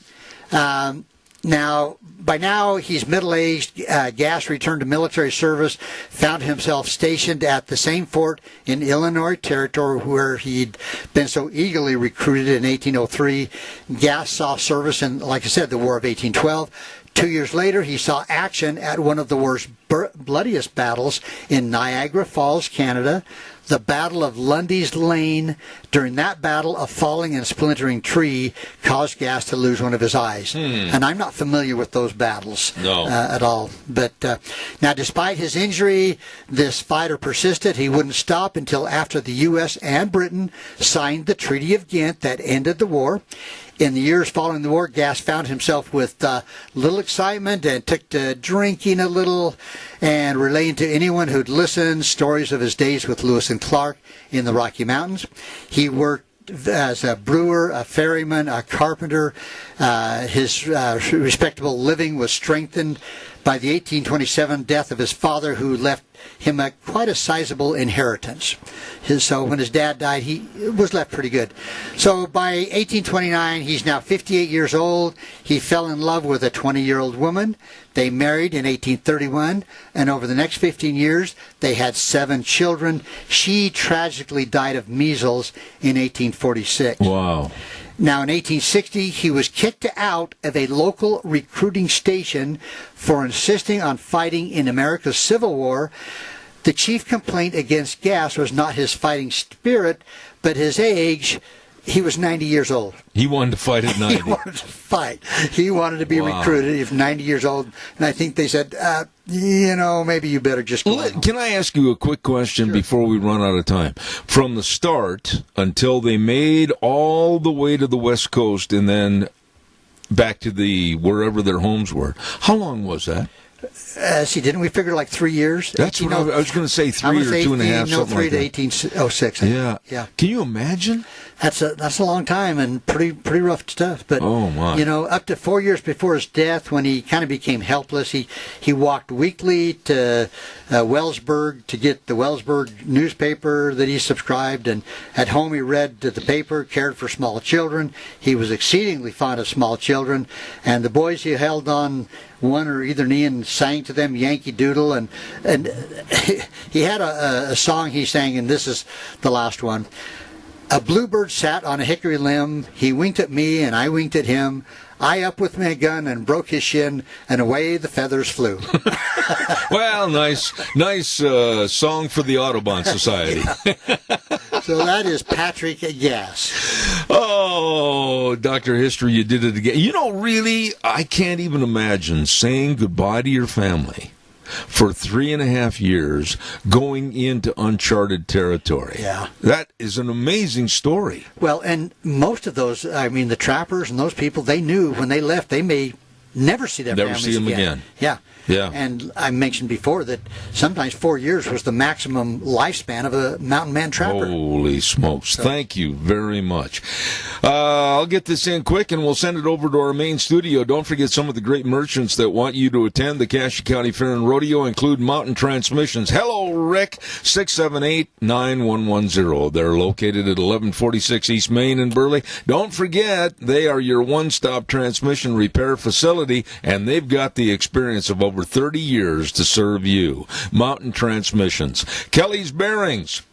by now, he's middle-aged. Gass returned to military service, found himself stationed at the same fort in Illinois Territory where he'd been so eagerly recruited in 1803. Gass saw service in, like I said, the War of 1812. 2 years later, he saw action at one of the war's bloodiest battles in Niagara Falls, Canada, the Battle of Lundy's Lane. During that battle, a falling and splintering tree caused Gass to lose one of his eyes. And I'm not familiar with those battles at all. But now, despite his injury, this fighter persisted. He wouldn't stop until after the U.S. and Britain signed the Treaty of Ghent that ended the war. In the years following the war, Gass found himself with little excitement and took to drinking a little and relaying to anyone who'd listen stories of his days with Lewis and Clark in the Rocky Mountains. He worked as a brewer, a ferryman, a carpenter. His respectable living was strengthened by the 1827 death of his father, who left him quite a sizable inheritance. So when his dad died, he was left pretty good. So by 1829, he's now 58 years old. He fell in love with a 20-year-old woman. They married in 1831, and over the next 15 years, they had 7 children. She tragically died of measles in 1846. Wow. Now, in 1860, he was kicked out of a local recruiting station for insisting on fighting in America's Civil War. The chief complaint against Gass was not his fighting spirit, but his age. He was 90 years old. He wanted to fight at 90. He wanted to fight. He wanted to be recruited. He was 90 years old. And I think they said, maybe you better just go home. Can I ask you a quick question before we run out of time? From the start until they made all the way to the West Coast and then back to wherever their homes were, how long was that? Didn't we figure like 3 years? That's what I was going to say, 3 or 2.5, something like that. 3 to 1806. Yeah. Can you imagine? That's a long time and pretty rough stuff. But oh my! Up to 4 years before his death, when he kind of became helpless, he walked weekly to Wellsburg to get the Wellsburg newspaper that he subscribed, and at home he read the paper, cared for small children. He was exceedingly fond of small children, and the boys he held on one or either knee and sang to them Yankee Doodle, and he had a song he sang, and this is the last one. A bluebird sat on a hickory limb. He winked at me, and I winked at him. I up with my gun and broke his shin, and away the feathers flew. Well, nice song for the Audubon Society. So that is Patrick Gass. Oh, Dr. History, you did it again. Really, I can't even imagine saying goodbye to your family for 3.5 years, going into uncharted territory. Yeah. That is an amazing story. Well, and most of those, the trappers and those people, they knew when they left, they may never see their families see them again. Yeah. Yeah. And I mentioned before that sometimes 4 years was the maximum lifespan of a mountain man trapper. Holy smokes. Thank you very much. I'll get this in quick and we'll send it over to our main studio. Don't forget some of the great merchants that want you to attend the Cassia County Fair and Rodeo include Mountain Transmissions. Hello, Rick, 678-9110. They're located at 1146 East Main in Burley. Don't forget, they are your one-stop transmission repair facility, and they've got the experience of over 30 years to serve you. Mountain Transmissions. Kelly's Bearings,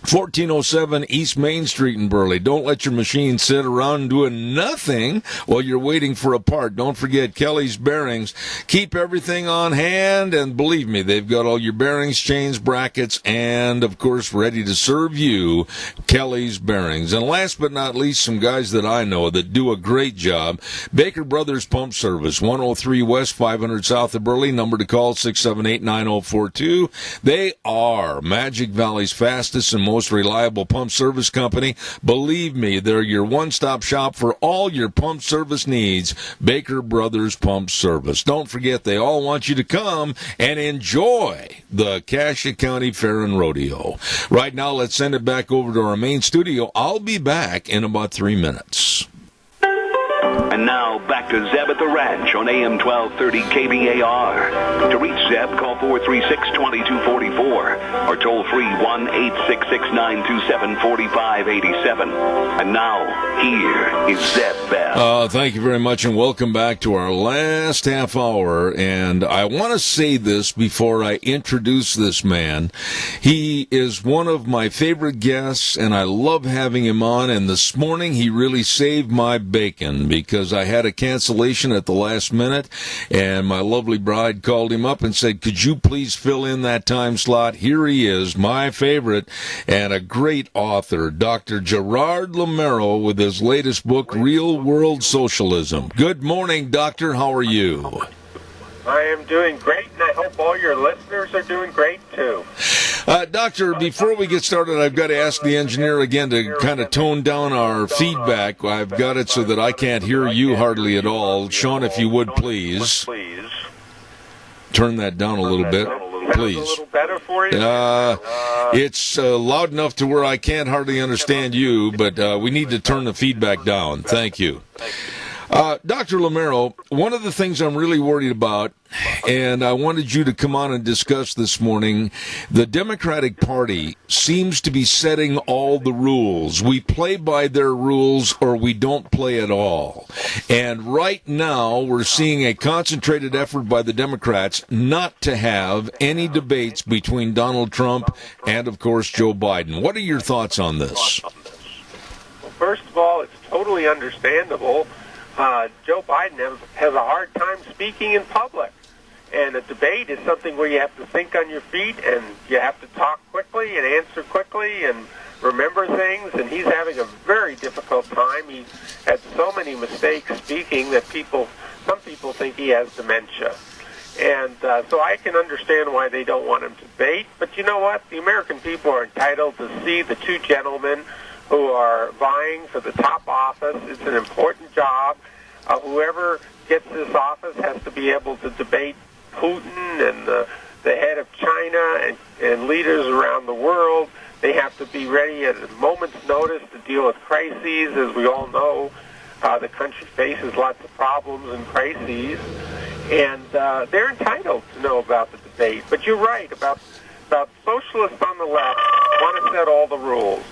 1407 East Main Street in Burley. Don't let your machine sit around doing nothing while you're waiting for a part. Don't forget Kelly's Bearings. Keep everything on hand, and believe me, they've got all your bearings, chains, brackets, and, of course, ready to serve you, Kelly's Bearings. And last but not least, some guys that I know that do a great job. Baker Brothers Pump Service, 103 West, 500 South of Burley. Number to call, 678-9042. They are Magic Valley's fastest and most reliable pump service company. Believe me, they're your one-stop shop for all your pump service needs. Baker Brothers Pump Service. Don't forget, they all want you to come and enjoy the Cassia County Fair and Rodeo. Right now, let's send it back over to our main studio. I'll be back in about 3 minutes. And now, back to Zeb at the Ranch on AM 1230 KBAR. To reach Zeb, call 436-2244 or toll free 1-866-927-4587. And now, here is Zeb Bell. Thank you very much, and welcome back to our last half hour. And I want to say this before I introduce this man. He is one of my favorite guests, and I love having him on. And this morning, he really saved my bacon, because I had a cancellation at the last minute, and my lovely bride called him up and said, could you please fill in that time slot? Here he is, my favorite, and a great author, Dr. Gerard Lamero, with his latest book, Real World Socialism. Good morning, Doctor. How are you? I am doing great, and I hope all your listeners are doing great, too. Doctor, before we get started, I've got to ask the engineer again to kind of tone down our feedback. I've got it so that I can't hear you hardly at all. Sean, if you would, please. Turn that down a little bit, please. A little better for you? It's loud enough to where I can't hardly understand you, but we need to turn the feedback down. Thank you. Dr. Lamero, one of the things I'm really worried about, and I wanted you to come on and discuss this morning, the Democratic Party seems to be setting all the rules. We play by their rules or we don't play at all. And right now we're seeing a concentrated effort by the Democrats not to have any debates between Donald Trump and, of course, Joe Biden. What are your thoughts on this? Well, first of all, it's totally understandable. Joe Biden has a hard time speaking in public. And a debate is something where you have to think on your feet, and you have to talk quickly and answer quickly and remember things. And he's having a very difficult time. He's had so many mistakes speaking that some people think he has dementia. And so I can understand why they don't want him to debate. But you know what? The American people are entitled to see the two gentlemen who are vying for the top office. It's an important job. Whoever gets this office has to be able to debate Putin and the head of China and leaders around the world. They have to be ready at a moment's notice to deal with crises. As we all know, the country faces lots of problems and crises, and they're entitled to know about the debate. But you're right about socialists on the left want to set all the rules.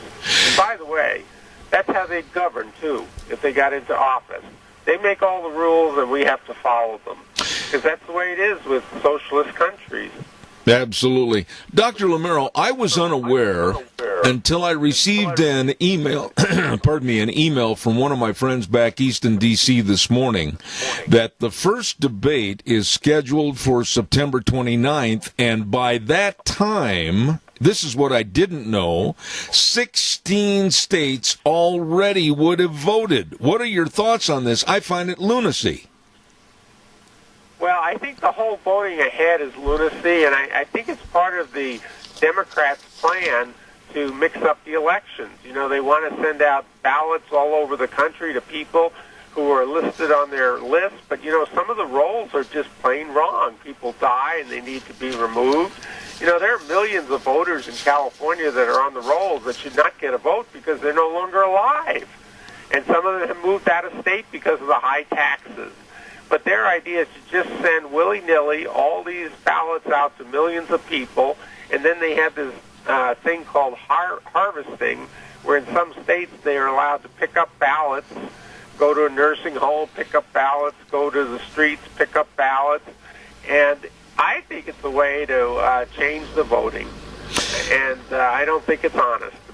And by the way, that's how they'd govern, too, if they got into office. They make all the rules, and we have to follow them, because that's the way it is with socialist countries. Absolutely. Dr. Lamero, I was unaware until I received an email, an email from one of my friends back east in D.C. this morning that the first debate is scheduled for September 29th, and by that time, this is what I didn't know, 16 states already would have voted. What are your thoughts on this? I find it lunacy. Well, I think the whole voting ahead is lunacy, and I think it's part of the Democrats' plan to mix up the elections. You know, they want to send out ballots all over the country to people who are listed on their list, but, you know, some of the rolls are just plain wrong. People die, and they need to be removed. You know, there are millions of voters in California that are on the rolls that should not get a vote because they're no longer alive. And some of them have moved out of state because of the high taxes. But their idea is to just send willy-nilly all these ballots out to millions of people, and then they have this thing called harvesting, where in some states they are allowed to pick up ballots, go to a nursing home, pick up ballots, go to the streets, pick up ballots. And I think it's a way to change the voting, and I don't think it's honest, to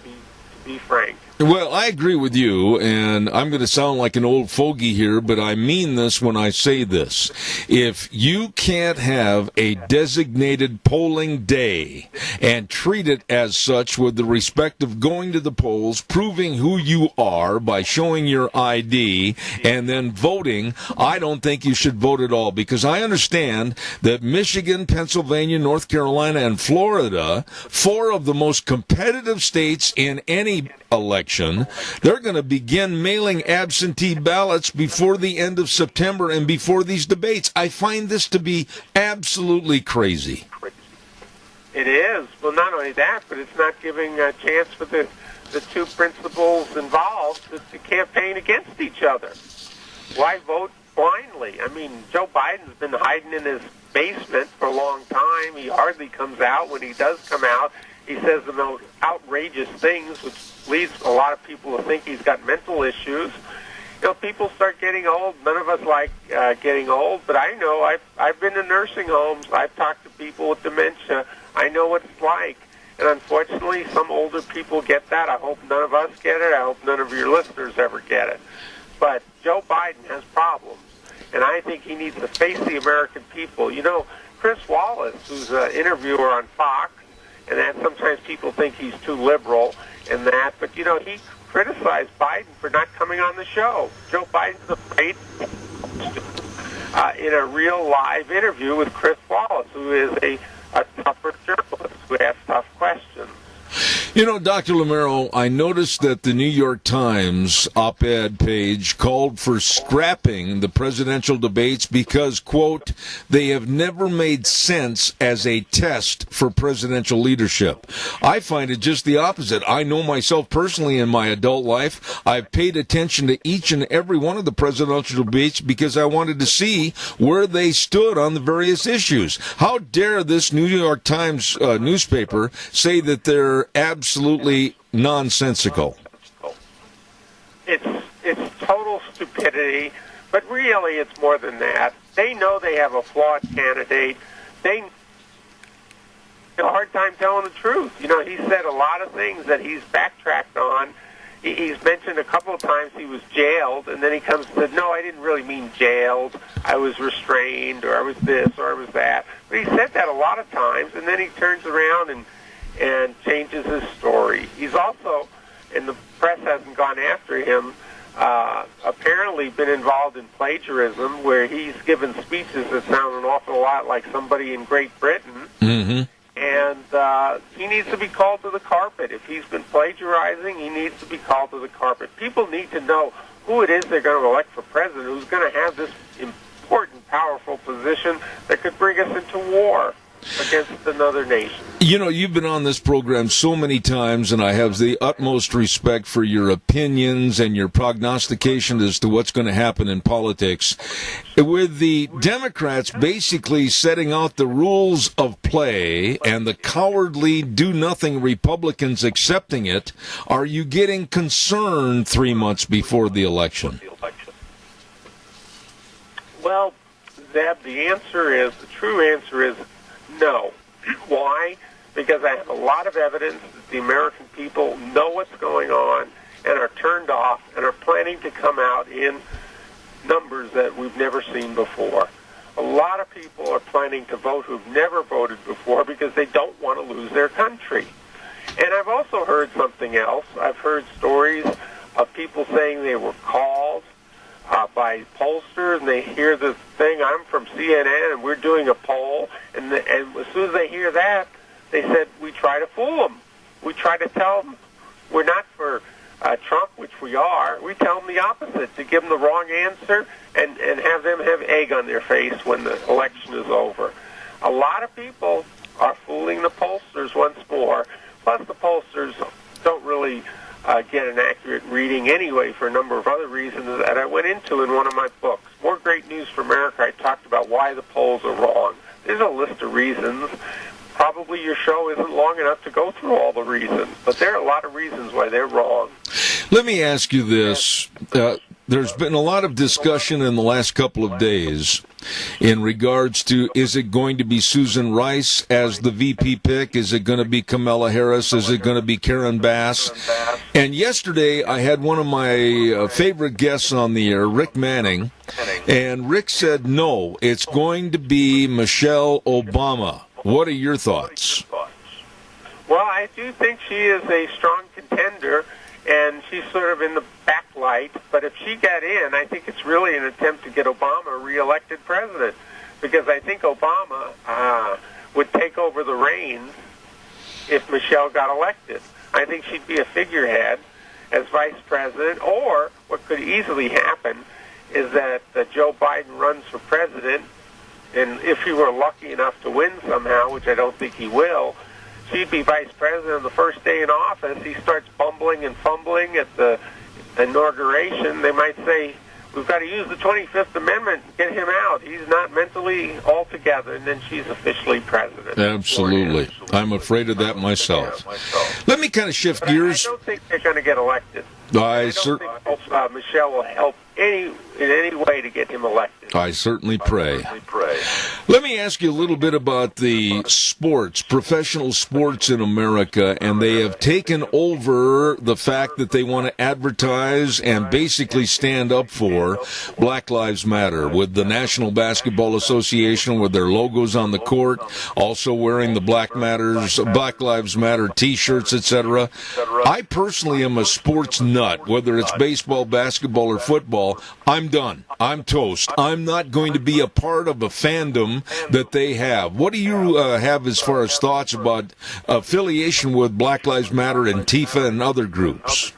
be frank. Well, I agree with you, and I'm going to sound like an old fogey here, but I mean this when I say this. If you can't have a designated polling day and treat it as such with the respect of going to the polls, proving who you are by showing your ID, and then voting, I don't think you should vote at all, because I understand that Michigan, Pennsylvania, North Carolina, and Florida, 4 of the most competitive states in any election, they're going to begin mailing absentee ballots before the end of September and before these debates. I find this to be absolutely crazy. It is. Well, not only that, but it's not giving a chance for the two principals involved to campaign against each other. Why vote blindly? I mean, Joe Biden's been hiding in his basement for a long time. He hardly comes out. When he does come out, he says the most outrageous things, which leads a lot of people to think he's got mental issues. You know, people start getting old. None of us like getting old, but I know I've been to nursing homes. I've talked to people with dementia. I know what it's like. And unfortunately, some older people get that. I hope none of us get it. I hope none of your listeners ever get it. But Joe Biden has problems, and I think he needs to face the American people. You know, Chris Wallace, who's an interviewer on Fox, and that sometimes people think he's too liberal and that, but, you know, he criticized Biden for not coming on the show. Joe Biden's afraid in a real live interview with Chris Wallace, who is a tougher journalist who asks tough questions. You know, Dr. Lamero, I noticed that the New York Times op-ed page called for scrapping the presidential debates because, quote, they have never made sense as a test for presidential leadership. I find it just the opposite. I know myself personally in my adult life. I've paid attention to each and every one of the presidential debates because I wanted to see where they stood on the various issues. How dare this New York Times newspaper say that they're absolutely nonsensical? It's total stupidity, but really it's more than that. They know they have a flawed candidate. They have a hard time telling the truth. You know, he said a lot of things that he's backtracked on. He's mentioned a couple of times he was jailed, and then he comes and said, no, I didn't really mean jailed. I was restrained, or I was this, or I was that. But he said that a lot of times, and then he turns around and changes his story. He's also, and the press hasn't gone after him, apparently been involved in plagiarism, where he's given speeches that sound an awful lot like somebody in Great Britain. Mm-hmm. And he needs to be called to the carpet. If he's been plagiarizing, he needs to be called to the carpet. People need to know who it is they're going to elect for president, who's going to have this important powerful position that could bring us into war against another nation. You know, you've been on this program so many times, and I have the utmost respect for your opinions and your prognostication as to what's going to happen in politics. With the Democrats basically setting out the rules of play and the cowardly do-nothing Republicans accepting it, are you getting concerned 3 months before the election? Well, Zeb, the true answer is no. Why? Because I have a lot of evidence that the American people know what's going on and are turned off and are planning to come out in numbers that we've never seen before. A lot of people are planning to vote who've never voted before because they don't want to lose their country. And I've also heard something else. I've heard stories of people saying they were called by pollsters, and they hear this thing, I'm from CNN, and we're doing a poll, and as soon as they hear that, they said, we try to fool them. We try to tell them we're not for Trump, which we are. We tell them the opposite, to give them the wrong answer and have them have egg on their face when the election is over. A lot of people are fooling the pollsters once more, plus the pollsters don't really get an accurate reading anyway for a number of other reasons that I went into in one of my books. More Great News for America, I talked about why the polls are wrong. There's a list of reasons. Probably your show isn't long enough to go through all the reasons, but there are a lot of reasons why they're wrong. Let me ask you this. There's been a lot of discussion in the last couple of days in regards to, is it going to be Susan Rice as the VP pick? Is it going to be Kamala Harris? Is it going to be Karen Bass? And yesterday I had one of my favorite guests on the air, Rick Manning, and Rick said, no, it's going to be Michelle Obama. What are your thoughts? Well, I do think she is a strong contender, and she's sort of in the backlight. But if she got in, I think it's really an attempt to get Obama reelected president, because I think Obama would take over the reins if Michelle got elected. I think she'd be a figurehead as vice president, or what could easily happen is that Joe Biden runs for president, and if he were lucky enough to win somehow, which I don't think he will, she'd be vice president the first day in office. He starts bumbling and fumbling at the inauguration. They might say, we've got to use the 25th Amendment, get him out. He's not mentally all together, and then she's officially president. Absolutely. I'm afraid of that myself. Let me kind of shift gears. I don't think they're going to get elected. I don't think Michelle will help in any way to get him elected. I certainly pray. Let me ask you a little bit about the sports, professional sports in America, and they have taken over the fact that they want to advertise and basically stand up for Black Lives Matter, with the National Basketball Association with their logos on the court, also wearing the Black Lives Matter T-shirts, etc. I personally am a sports nut, whether it's baseball, basketball, or football. I'm done. I'm toast. I'm not going to be a part of a fandom that they have. What do you have as far as thoughts about affiliation with Black Lives Matter, Antifa, and other groups?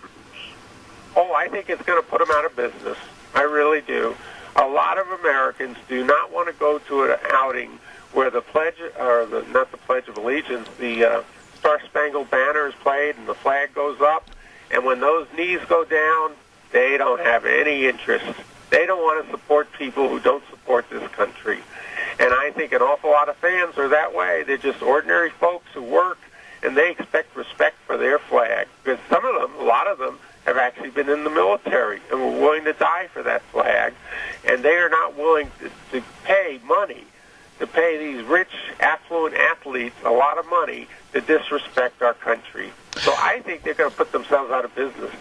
Oh, I think it's going to put them out of business. I really do. A lot of Americans do not want to go to an outing where the pledge, or not the Pledge of Allegiance, the Star-Spangled Banner is played and the flag goes up, and when those knees go down, they don't have any interest. They don't want to support people who don't support this country. And I think an awful lot of fans are that way. They're just ordinary folks who work, and they expect respect for their flag. Because some of them, a lot of them, have actually been in the military and were willing to die for that flag. And they are not willing to pay money, to pay these rich, affluent athletes a lot of money to disrespect our country. So I think they're going to put themselves out of business.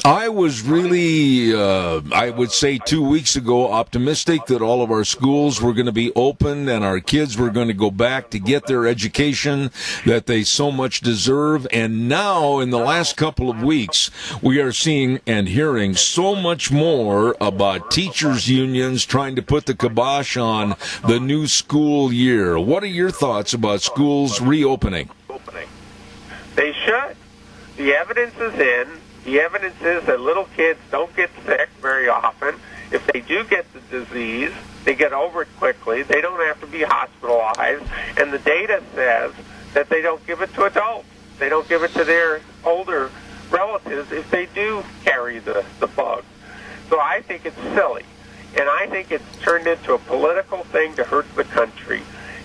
I was really, I would say 2 weeks ago, optimistic that all of our schools were going to be open and our kids were going to go back to get their education that they so much deserve. And now, in the last couple of weeks, we are seeing and hearing so much more about teachers' unions trying to put the kibosh on the new school year. What are your thoughts about schools reopening? They should. The evidence is in. The evidence is that little kids don't get sick very often. If they do get the disease, They get over it quickly. They don't have to be hospitalized. And the data says that they don't give it to adults. They don't give it to their older relatives if they do carry the bug. So I think it's silly. And I think it's turned into a political thing to hurt the country.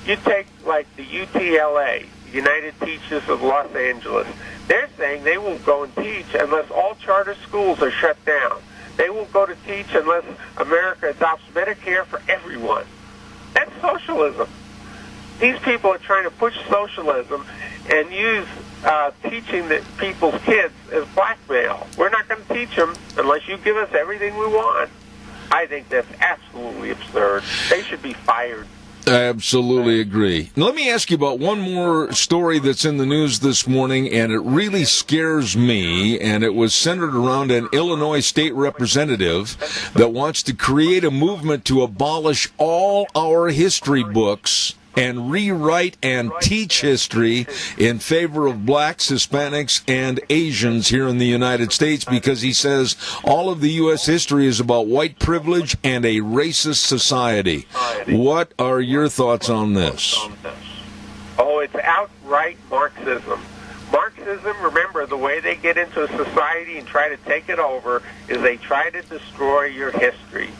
You take, like, the UTLA, United Teachers of Los Angeles. They're saying they won't go and teach unless all charter schools are shut down. They won't go to teach unless America adopts Medicare for everyone. That's socialism. These people are trying to push socialism and use teaching the people's kids as blackmail. We're not going to teach them unless you give us everything we want. I think that's absolutely absurd. They should be fired. I absolutely agree. Now, let me ask you about one more story that's in the news this morning, and it really scares me, and it was centered around an Illinois state representative that wants to create a movement to abolish all our history books and rewrite and teach history in favor of blacks, Hispanics, and Asians here in the United States, because he says all of the U.S. history is about white privilege and a racist society. What are your thoughts on this? Oh, it's outright Marxism. Marxism, remember, the way they get into a society and try to take it over is they try to destroy your history,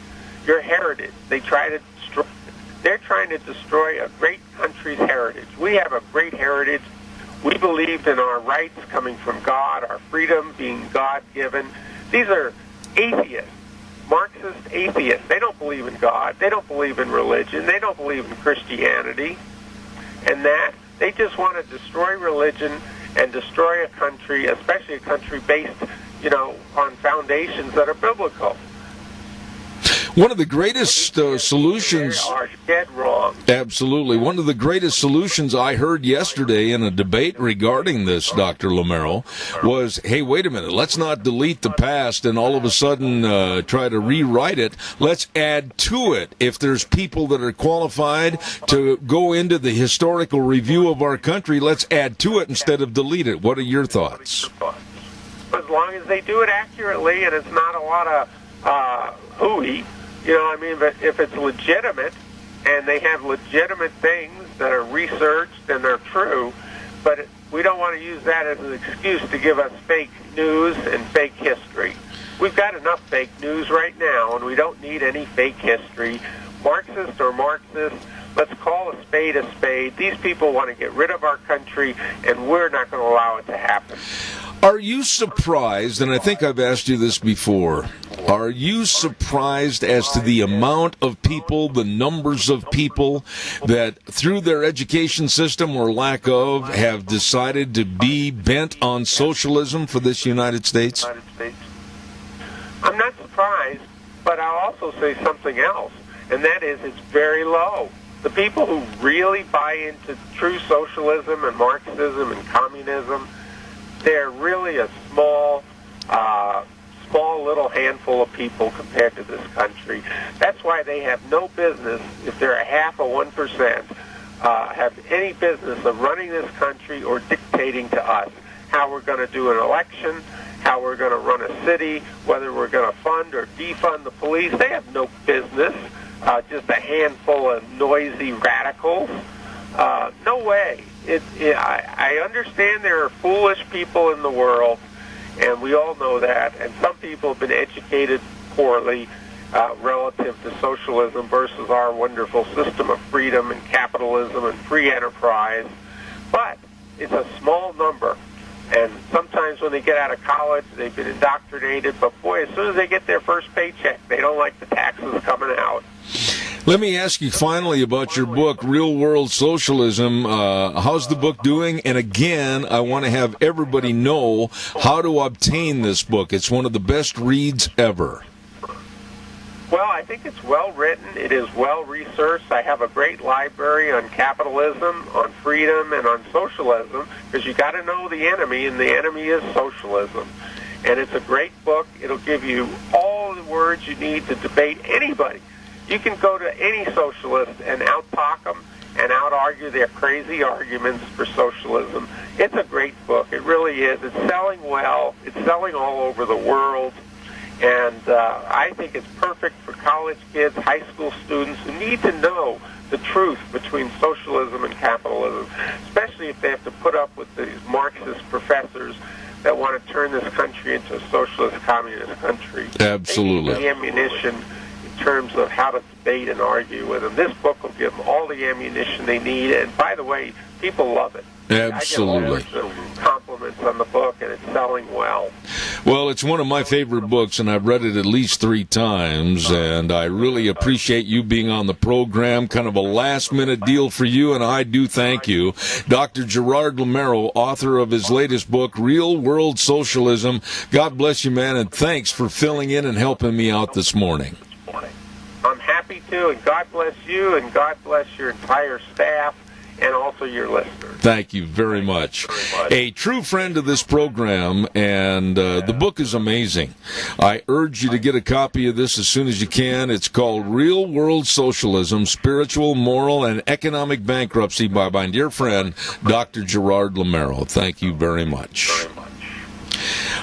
your heritage. They're trying to destroy a great country's heritage. We have a great heritage. We believed in our rights coming from God, our freedom being God-given. These are atheists, Marxist atheists. They don't believe in God. They don't believe in religion. They don't believe in Christianity. And that, they just want to destroy religion and destroy a country, especially a country based, on foundations that are biblical. One of the greatest solutions... They are dead wrong. Absolutely. One of the greatest solutions I heard yesterday in a debate regarding this, Dr. Lamero, was, hey, wait a minute, let's not delete the past and all of a sudden try to rewrite it. Let's add to it. If there's people that are qualified to go into the historical review of our country, let's add to it instead of delete it. What are your thoughts? As long as they do it accurately and it's not a lot of hooey, but if it's legitimate and they have legitimate things that are researched and they're true, but we don't want to use that as an excuse to give us fake news and fake history. We've got enough fake news right now, and we don't need any fake history. Marxist or Marxist, let's call a spade a spade. These people want to get rid of our country, and we're not going to allow it to happen. Are you surprised, and I think I've asked you this before, are you surprised as to the amount of people, the numbers of people that through their education system or lack of have decided to be bent on socialism for this United States? I'm not surprised, but I'll also say something else, and that is it's very low. The people who really buy into true socialism and Marxism and communism, they're really a small little handful of people compared to this country. That's why they have no business, if they're a half of 1%, have any business of running this country or dictating to us how we're going to do an election, how we're going to run a city, whether we're going to fund or defund the police. They have no business. Just a handful of noisy radicals. No way. I understand there are foolish people in the world, and we all know that, and some people have been educated poorly relative to socialism versus our wonderful system of freedom and capitalism and free enterprise. But it's a small number, and sometimes when they get out of college, they've been indoctrinated, but boy, as soon as they get their first paycheck, they don't like the taxes coming out. Let me ask you finally about your book, Real World Socialism. How's the book doing? And again, I want to have everybody know how to obtain this book. It's one of the best reads ever. Well, I think it's well written. It is well researched. I have a great library on capitalism, on freedom, and on socialism, because you got to know the enemy, and the enemy is socialism. And it's a great book. It'll give you all the words you need to debate anybody. You can go to any socialist and out-talk them and out-argue their crazy arguments for socialism. It's a great book. It really is. It's selling well. It's selling all over the world. And I think it's perfect for college kids, high school students who need to know the truth between socialism and capitalism, especially if they have to put up with these Marxist professors that want to turn this country into a socialist communist country. Absolutely. They need the ammunition in terms of how to debate and argue with them. This book will give them all the ammunition they need, and by the way, people love it. Absolutely. I get lots of compliments on the book, and it's selling well. Well, it's one of my favorite books, and I've read it at least 3 times, and I really appreciate you being on the program. Kind of a last-minute deal for you, and I do thank you. Dr. Gerard Lamero, author of his latest book, Real World Socialism. God bless you, man, and thanks for filling in and helping me out this morning. I'm happy to, and God bless you, and God bless your entire staff, and also your listeners. Thank you very much. A true friend of this program, and the book is amazing. I urge you to get a copy of this as soon as you can. It's called Real World Socialism, Spiritual, Moral, and Economic Bankruptcy by my dear friend, Dr. Gerard Lamero. Thank you very much.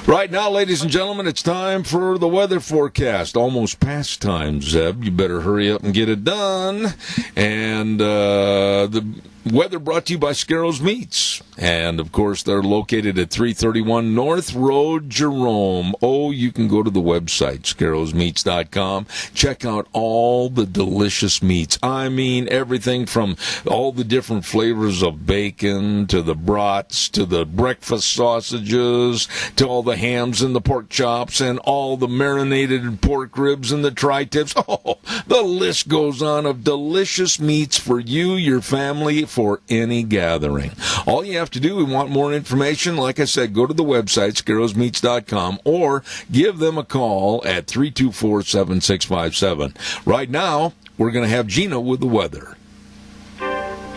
Right now, ladies and gentlemen, it's time for the weather forecast. Almost past time, Zeb. You better hurry up and get it done. And the weather brought to you by Scarrows Meats. And, of course, they're located at 331 North Road, Jerome. Oh, you can go to the website, scarrowsmeats.com. Check out all the delicious meats. I mean, everything from all the different flavors of bacon to the brats to the breakfast sausages to all the hams and the pork chops and all the marinated pork ribs and the tri-tips. Oh, the list goes on of delicious meats for you, your family, for any gathering. All you have to do, we want more information, like I said, go to the website, scarrowsmeats.com, or give them a call at 324-7657. Right now, we're going to have Gina with the weather.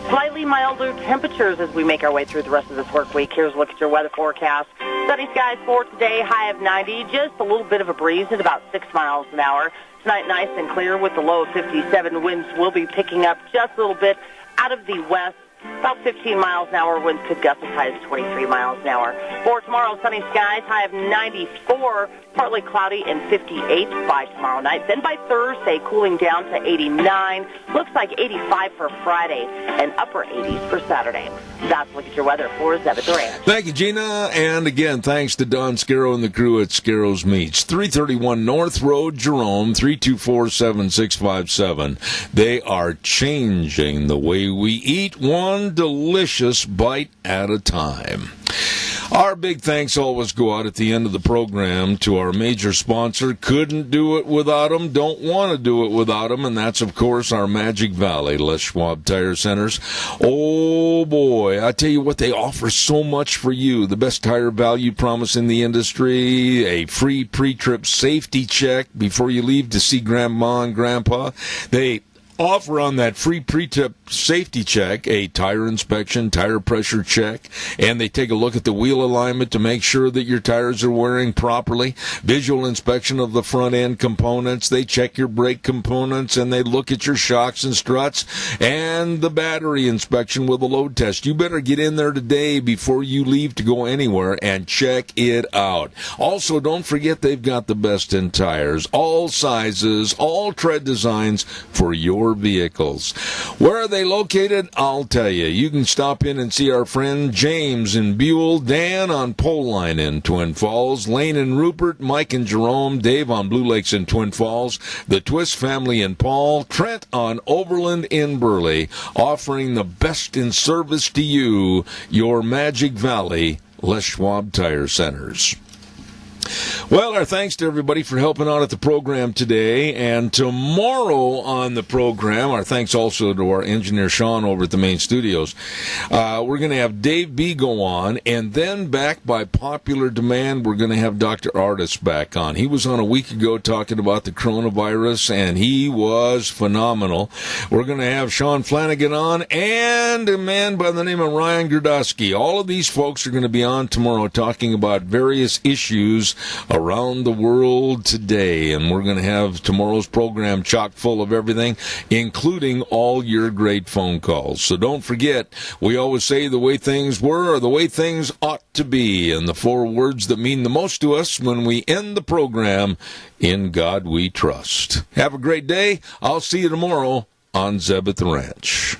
Slightly milder temperatures as we make our way through the rest of this work week. Here's a look at your weather forecast. Sunny skies for today, high of 90, just a little bit of a breeze at about 6 miles an hour. Tonight, nice and clear with the low of 57. Winds will be picking up just a little bit out of the west. About 15 miles an hour. Winds could gust as high as 23 miles an hour. For tomorrow, sunny skies, high of 94, partly cloudy and 58 by tomorrow night. Then by Thursday, cooling down to 89. Looks like 85 for Friday and upper 80s for Saturday. That's a look at your weather for Zeb at the Ranch. Thank you, Gina. And again, thanks to Don Scarrow and the crew at Scarrow's Meats. 331 North Road, Jerome, 324-7657. They are changing the way we eat, one delicious bite at a time. Our big thanks always go out at the end of the program to our major sponsor. Couldn't do it without them, don't want to do it without them, and that's, of course, our Magic Valley, Les Schwab Tire Centers. Oh, boy, I tell you what, they offer so much for you. The best tire value promise in the industry, a free pre-trip safety check before you leave to see Grandma and Grandpa. They offer on that free pre-trip safety check a tire inspection, tire pressure check, and they take a look at the wheel alignment to make sure that your tires are wearing properly, visual inspection of the front end components, they check your brake components, and they look at your shocks and struts, and the battery inspection with a load test. You better get in there today before you leave to go anywhere and check it out. Also, don't forget they've got the best in tires, all sizes, all tread designs for your vehicles. Where are they located? I'll tell you. You can stop in and see our friend James in Buell, Dan on Pole Line in Twin Falls, Lane and Rupert, Mike and Jerome, Dave on Blue Lakes in Twin Falls, the Twist family in Paul, Trent on Overland in Burley, offering the best in service to you, your Magic Valley, Les Schwab Tire Centers. Well, our thanks to everybody for helping out at the program today. And tomorrow on the program, our thanks also to our engineer Sean over at the main studios. We're going to have Dave B go on, and then back by popular demand, we're going to have Dr. Artis back on. He was on a week ago talking about the coronavirus, and he was phenomenal. We're going to have Sean Flanagan on, and a man by the name of Ryan Gerdowski. All of these folks are going to be on tomorrow talking about various issues around the world today. And we're going to have tomorrow's program chock full of everything, including all your great phone calls. So don't forget, we always say the way things were or the way things ought to be, and the 4 words that mean the most to us when we end the program: in God we trust. Have a great day. I'll see you tomorrow on Zeb at the Ranch.